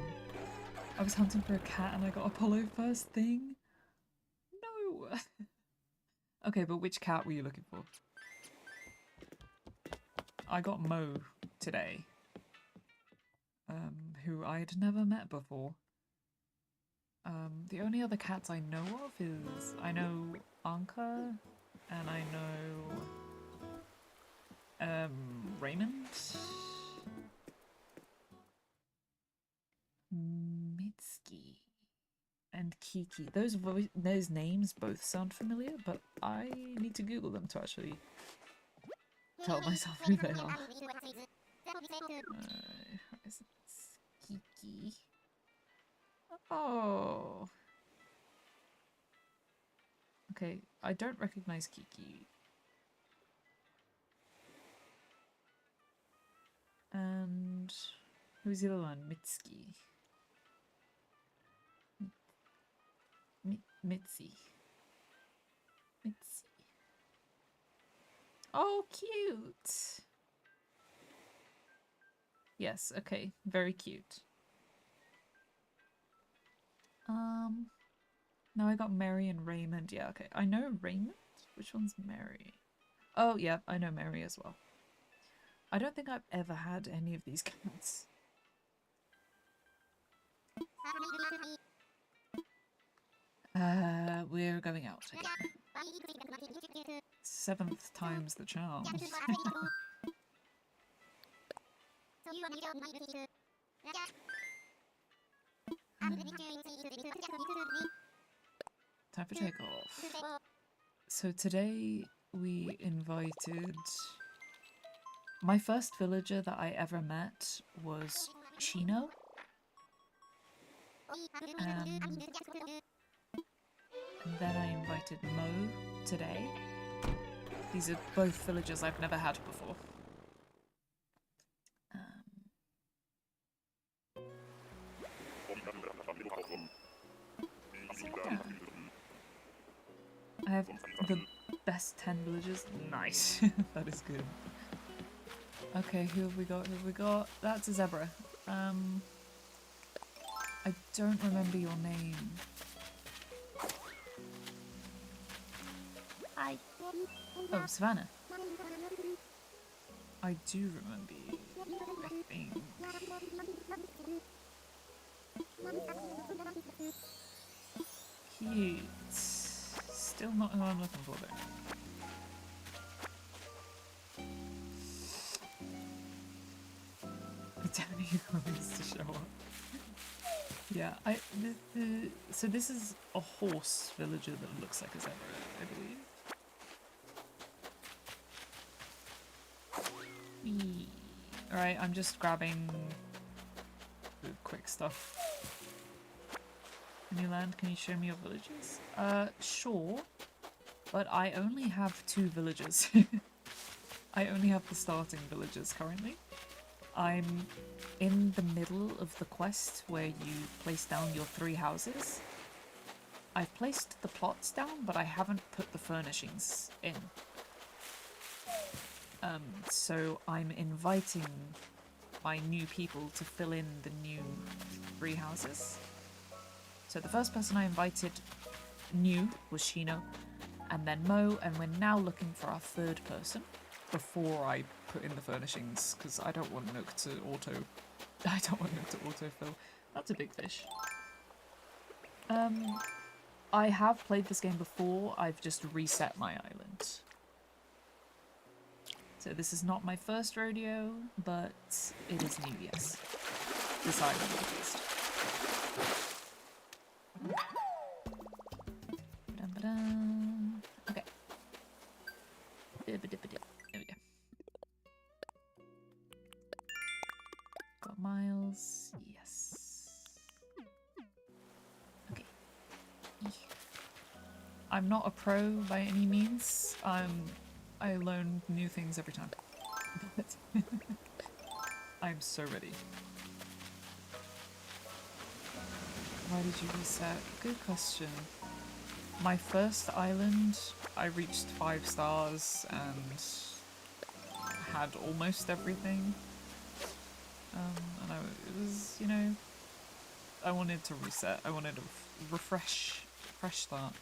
I was hunting for a cat and I got Apollo first thing? No! Okay, but which cat were you looking for? I got Mo today. Who I'd never met before. The only other cats I know of is... I know Anka, and I know... Raymond? Mitski. And Kiki. Those names both sound familiar, but I need to Google them to actually tell myself who they are. Is it Kiki? Oh. Okay, I don't recognize Kiki. And who's the other one? Mitski. Mitzi. Mitzi. Oh, cute! Yes, okay. Very cute. Now I got Mary and Raymond. Yeah, okay. I know Raymond? Which one's Mary? Oh, yeah, I know Mary as well. I don't think I've ever had any of these cats. We're going out again. 7th time's the charm. Time for takeoff. So today we invited... My first villager that I ever met was Chino. And then I invited Mo today. These are both villagers I've never had before. Yeah. I have the best 10 villagers. Nice. That is good. Okay, who have we got? Who have we got? That's a zebra. I don't remember your name. Hi. Oh, Savannah. I do remember you, I think. Cute. Still not who I'm looking for though. Danny wants to show up. Yeah, so this is a horse villager that looks like a zebra, I believe. Alright, I'm just grabbing the quick stuff. New land, can you show me your villages? Sure, but I only have 2 villagers. I only have the starting villagers currently. I'm in the middle of the quest where you place down your 3 houses. I've placed the plots down, but I haven't put the furnishings in. So I'm inviting my new people to fill in the new 3 houses. So the first person I invited new was Shino, and then Mo, and we're now looking for our 3rd person before I put in the furnishings, because I don't want Nook to autofill. That's a big fish. I have played this game before, I've just reset my island. So this is not my first rodeo, but it is new, yes. This island at least. Okay. There we go. Got miles. Yes. Okay. I'm not a pro by any means. I learn new things every time. But I'm so ready. Why did you reset? Good question. My first island, I reached 5 stars and had almost everything. And it was, you know, I wanted to reset. I wanted a fresh start.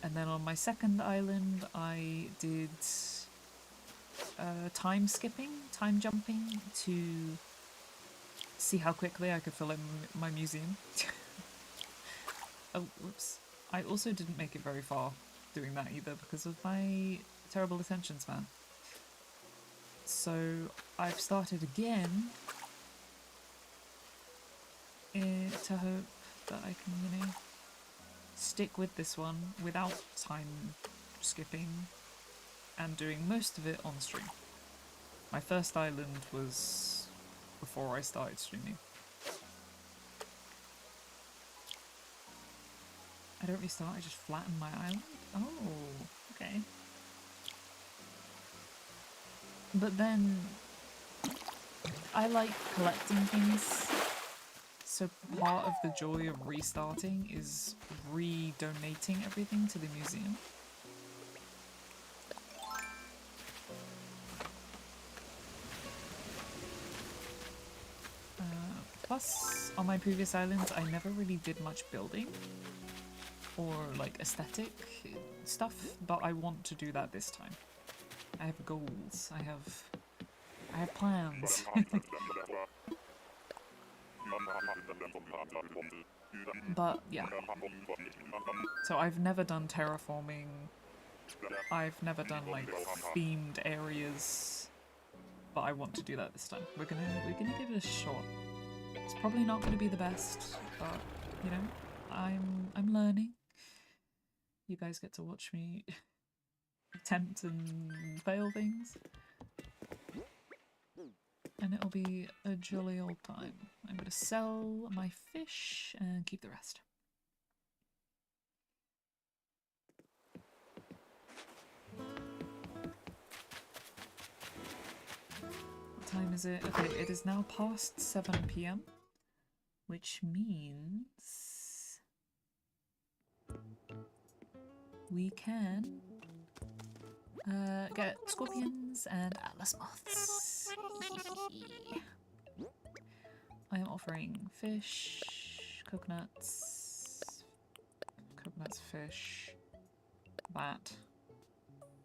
And then on my second island, I did time jumping to see how quickly I could fill in my museum. Oh, whoops. I also didn't make it very far doing that either because of my terrible attention span. So I've started again to hope that I can, you know, stick with this one without time skipping and doing most of it on stream. My first island was before I started streaming. I don't restart, I just flatten my island? Oh, okay. But then I like collecting things. So part of the joy of restarting is re-donating everything to the museum. Plus, on my previous islands, I never really did much building or like aesthetic stuff, but I want to do that this time. I have goals. I have plans. But yeah. So I've never done terraforming. I've never done like themed areas, but I want to do that this time. We're gonna give it a shot. It's probably not gonna be the best, but you know, I'm learning. You guys get to watch me attempt and fail things. And it'll be a jolly old time. I'm gonna sell my fish and keep the rest. What time is it? Okay, it is now past 7 PM, which means we can get scorpions and atlas moths. I am offering fish, coconuts, fish, that.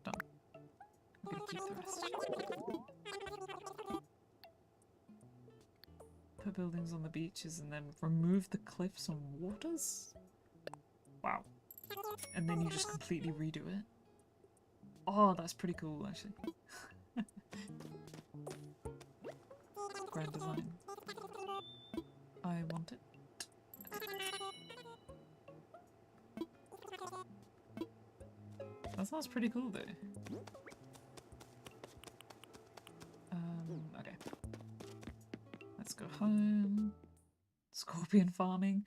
Done. I'm gonna keep the rest. Put buildings on the beaches and then remove the cliffs and waters? Wow. And then you just completely redo it? Oh, that's pretty cool, actually. Grand design. I want it. That sounds pretty cool, though. Okay. Let's go home. Scorpion farming.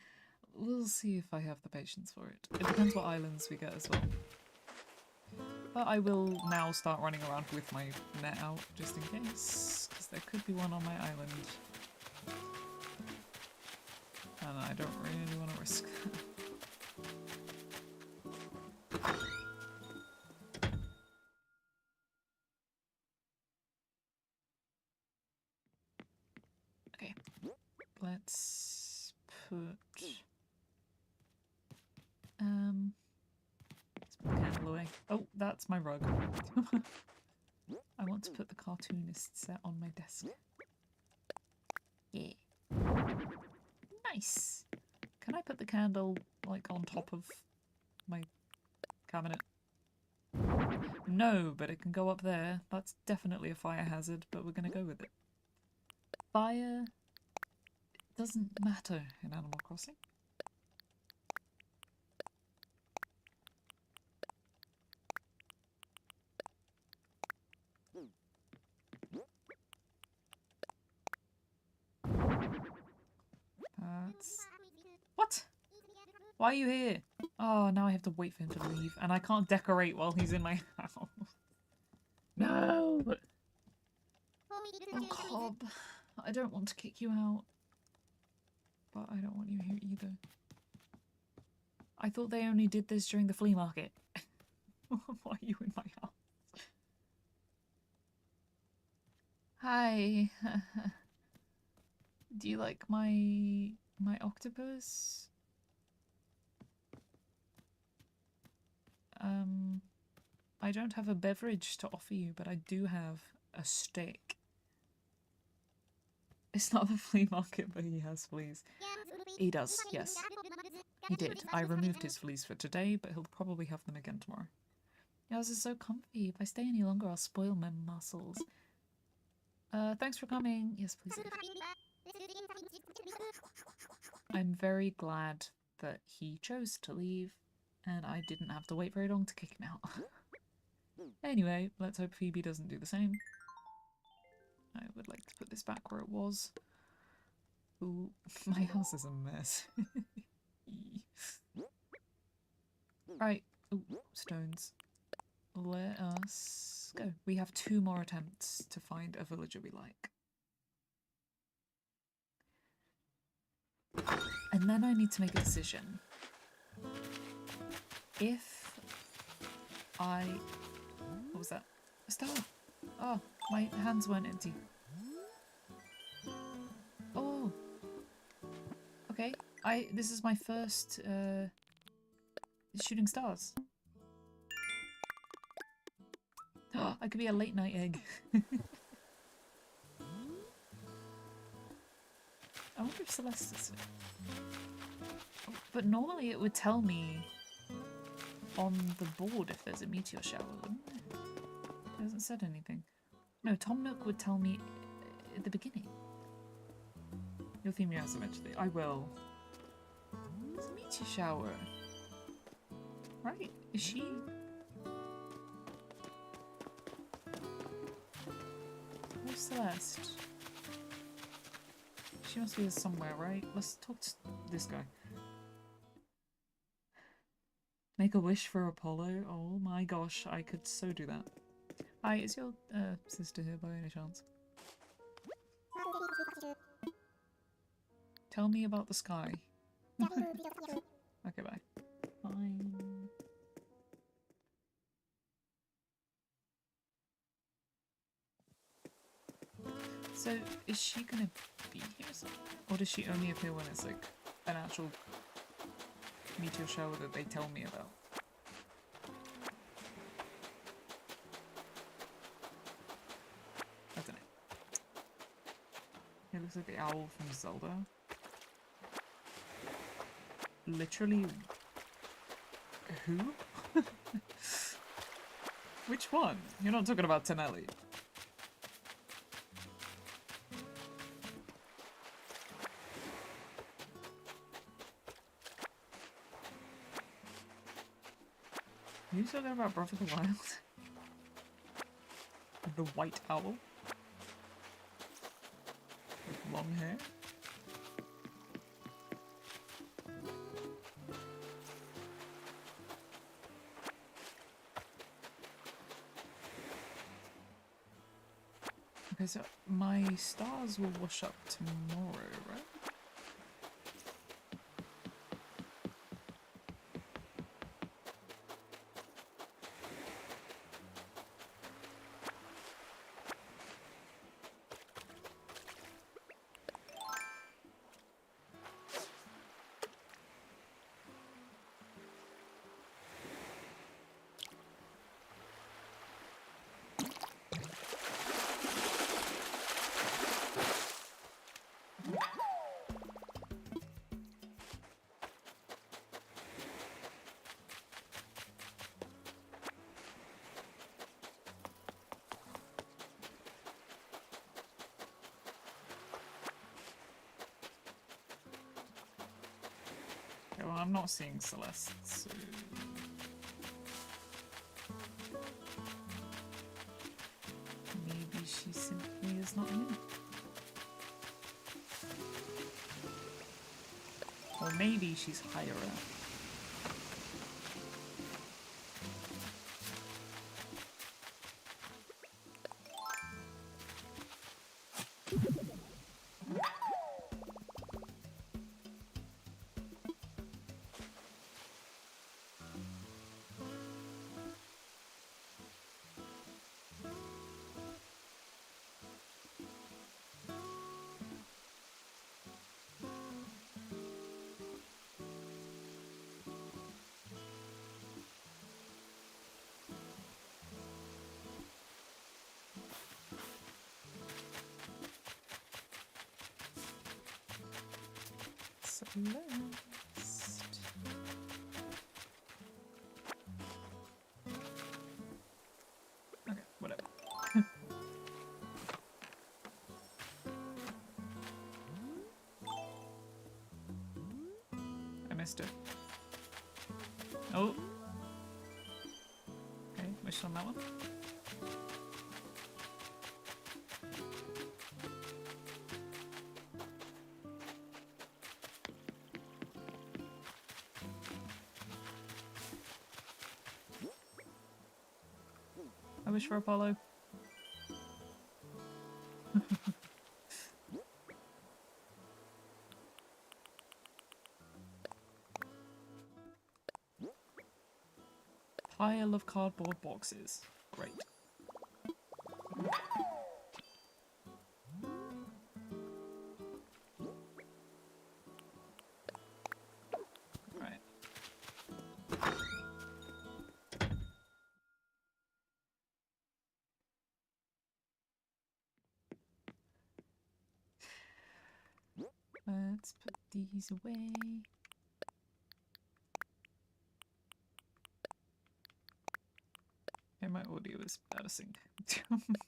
We'll see if I have the patience for it. It depends what islands we get as well. But I will now start running around with my net out, just in case, because there could be one on my island. And I don't really want to risk that. Okay, let's put... let's put the candle away. Oh, that's my rug. I want to put the cartoonist set on my desk. Yeah. Nice! Can I put the candle, like, on top of my cabinet? No, but it can go up there. That's definitely a fire hazard, but we're gonna go with it. Fire doesn't matter in Animal Crossing. That's... What? Why are you here? Oh, now I have to wait for him to leave, and I can't decorate while he's in my house. No! Oh, Cobb. I don't want to kick you out. But I don't want you here either. I thought they only did this during the flea market. Why are you in my house? Hi. Do you like my octopus? I don't have a beverage to offer you, but I do have a steak. It's not the flea market, but he has fleas. He does, yes. He did. I removed his fleas for today, but he'll probably have them again tomorrow. Yours is so comfy. If I stay any longer, I'll spoil my muscles. Thanks for coming. Yes, please. I'm very glad that he chose to leave, and I didn't have to wait very long to kick him out. Anyway, let's hope Phoebe doesn't do the same. I would like to put this back where it was. Ooh, my house is a mess. Right. Ooh, stones. Let us go. We have 2 more attempts to find a villager we like. And then I need to make a decision. If I... What was that? A star! Oh, my hands weren't empty. Oh! Okay, this is my first shooting stars. Oh, I could be a late night egg. I wonder if Celeste is it. Oh, but normally it would tell me on the board if there's a meteor shower, wouldn't it? It hasn't said anything. No, Tom Nook would tell me at the beginning. You'll theme your house eventually. I will. It's a meteor shower. Right, is she? Where's Celeste? She must be here somewhere, right? Let's talk to this guy. Make a wish for Apollo? Oh my gosh, I could so do that. Hi, is your sister here by any chance? Tell me about the sky. Okay, bye. Fine. So, is she gonna be here somewhere? Or does she only appear when it's like an actual meteor shower that they tell me about? I don't know. It looks like the owl from Zelda. Literally... Who? Which one? You're not talking about Tonelli. Are you talking about Breath of the Wild? The white owl? With long hair? Okay, so my stars will wash up tomorrow, right? Well, I'm not seeing Celeste, so... Maybe she simply is not here. Or maybe she's higher up. Celeste. Okay, whatever. I missed it. Oh. Okay, wish on that one. I wish for Apollo. pile of cardboard boxes. Great. Right. Let's put these away. Okay, my audio is out of sync.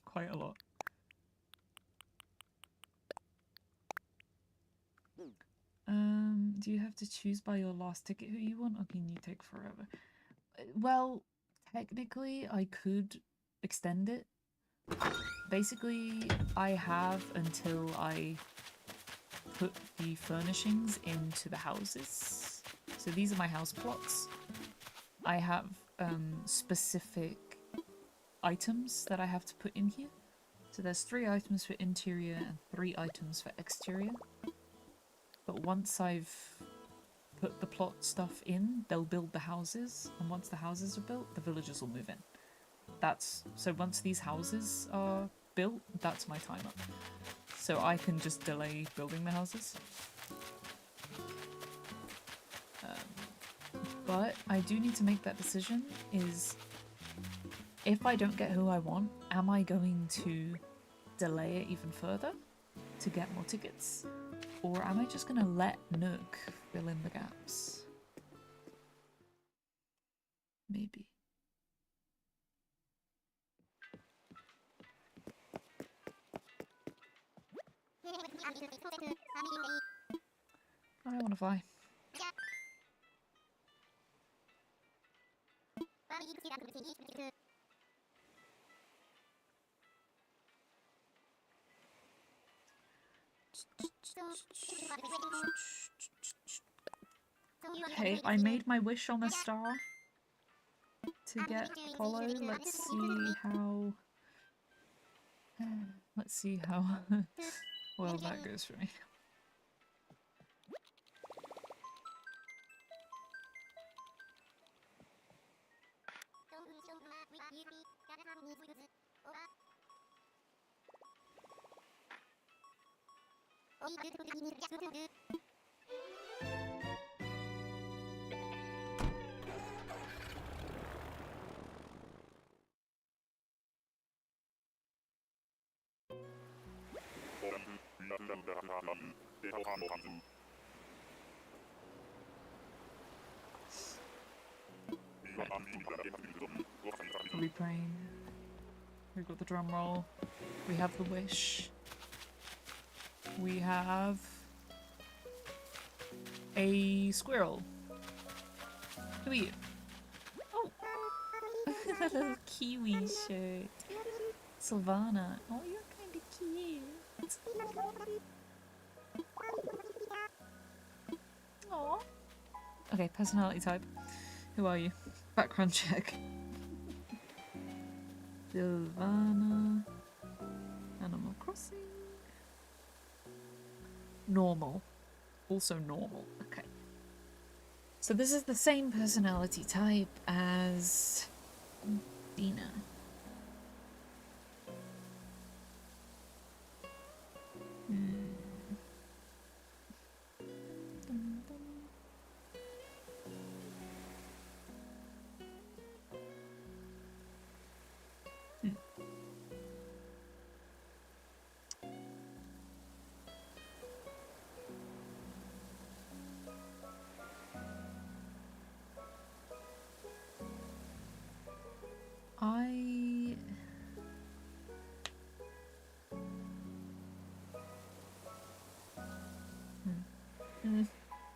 Quite a lot. Do you have to choose by your last ticket who you want, or can you take forever? Well, technically, I could extend it. Basically, I have until I put the furnishings into the houses. So these are my house plots. I have specific items that I have to put in here. So there's 3 items for interior and 3 items for exterior. But once I've put the plot stuff in, they'll build the houses, and once the houses are built, the villagers will move in. So once these houses are built, that's my time up. So I can just delay building the houses. But I do need to make that decision, is if I don't get who I want, am I going to delay it even further to get more tickets? Or am I just going to let Nook fill in the gaps? Maybe. I want to fly. Okay, I made my wish on a star to get Apollo. Let's see how... Let's see how well that goes for me. Are we praying? We've got the drum roll. We have the wish. We have a squirrel. Who are you? Oh, a little kiwi shirt. Sylvana. Oh, you're kind of cute. Aww. Okay, personality type. Who are you? Background check. Sylvana. Animal Crossing. Normal. Also normal. Okay. So this is the same personality type as Dina.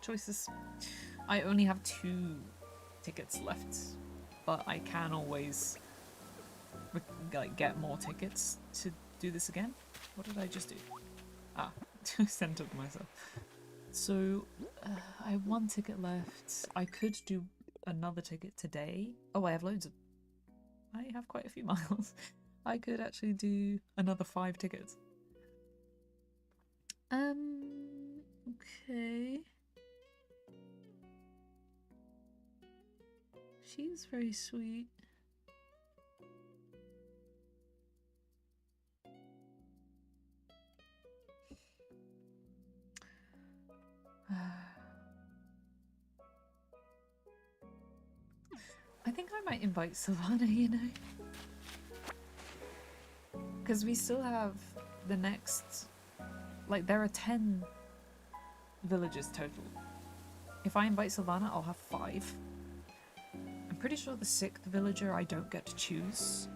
Choices. I only have 2 tickets left, but I can always like get more tickets to do this again. What did I just do? Ah, centered myself. So I have 1 ticket left. I could do another ticket today. Oh, I have loads of... I have quite a few miles. I could actually do another 5 tickets. Okay. She's very sweet. I think I might invite Savannah, you know? Because we still have the next... Like, there are 10 villages total. If I invite Savannah, I'll have 5. I'm pretty sure the 6th villager I don't get to choose.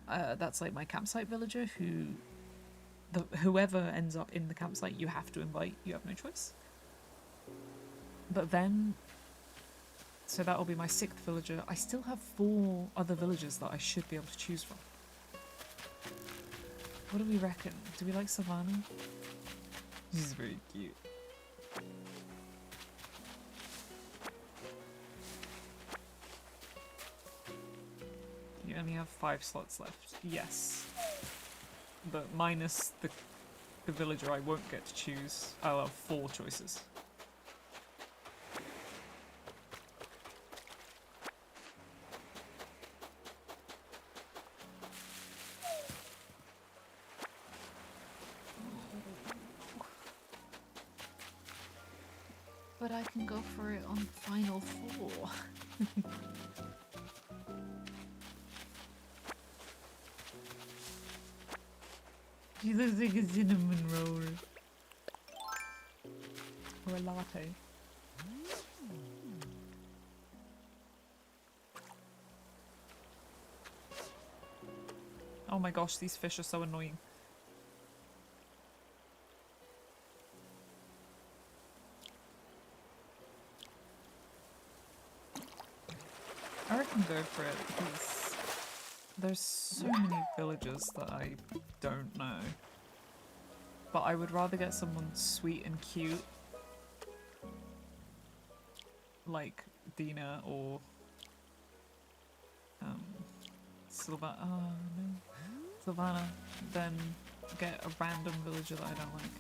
That's like my campsite villager who... Whoever ends up in the campsite you have to invite, you have no choice. But then... So that'll be my 6th villager. I still have 4 other villagers that I should be able to choose from. What do we reckon? Do we like Savannah? She's very cute. You only have 5 slots left. Yes. But minus the villager I won't get to choose, I'll have 4 choices. But I can go for it on final 4. She looks like a cinnamon roll. Or a latte. Oh my gosh, these fish are so annoying. I reckon go for it because there's so many villages that I don't know. But I would rather get someone sweet and cute like Dina or Savannah. Oh no. Savannah than get a random villager that I don't like.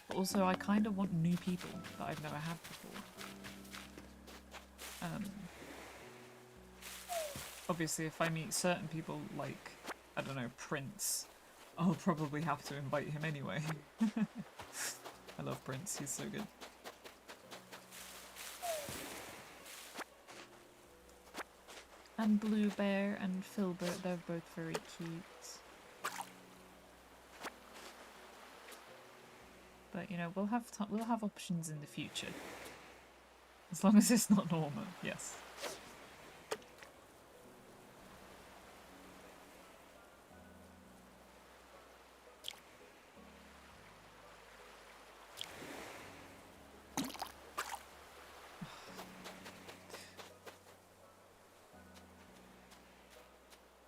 But also I kind of want new people that I've never had before. Obviously if I meet certain people like, I don't know, Prince, I'll probably have to invite him anyway. I love Prince, he's so good. And Blue Bear and Filbert, they're both very cute. But you know, we'll have options in the future. As long as it's not Norma, yes.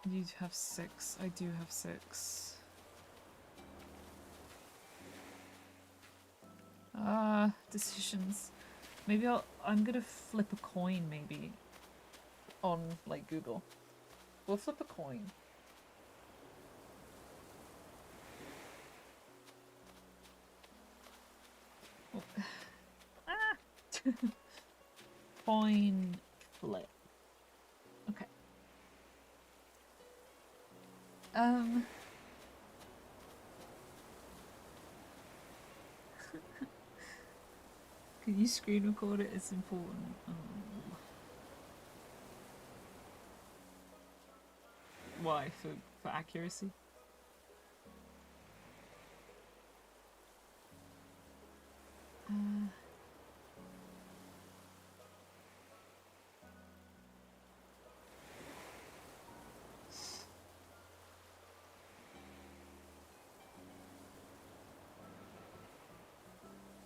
You have 6. I do have 6. Decisions. Maybe I'm gonna flip a coin maybe on like Google. We'll flip a coin. Oh. Ah! Coin flip. Okay. Can you screen record it? It's important. Oh. Why? For accuracy?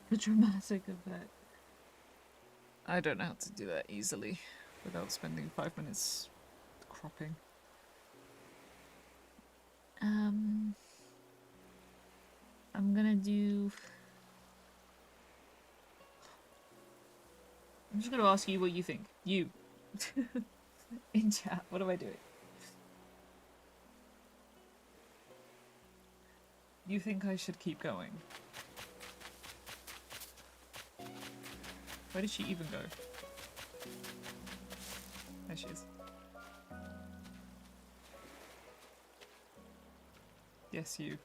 The dramatic effect. I don't know how to do that easily without spending 5 minutes cropping. I'm gonna do... I'm just gonna ask you what you think. You. In chat, what am I doing? You think I should keep going? Where did she even go? There she is. Yes, you.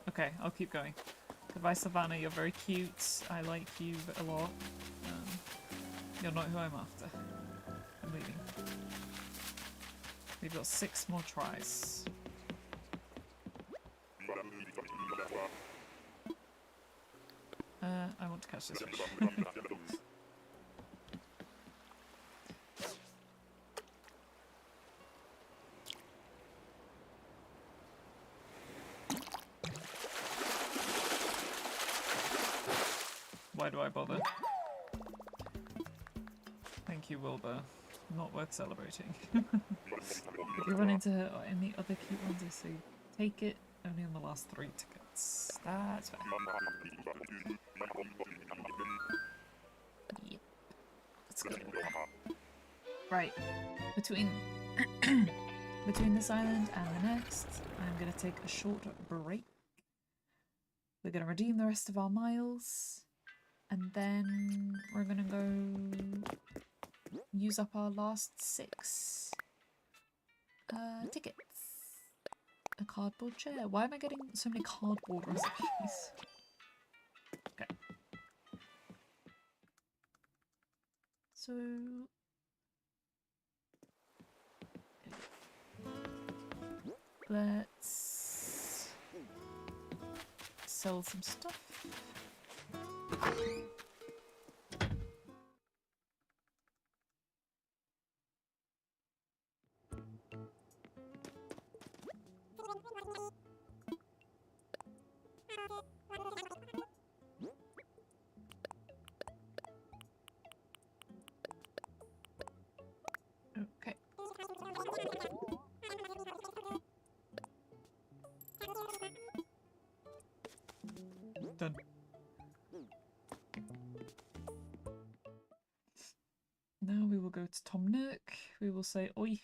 Okay, I'll keep going. Goodbye, Savannah. You're very cute. I like you a lot. You're not who I'm after. I'm leaving. We've got 6 more tries. I want to catch this fish. Why do I bother? Thank you, Wilbur. Not worth celebrating. If you run into any other cute ones, I say take it. Only on the last 3 tickets. That's fair. Yep. Let's go. Right. Between this island and the next, I'm going to take a short break. We're going to redeem the rest of our miles. And then we're going to go use up our last 6 tickets. A cardboard chair. Why am I getting so many cardboard recipes? Okay. So... let's sell some stuff. Okay. Done. Now we will go to Tom Nook. We will say, oi.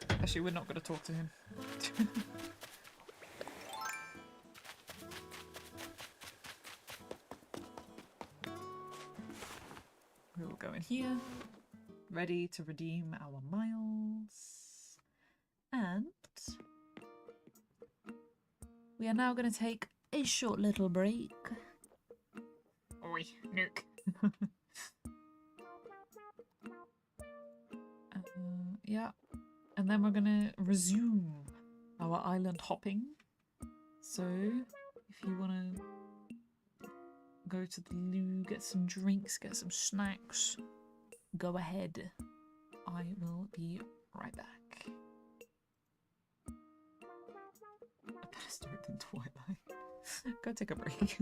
Actually, we're not going to talk to him. We will go in here, ready to redeem our miles. And we are now going to take a short little break. Oi, Nook. Yeah, and then we're gonna resume our island hopping. So, if you wanna go to the loo, get some drinks, get some snacks, go ahead. I will be right back. Faster than Twilight. Go take a break.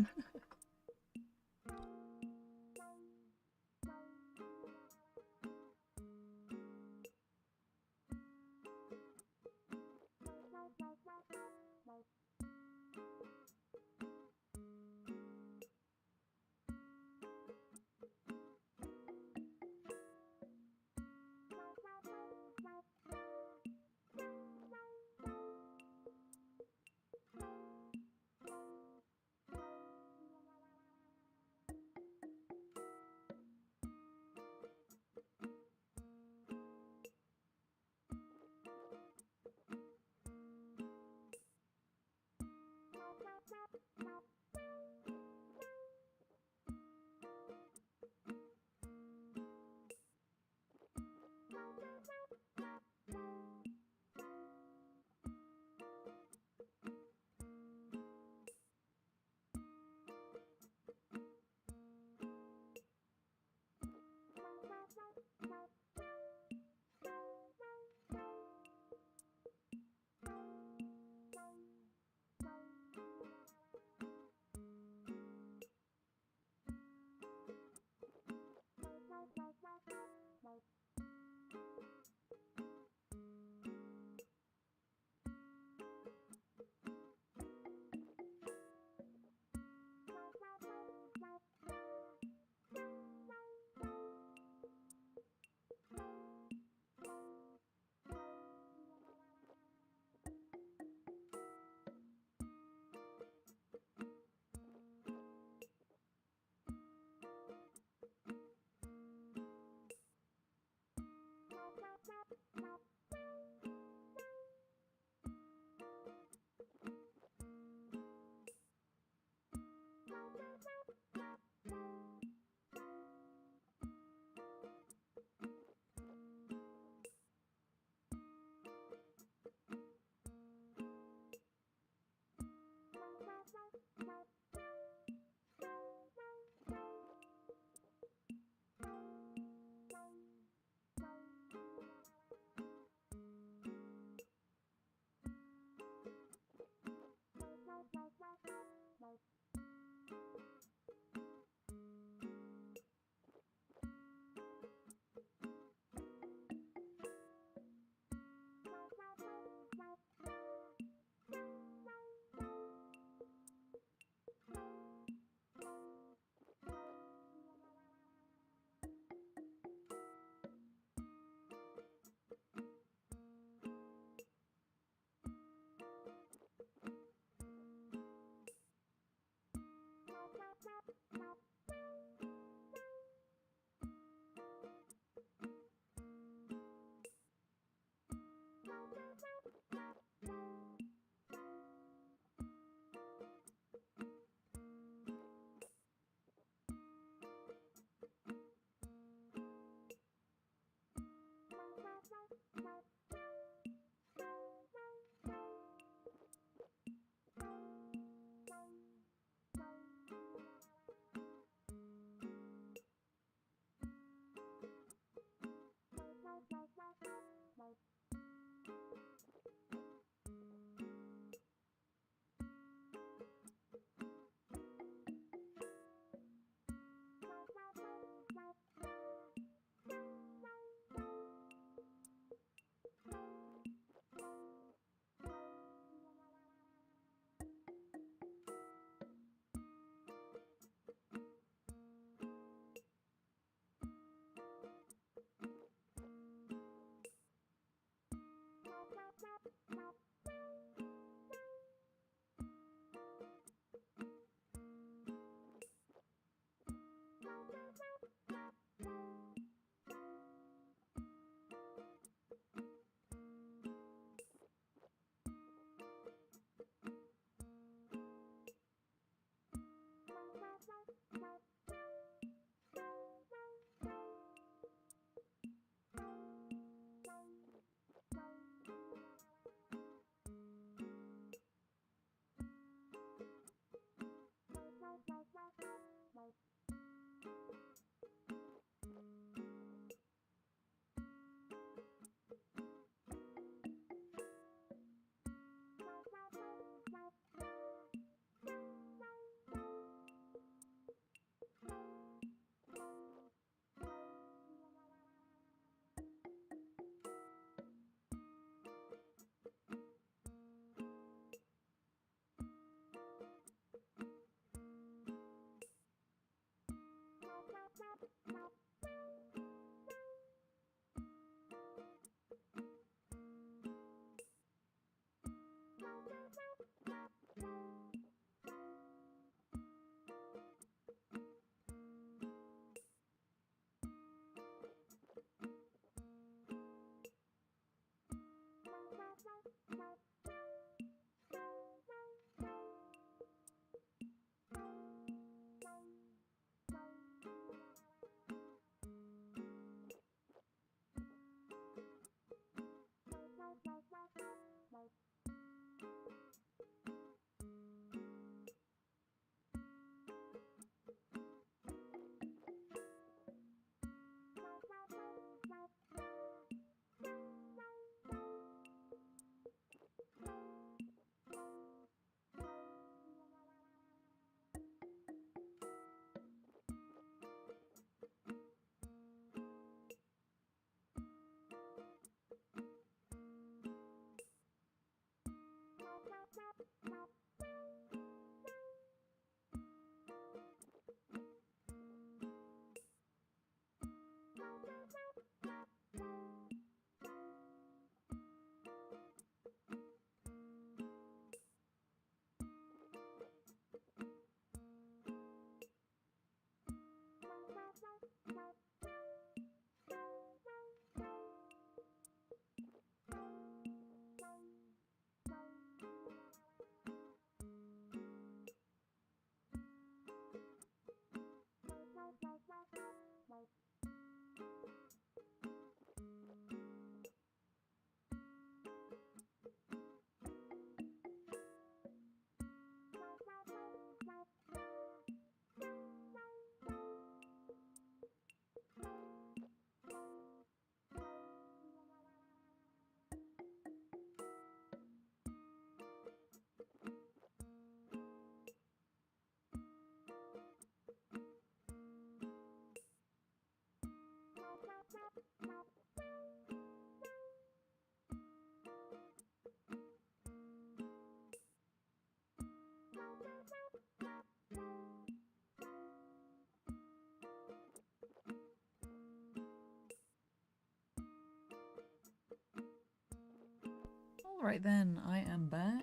Alright then, I am back.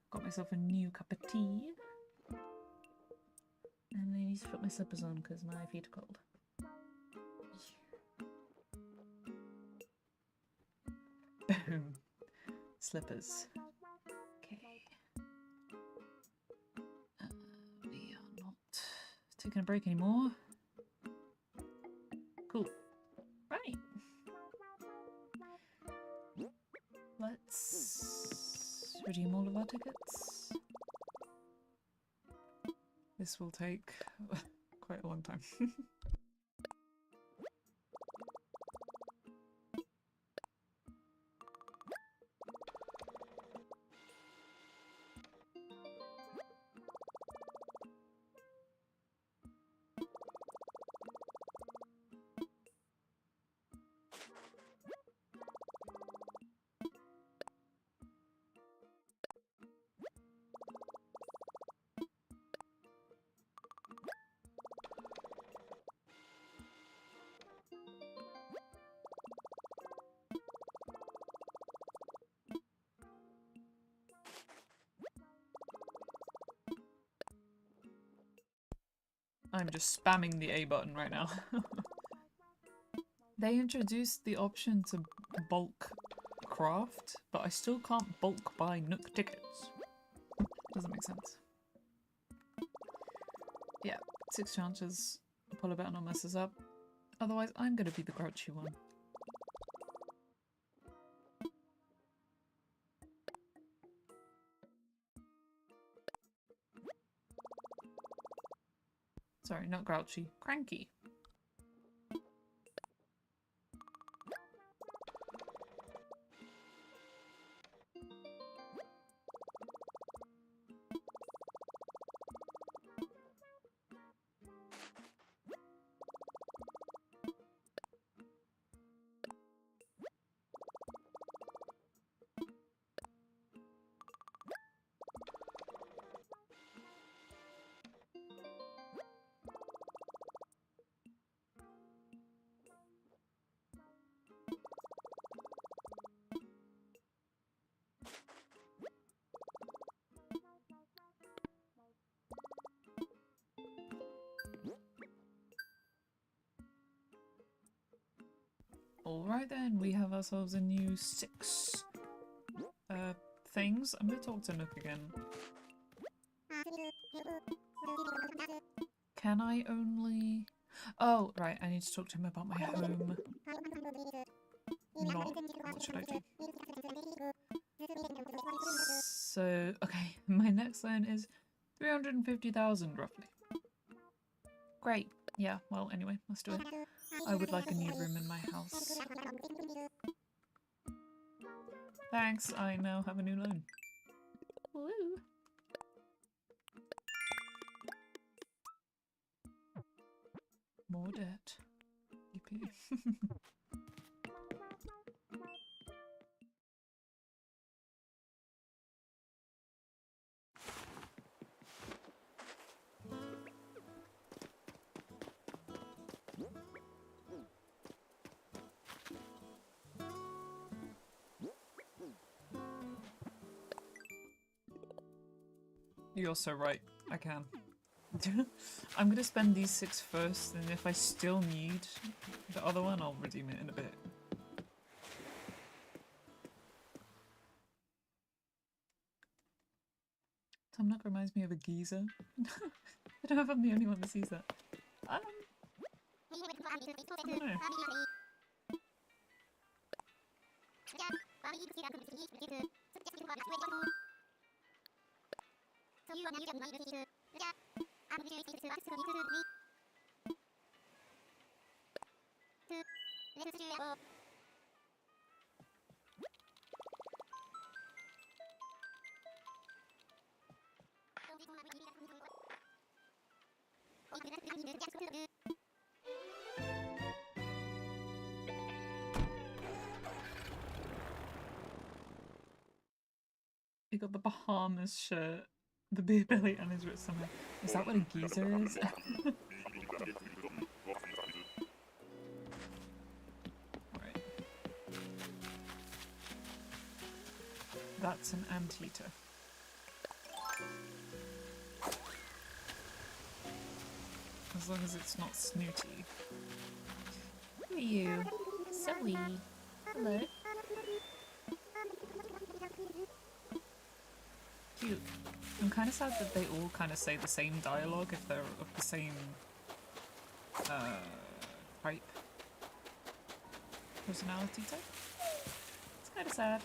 Got myself a new cup of tea. And I need to put my slippers on because my feet are cold. Boom. Slippers. Okay. We are not taking a break anymore. Cool. Right. Let's redeem all of our tickets. This will take quite a long time. I'm just spamming the A button right now. They introduced the option to bulk craft, but I still can't bulk buy Nook tickets. Doesn't make sense. Yeah, 6 chances. Pull a better not mess us up. Otherwise, I'm gonna be the grouchy one. Sorry, not grouchy. Cranky. Alright then, we have ourselves a new 6 things. I'm gonna talk to Nook again. Can I only... Oh, right, I need to talk to him about my home. Not... What should I do? So, okay, my next loan is 350,000 roughly. Great. Yeah, well, anyway, let's do it. I would like a new room in my house. Thanks, I now have a new loan. Woo! More debt. Yippee. You're so right. I can. I'm gonna spend these 6 first, and if I still need the other one, I'll redeem it in a bit. Tom Nook reminds me of a geezer. I don't know if I'm the only one that sees that. I don't know. He got the Bahamas shirt, the beer belly, and his wrist somewhere. Is that what a geezer is? Alright. That's an anteater. As long as it's not snooty. Who are you? Zoe. Hello. Cute. I'm kind of sad that they all kind of say the same dialogue if they're of the same type. Personality type. It's kind of sad.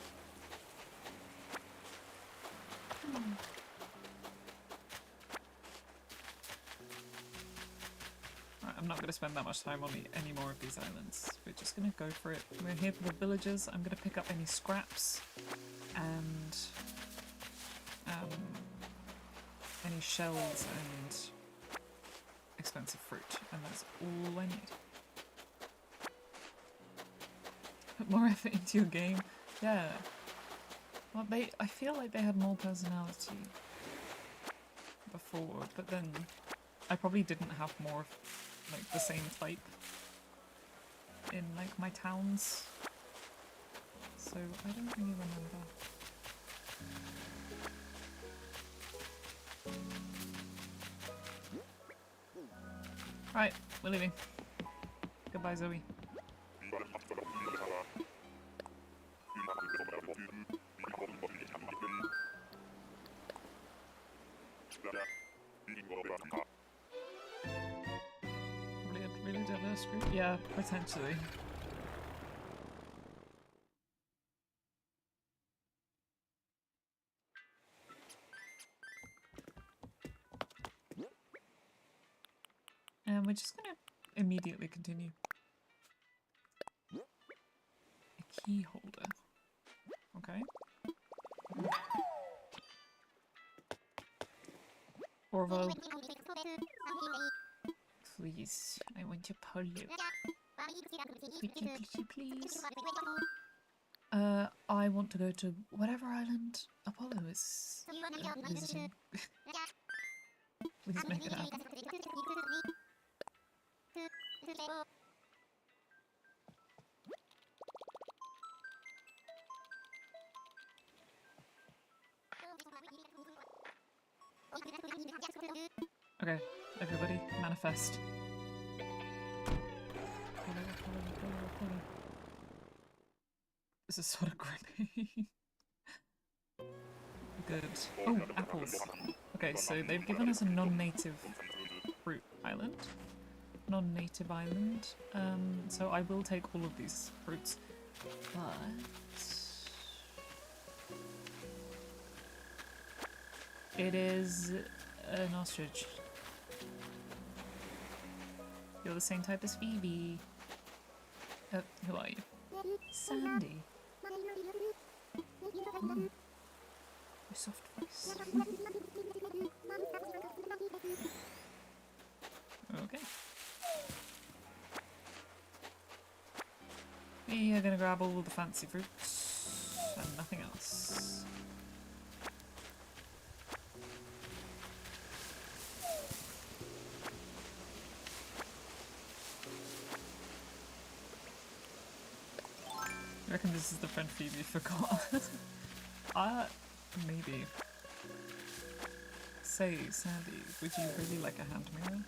Right, I'm not going to spend that much time on any more of these islands. We're just going to go for it. We're here for the villagers. I'm going to pick up any scraps and any shells and expensive fruit, and that's all I need. Put more effort into your game. Yeah. Well, I feel like they had more personality before, but then I probably didn't have more of like the same type in like my towns, so I don't really remember. Right, we're leaving. Goodbye, Zoe. Really diverse group? Yeah, potentially. And we're just gonna immediately continue. A key holder. Okay. Orville. Please, I want your polo. Pretty please. I want to go to whatever island Apollo is visiting. Please make it happen. Okay, everybody, manifest. This is sort of grippy. Good. Oh, apples. Okay, so they've given us a non-native fruit island. Non-native island. So I will take all of these fruits. But it is an ostrich. You're the same type as Phoebe. Who are you? Sandy. Your soft voice. Okay. We are gonna grab all the fancy fruits and nothing else. I reckon this is the friend Phoebe forgot. Maybe. Say, Sandy, would you really like a hand mirror?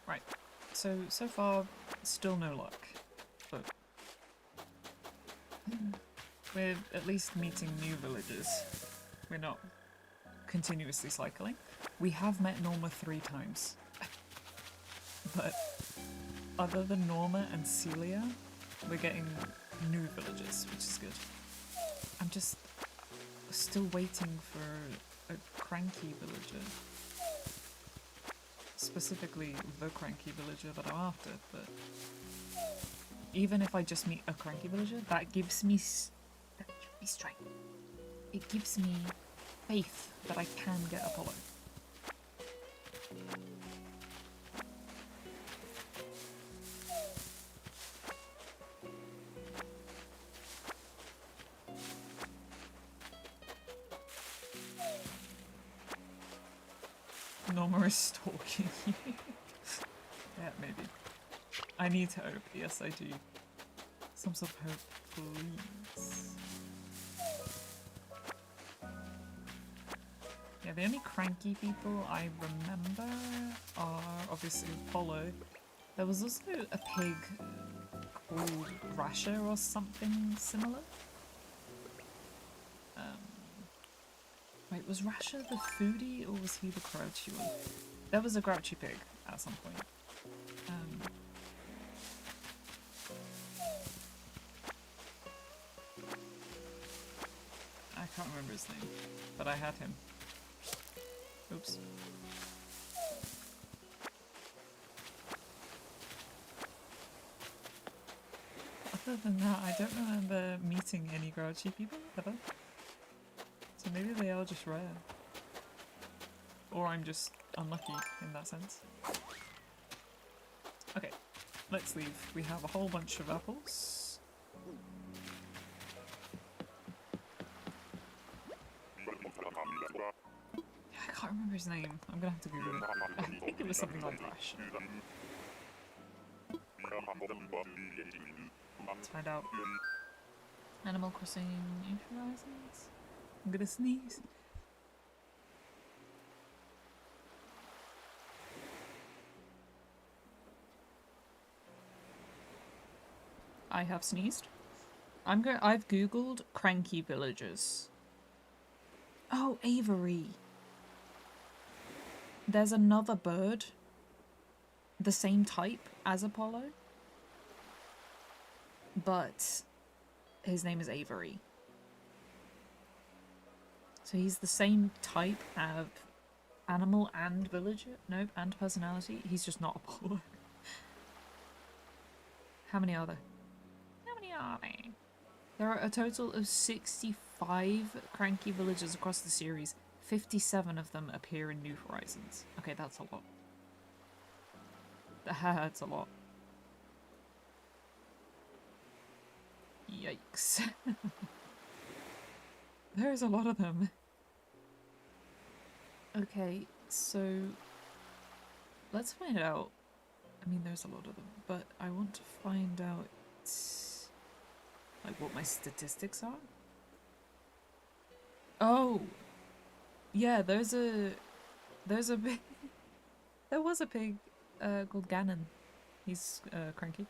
Right. So far, still no luck. But we're at least meeting new villagers. We're not continuously cycling. We have met Norma 3 times. But other than Norma and Celia, we're getting new villagers, which is good. I'm just still waiting for a cranky villager. Specifically the cranky villager that I'm after, but even if I just meet a cranky villager, that gives me strength. It gives me faith that I can get Apollo. Norma is stalking you. Yeah, maybe. I need hope. Yes, I do. Some sort of hope, please. Yeah, the only cranky people I remember are obviously Apollo. There was also a pig called Rasher or something similar. Wait, was Rasher the foodie or was he the grouchy one? There was a grouchy pig at some point. I can't remember his name, but I had him. Oops. Other than that, I don't remember meeting any grouchy people ever. So maybe they are just rare. Or I'm just unlucky in that sense. Okay, let's leave. We have a whole bunch of apples. I can't remember his name. I'm gonna have to Google it. I think it was something like Rash. Let's find out. Animal Crossing New Horizons? I'm gonna sneeze. I have sneezed. I've googled cranky villagers. Oh, Avery. There's another bird, the same type as Apollo, but his name is Avery. So he's the same type of animal and villager. Nope, and personality. He's just not Apollo. How many are there? How many are there? There are a total of 65 cranky villagers across the series. 57 of them appear in New Horizons. Okay, that's a lot. That's a lot. Yikes. There's a lot of them. Okay, so let's find out. I mean, there's a lot of them, but I want to find out like what my statistics are. Oh, yeah, there's a pig. There was a pig called Ganon. He's cranky.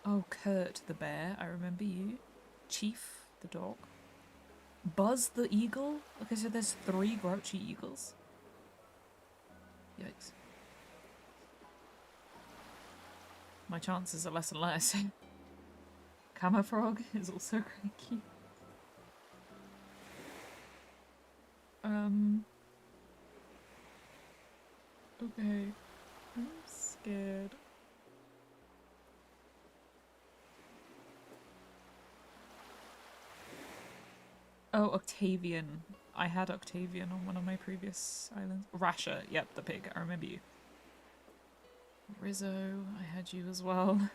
Oh, Kurt the bear, I remember you. Chief the dog. Buzz the eagle? Okay, so there's 3 grouchy eagles. Yikes. My chances are less and less. Camafrog is also cranky. Okay. I'm scared. Oh, Octavian. I had Octavian on one of my previous islands. Rasher, yep, the pig. I remember you. Rizzo, I had you as well.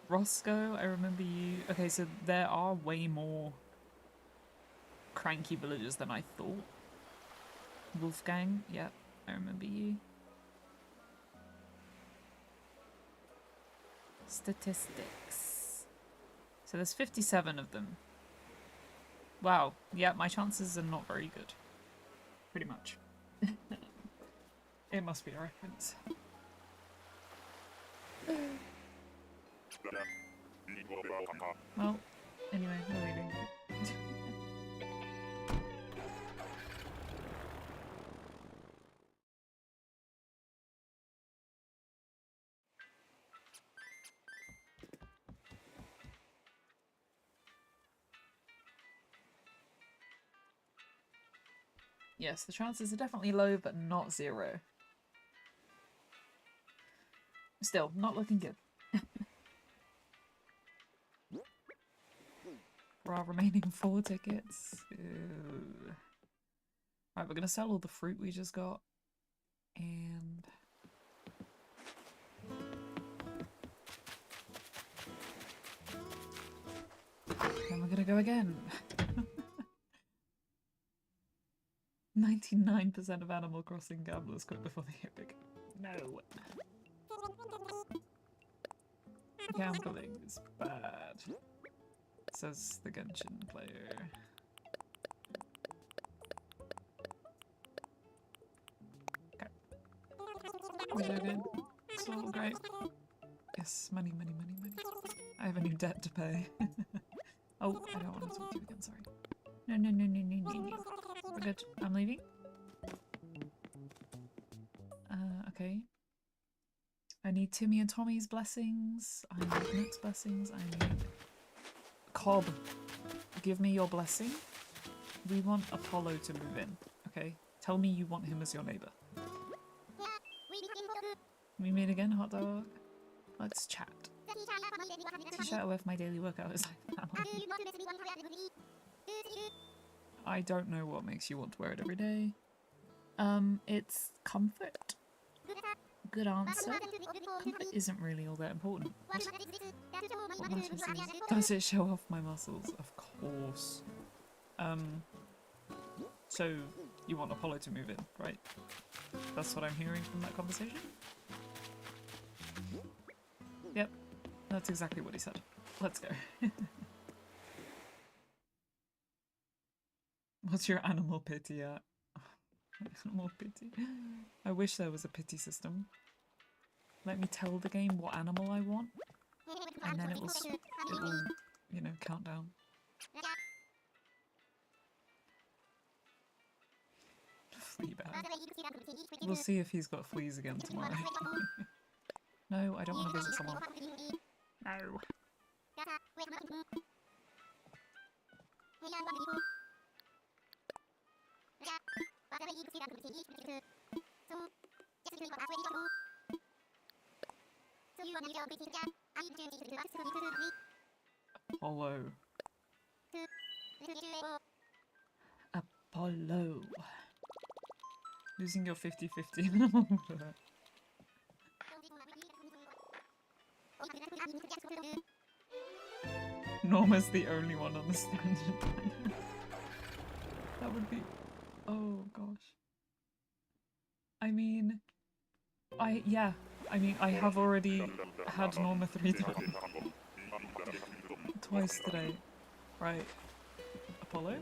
Roscoe, I remember you. Okay, so there are way more cranky villagers than I thought. Wolfgang, yep, I remember you. Statistics. So there's 57 of them. Wow, yeah, my chances are not very good. Pretty much. It must be a reference. Well, anyway, we're leaving. Yes, the chances are definitely low, but not 0. Still, not looking good. For our remaining 4 tickets. Ew. Right, we're gonna sell all the fruit we just got. And... Am I gonna go again? 99% of Animal Crossing gamblers quit before they hit big. No. Gambling is bad, says the Genshin player. Okay. We're good. It's all great. Yes, money, money, money, money. I have a new debt to pay. Oh, I don't want to talk to you again, sorry. No, no, no, no, no, no, no. We're good. I'm leaving. Okay. I need Timmy and Tommy's blessings. I need Nick's blessings. I need... Cobb, give me your blessing. We want Apollo to move in, okay? Tell me you want him as your neighbour. We meet again, hot dog? Let's chat. T-shirt with my daily workout is like family. I don't know what makes you want to wear it every day. It's comfort. Good answer. Comfort isn't really all that important. What matters is, does it show off my muscles? Of course. So you want Apollo to move in, right? That's what I'm hearing from that conversation? Yep, that's exactly what he said. Let's go. What's your animal pity at? Animal pity? I wish there was a pity system. Let me tell the game what animal I want, and then it will, you know, count down. Flea bag. We'll see if he's got fleas again tomorrow. No, I don't want to visit someone. No. Apollo. Apollo. Losing your 50-50 animal. Norma's the only one on the standard. That would be... Oh gosh. I mean... I have already had Norma 3 times. Twice today. Right. Apollo?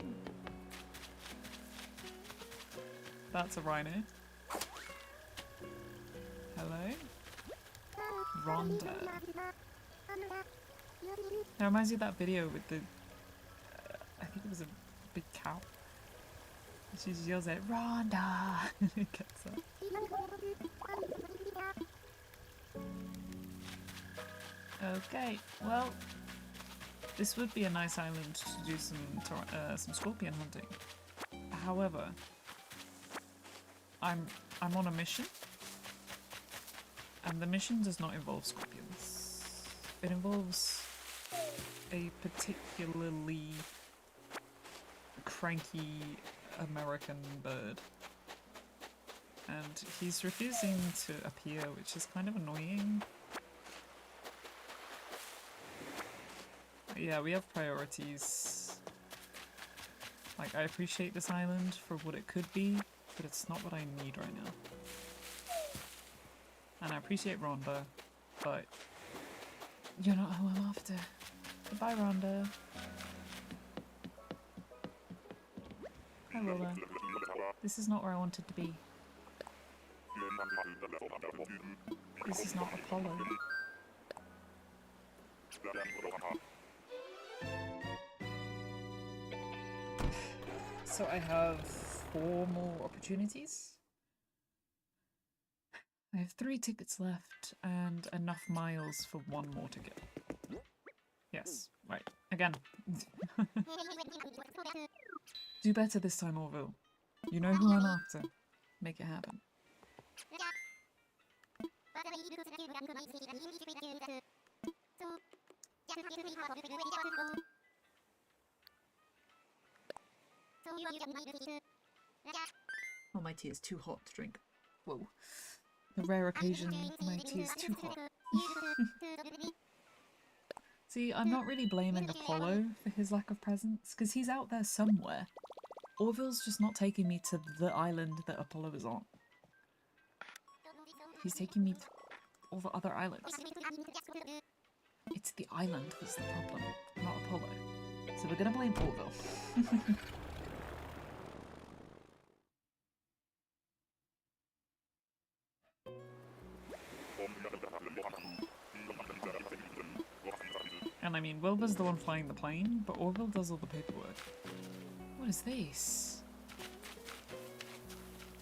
That's a rhino. Hello? Rhonda. That reminds me of that video with the... I think it was a big cow. She just yells at Rhonda! And it gets up. Okay, well, this would be a nice island to do some scorpion hunting. However, I'm on a mission, and the mission does not involve scorpions. It involves a particularly cranky American bird, and he's refusing to appear, which is kind of annoying. Yeah, we have priorities. Like, I appreciate this island for what it could be, but it's not what I need right now. And I appreciate Rhonda, but you're not who I'm after. Goodbye, Rhonda. Hi, Lola. This is not where I wanted to be. This is not Apollo. So I have 4 more opportunities. I have 3 tickets left and enough miles for 1 more ticket. Yes, right, again. Do better this time, Orville. You know who I'm after. Make it happen. Oh, my tea is too hot to drink. Whoa. The rare occasion my tea is too hot. See, I'm not really blaming Apollo for his lack of presence, because he's out there somewhere. Orville's just not taking me to the island that Apollo is on. He's taking me to all the other islands. It's the island that's the problem, not Apollo. So we're gonna blame Orville. And I mean, Wilbur's the one flying the plane, but Orville does all the paperwork. What is this?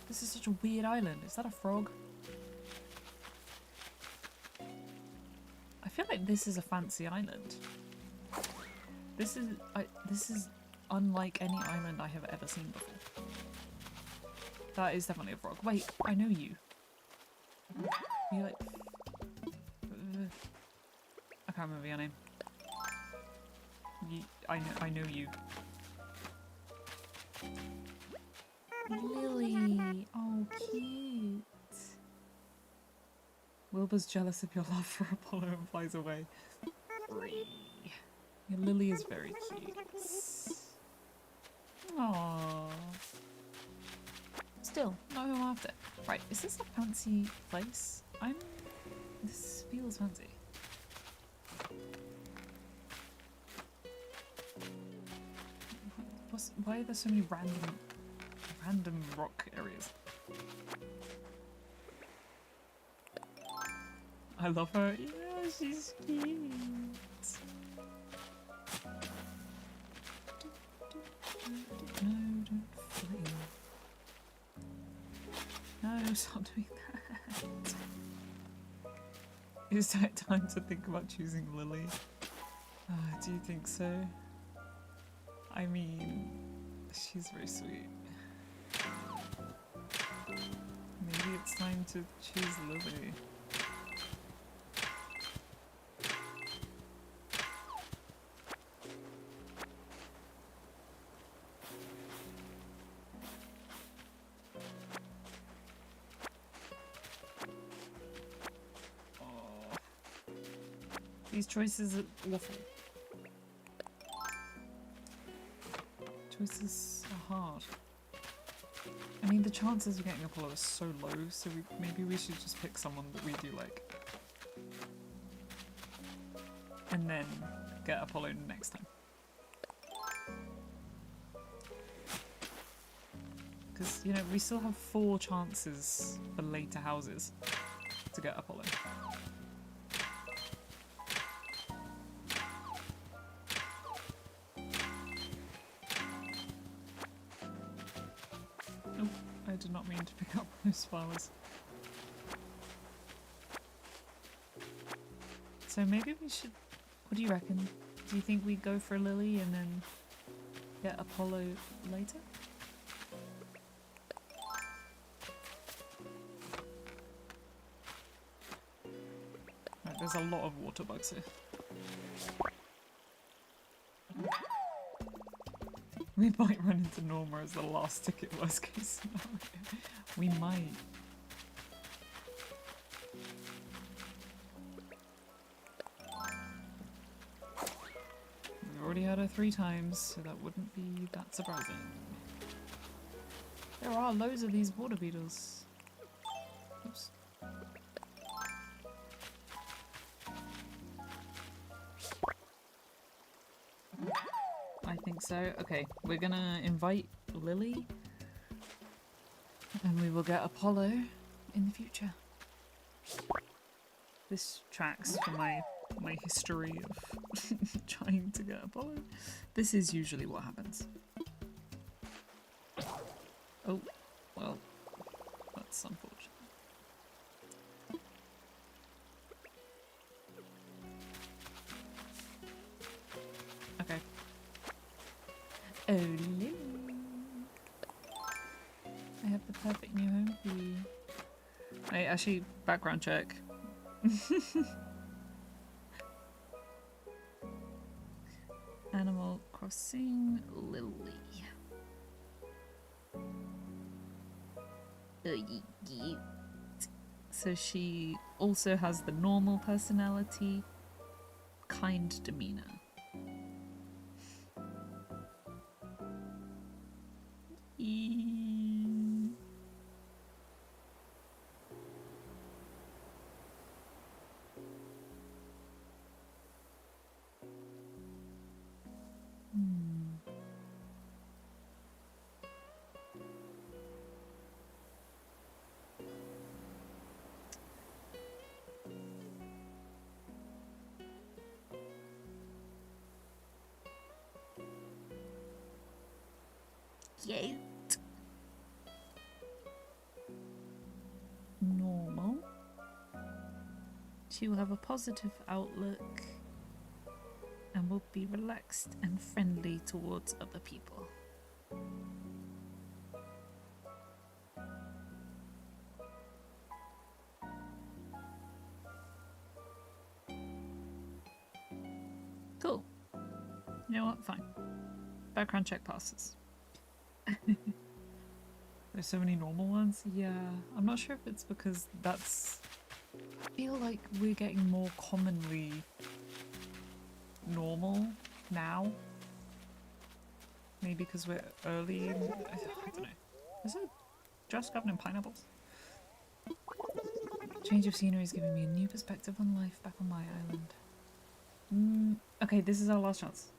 This is such a weird island. Is that a frog? I feel like this is a fancy island. This is unlike any island I have ever seen before. That is definitely a frog. Wait, I know you. You like... I can't remember your name. I know you. Lily! Oh, cute! Wilbur's jealous of your love for Apollo and flies away. Your Lily is very cute. Aww. Still, not who I'm after. Right, is this a fancy place? This feels fancy. Why are there so many random rock areas? I love her. Yeah, she's cute. No, don't flee. No, stop doing that. Is it time to think about choosing Lily? Do you think so? I mean, she's very sweet. Maybe it's time to choose Lily. These choices are awful. Choices are hard. I mean, the chances of getting Apollo are so low, so maybe we should just pick someone that we do like. And then get Apollo next time. Because, you know, we still have 4 chances for later houses to get Apollo. I did not mean to pick up those flowers. So maybe we should... What do you reckon? Do you think we go for Lily and then get Apollo later? Right, there's a lot of water bugs here. We might run into Norma as the last ticket, worst case scenario. We might. We've already had her 3 times, so that wouldn't be that surprising. There are loads of these water beetles. Oops. I think so. Okay, we're gonna invite Lily and we will get Apollo in the future. This tracks for my history of trying to get Apollo. This is usually what happens. Oh, well, that's unfortunate. Okay. Oh, Lily. I have the perfect new home for you. Hey, actually, background check. Animal Crossing Lily. Cute. So she also has the normal personality, kind demeanor. Cute. Normal. She will have a positive outlook and will be relaxed and friendly towards other people. Cool. You know what? Fine. Background check passes. There's so many normal ones. Yeah, I'm not sure if it's because that's... I feel like we're getting more commonly normal now. Maybe because we're early. I don't know. Is it just covered in pineapples? Change of scenery is giving me a new perspective on life back on my island. Okay, this is our last chance.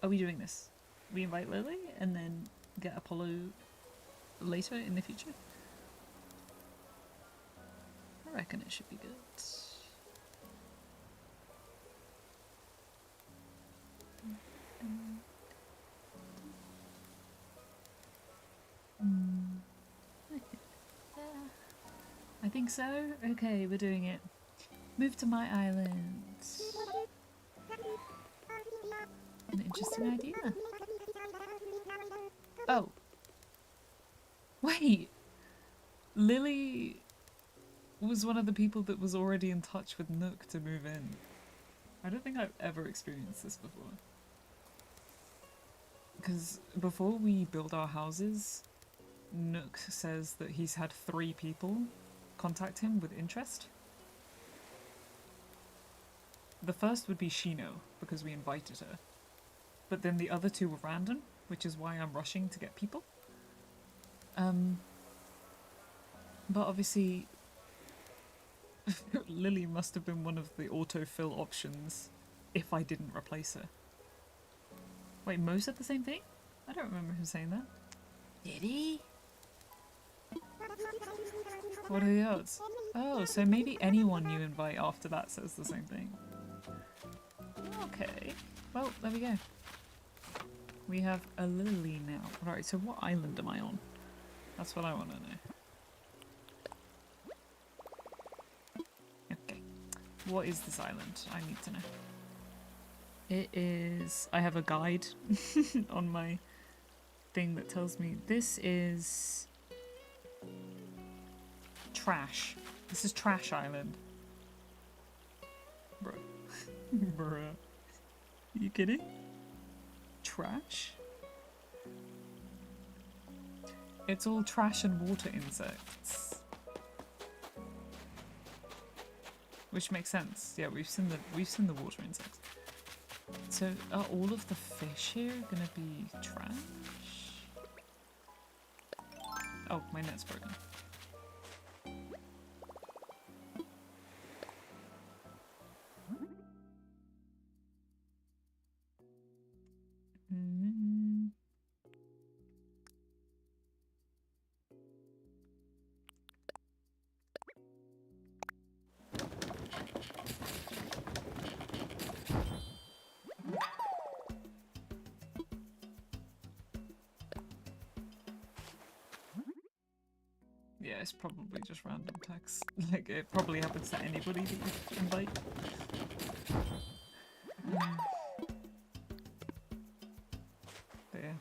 Are we doing this? We invite Lily and then get Apollo later in the future? I reckon it should be good. I think so. Okay, we're doing it. Move to my island. An interesting idea. Oh. Wait! Lily was one of the people that was already in touch with Nook to move in. I don't think I've ever experienced this before. Because before we build our houses, Nook says that he's had 3 people contact him with interest. The first would be Shino, because we invited her. But then the other 2 were random, which is why I'm rushing to get people. But obviously, Lily must have been one of the autofill options if I didn't replace her. Wait, Mo said the same thing? I don't remember him saying that. Did he? What are the odds? Oh, so maybe anyone you invite after that says the same thing. Okay. Well, there we go. We have a Lily now. Alright, so what island am I on? That's what I want to know. Okay. What is this island? I need to know. It is... I have a guide on my thing that tells me this is... Trash. This is Trash Island. Bro. Bruh. You kidding? Trash? It's all trash and water insects. Which makes sense. Yeah, we've seen the water insects. So are all of the fish here gonna be trash? Oh, my net's broken. Yeah, it's probably just random text. Like, it probably happens to anybody that you invite. But yeah.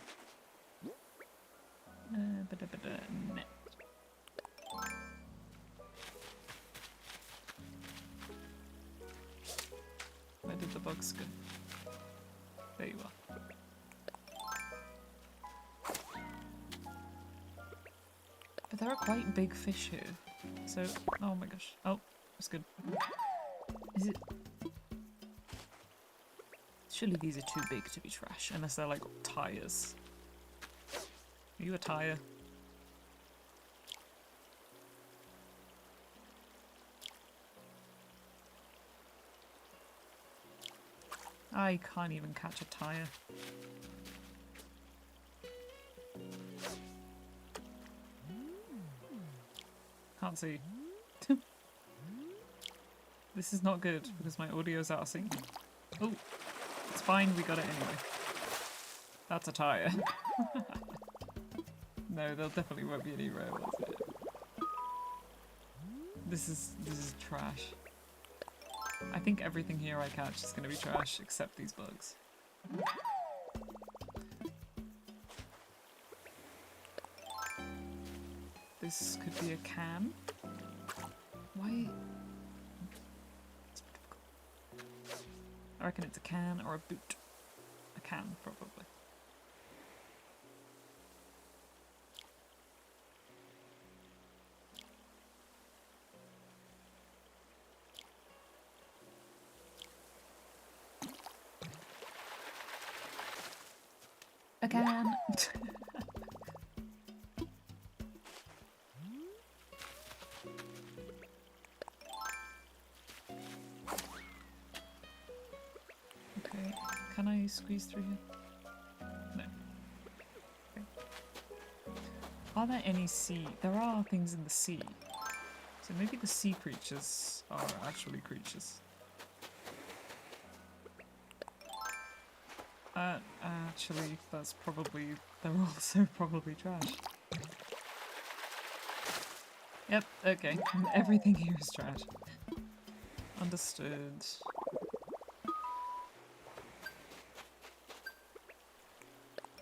Net. Where did the bugs go? There you are. But there are quite big fish here. So, oh my gosh. Oh, that's good. Is it... Surely these are too big to be trash, unless they're like tires. Are you a tire? I can't even catch a tire. Can't see. This is not good because my audio's out of sync. Oh, it's fine, we got it anyway. That's a tire. No, there definitely won't be any rail, is it? This is trash. I think everything here I catch is gonna be trash except these bugs. This could be a can. Why? I reckon it's a can or a boot. A can, probably. A can! Okay, can I squeeze through here? No. Okay. Are there any sea? There are things in the sea. So maybe the sea creatures are actually creatures. Actually, that's probably... they're also probably trash. Yep, okay. Everything here is trash. Understood.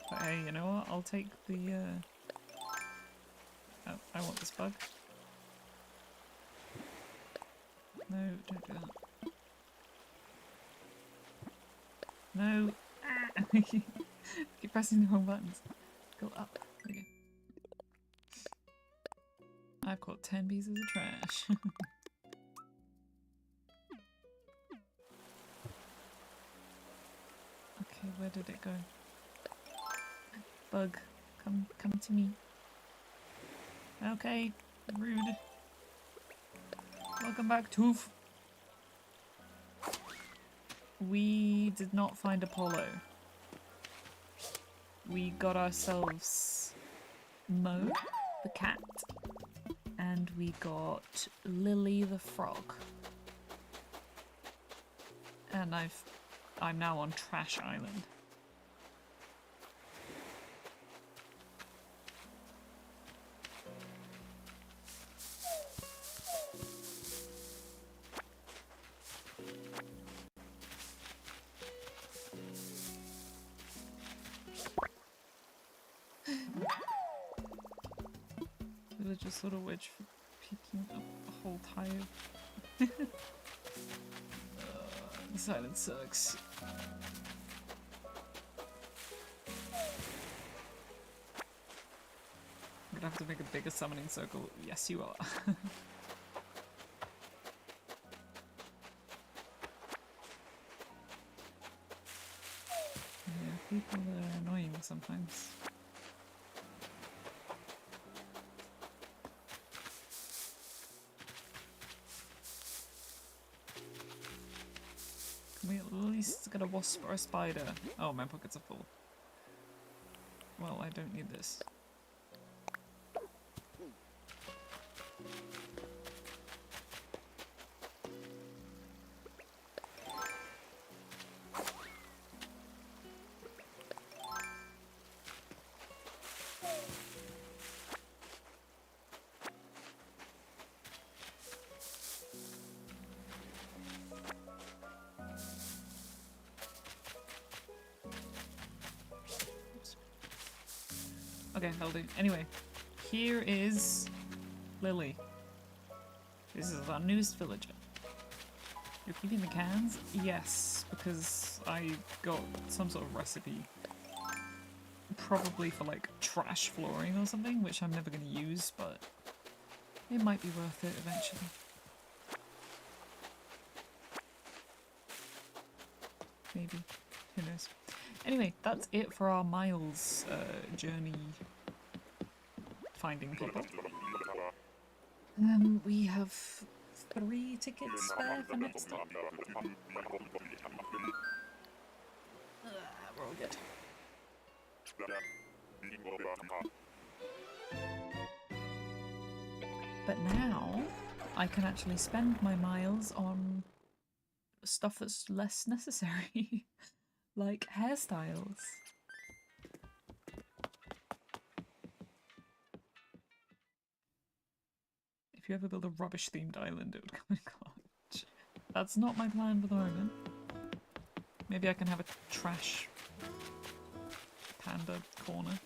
But hey, you know what? I'll take the, oh, I want this bug. No, don't do that. No! Ah! Keep pressing the wrong buttons. Go up. There you go. I've caught 10 pieces of trash. Okay, where did it go? Bug, come to me. Okay, rude. Welcome back, Tooth. We did not find Apollo. We got ourselves Mo, the cat, and we got Lily the frog. And I'm now on Trash Island. Villager sort of wedge for picking up the whole tire. The silence sucks. I'm gonna have to make a bigger summoning circle. Yes, you are. Yeah, people are annoying sometimes. Can we at least get a wasp or a spider? Oh, my pockets are full. Well, I don't need this. Okay, that'll do. Anyway, here is Lily. This is our newest villager. You're keeping the cans? Yes, because I got some sort of recipe. Probably for like trash flooring or something, which I'm never going to use, but it might be worth it eventually. Maybe. Who knows? Anyway, that's it for our Miles journey finding people. We have 3 tickets spare for next time. We're all good. But now I can actually spend my miles on stuff that's less necessary, like hairstyles. If you ever build a rubbish-themed island, it would come in clutch. That's not my plan for the moment. Maybe I can have a trash panda corner.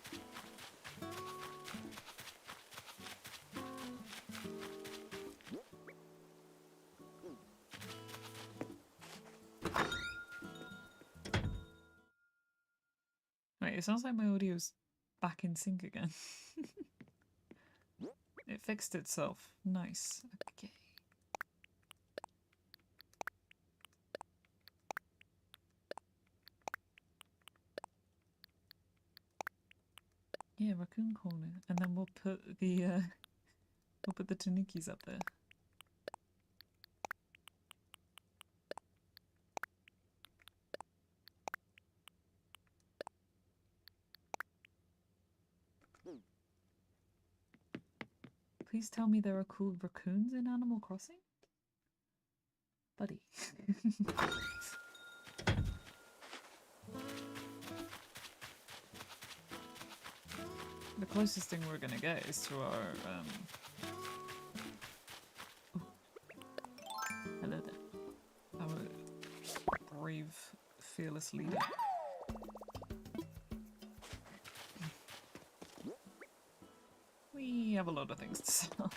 Wait, it sounds like my audio's back in sync again. It fixed itself. Nice. Okay. Yeah, raccoon corner, and then we'll put the tanukis up there. Please tell me there are cool raccoons in Animal Crossing? Buddy. The closest thing we're gonna get is to our, hello there. Our brave, fearless leader. We have a lot of things to sell.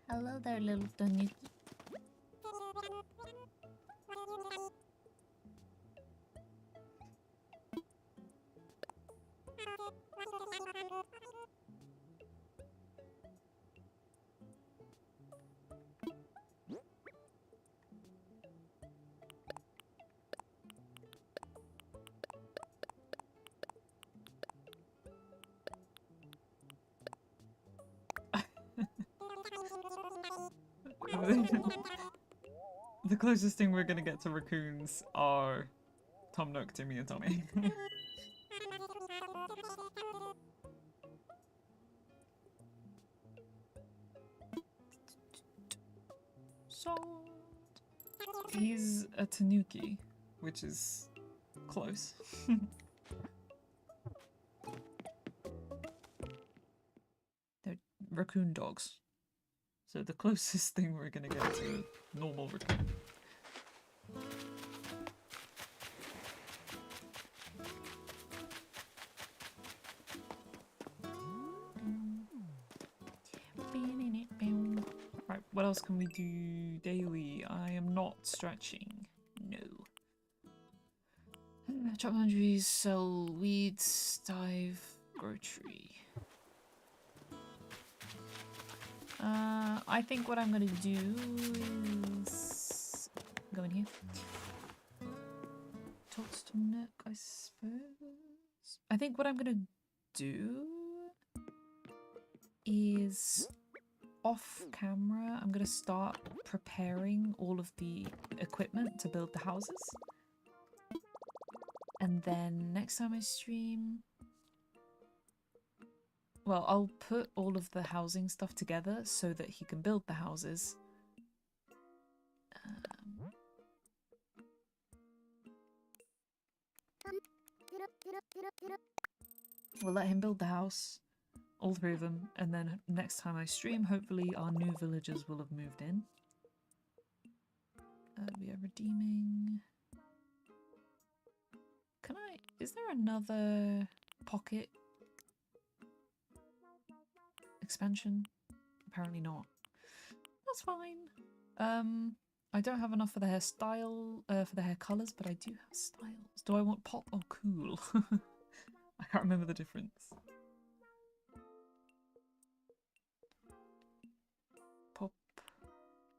Hello there, little tanuki. The closest thing we're gonna get to raccoons are Tom Nook, Timmy, and Tommy. Salt. He's a tanuki, which is close. They're raccoon dogs. So the closest thing we're gonna get to a normal raccoon. Right, what else can we do daily? I am not stretching. No. Chop laundries, sell weeds, dive, grow tree. I think what I'm gonna do is go in here. Talks to Nook, I suppose. I think what I'm gonna do is off camera, I'm gonna start preparing all of the equipment to build the houses. And then next time I stream, well, I'll put all of the housing stuff together so that he can build the houses. We'll let him build the house, all 3 of them, and then next time I stream, hopefully our new villagers will have moved in. We are redeeming. Can I... Is there another pocket expansion? Apparently not. That's fine. I don't have enough for the hairstyle, for the hair colours, but I do have styles. Do I want pop or cool? I can't remember the difference. Pop,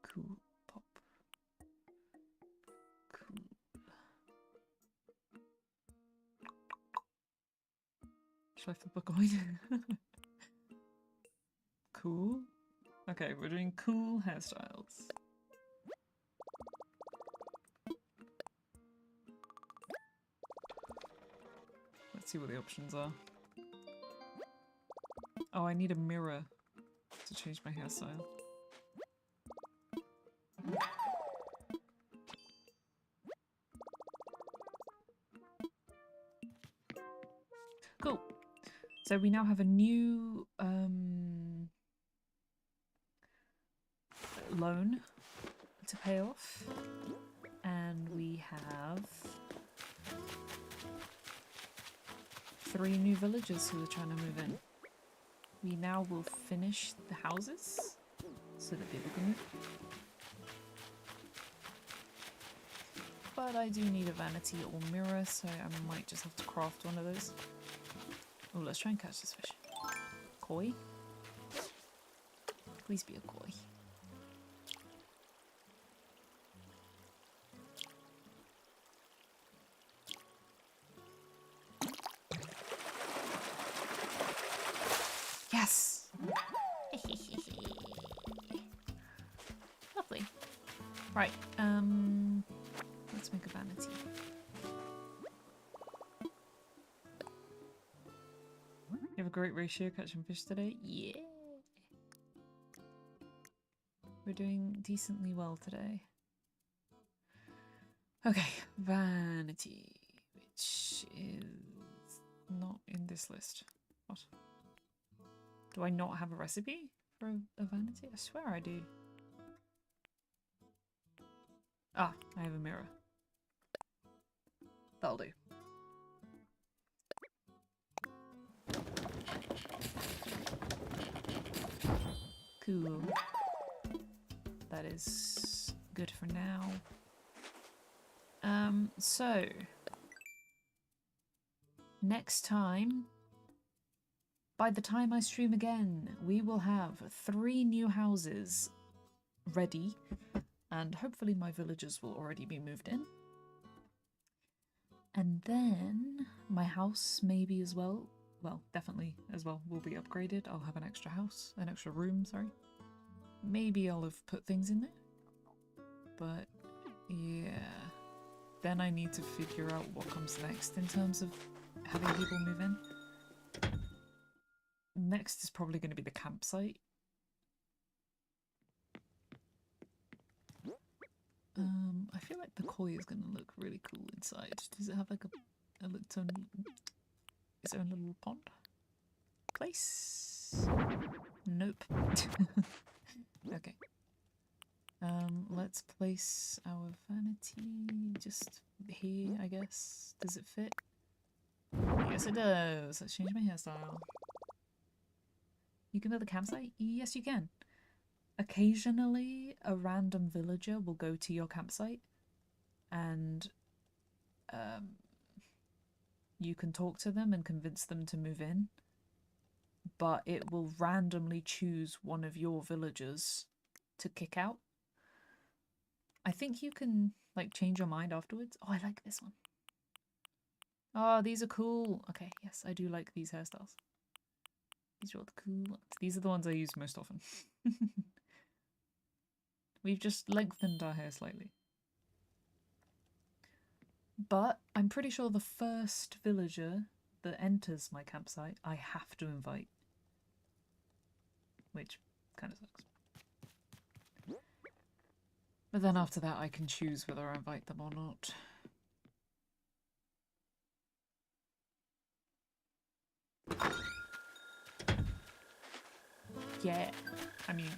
cool, pop, cool. Should I flip a coin? Cool. Okay, we're doing cool hairstyles. Let's see what the options are. Oh, I need a mirror to change my hairstyle. Cool. So we now have a new loan to pay off, and we have 3 new villagers who are trying to move in. We now will finish the houses so that people can move. But I do need a vanity or mirror, so I might just have to craft one of those. Oh, let's try and catch this fish. Koi? Please be a koi. Yes! Lovely. Right, let's make a vanity. You have a great ratio catching fish today? Yeah! We're doing decently well today. Okay, vanity, which is not in this list. What? Do I not have a recipe for a vanity? I swear I do. Ah, I have a mirror. That'll do. Cool. That is good for now. So next time, by the time I stream again, we will have 3 new houses ready, and hopefully my villagers will already be moved in. And then my house maybe as well, definitely as well, will be upgraded. I'll have an extra house, an extra room, sorry. Maybe I'll have put things in there. But yeah, then I need to figure out what comes next in terms of having people move in. Next is probably going to be the campsite. I feel like the koi is going to look really cool inside. Does it have like its own little pond place? Nope. Okay. Let's place our vanity just here, I guess. Does it fit? Yes, it does. Let's change my hairstyle. You can build a campsite? Yes, you can. Occasionally, a random villager will go to your campsite and you can talk to them and convince them to move in, but it will randomly choose one of your villagers to kick out. I think you can like change your mind afterwards. Oh, I like this one. Oh, these are cool. Okay, yes, I do like these hairstyles. These are all the cool ones. These are the ones I use most often. We've just lengthened our hair slightly. But I'm pretty sure the first villager that enters my campsite, I have to invite. Which kind of sucks. But then after that I can choose whether I invite them or not. Yeah, I mean,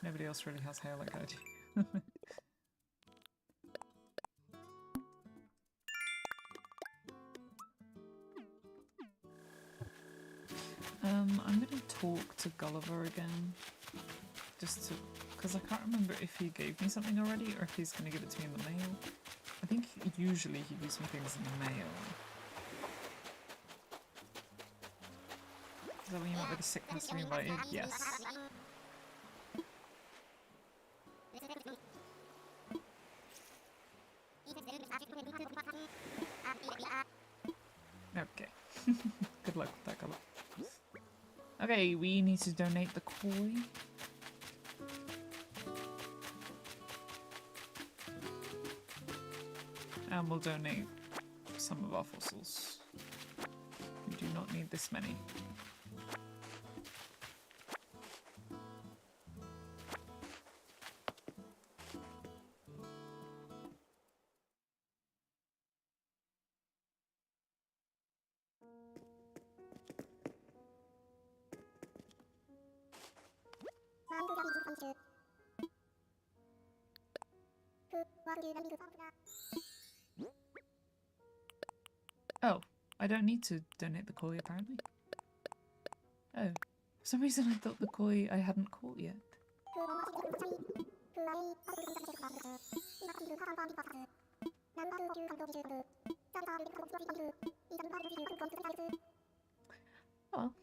nobody else really has hair like I do. I'm gonna talk to Gulliver again. just to, because I can't remember if he gave me something already or if he's going to give it to me in the mail. I think usually he gives me things in the mail. Is that when you went with the sickness to be invited? Yes. Okay. Good luck with that colour. Okay, we need to donate the koi. And we'll donate some of our fossils. We do not need this many. Oh, I don't need to donate the koi apparently. Oh, for some reason I thought the koi I hadn't caught yet. Oh.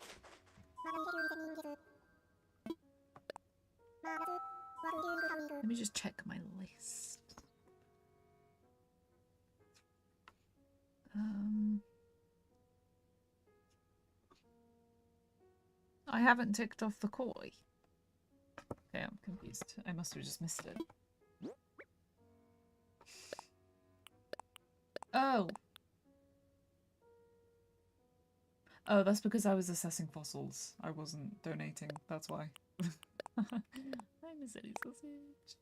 Let me just check my list. I haven't ticked off the koi. Okay, I'm confused. I must have just missed it. Oh! Oh, that's because I was assessing fossils. I wasn't donating, that's why. Hi, Miss Eddie Sausage.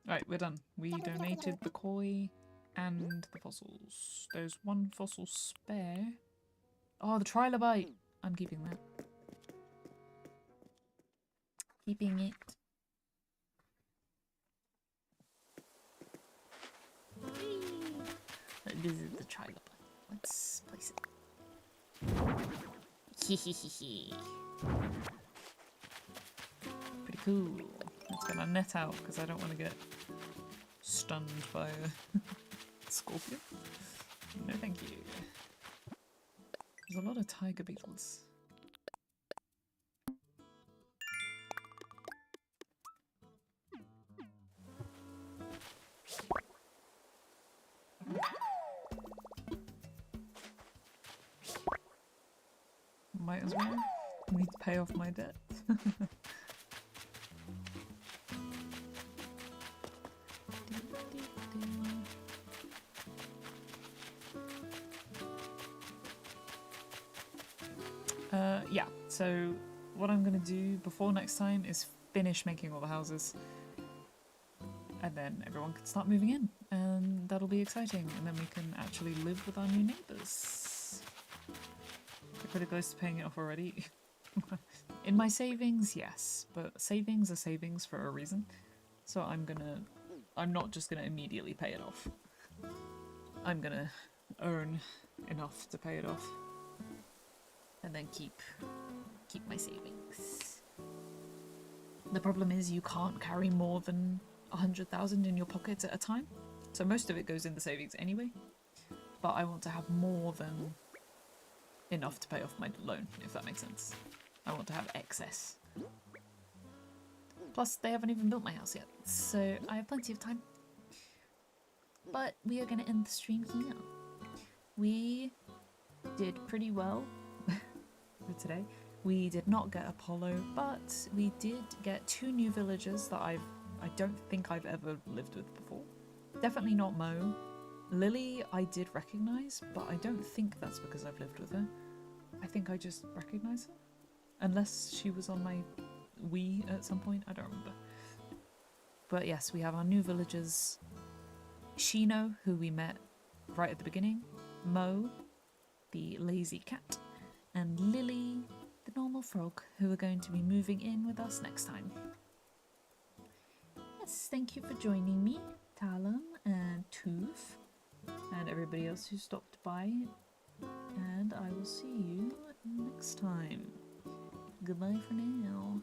Right, we're done. We donated the koi and the fossils. There's one fossil spare. Oh, the trilobite! I'm keeping that. Keeping it. This is the trilobite. Let's place it. Pretty cool. It's gonna net out because I don't want to get stunned by a scorpion. No, thank you. There's a lot of tiger beetles. Might as well. I need to pay off my debt. Yeah, so what I'm gonna do before next time is finish making all the houses. And then everyone can start moving in, and that'll be exciting, and then we can actually live with our new neighbours. We're pretty close to paying it off already. In my savings, yes, but savings are savings for a reason. So I'm not just gonna immediately pay it off. I'm gonna earn enough to pay it off. And then keep my savings. The problem is you can't carry more than 100,000 in your pockets at a time. So most of it goes in the savings anyway. But I want to have more than enough to pay off my loan, if that makes sense. I want to have excess. Plus, they haven't even built my house yet, so I have plenty of time. But we are going to end the stream here. We did pretty well for today. We did not get Apollo, but we did get 2 new villagers that I don't think I've ever lived with before. Definitely not Mo. Lily I did recognise, but I don't think that's because I've lived with her. I think I just recognise her. Unless she was on my Wii at some point, I don't remember. But yes, we have our new villagers. Shino, who we met right at the beginning. Mo, the lazy cat. And Lily, the normal frog, who are going to be moving in with us next time. Yes, thank you for joining me, Talon and Tooth. and everybody else who stopped by. And I will see you next time. Goodbye for now.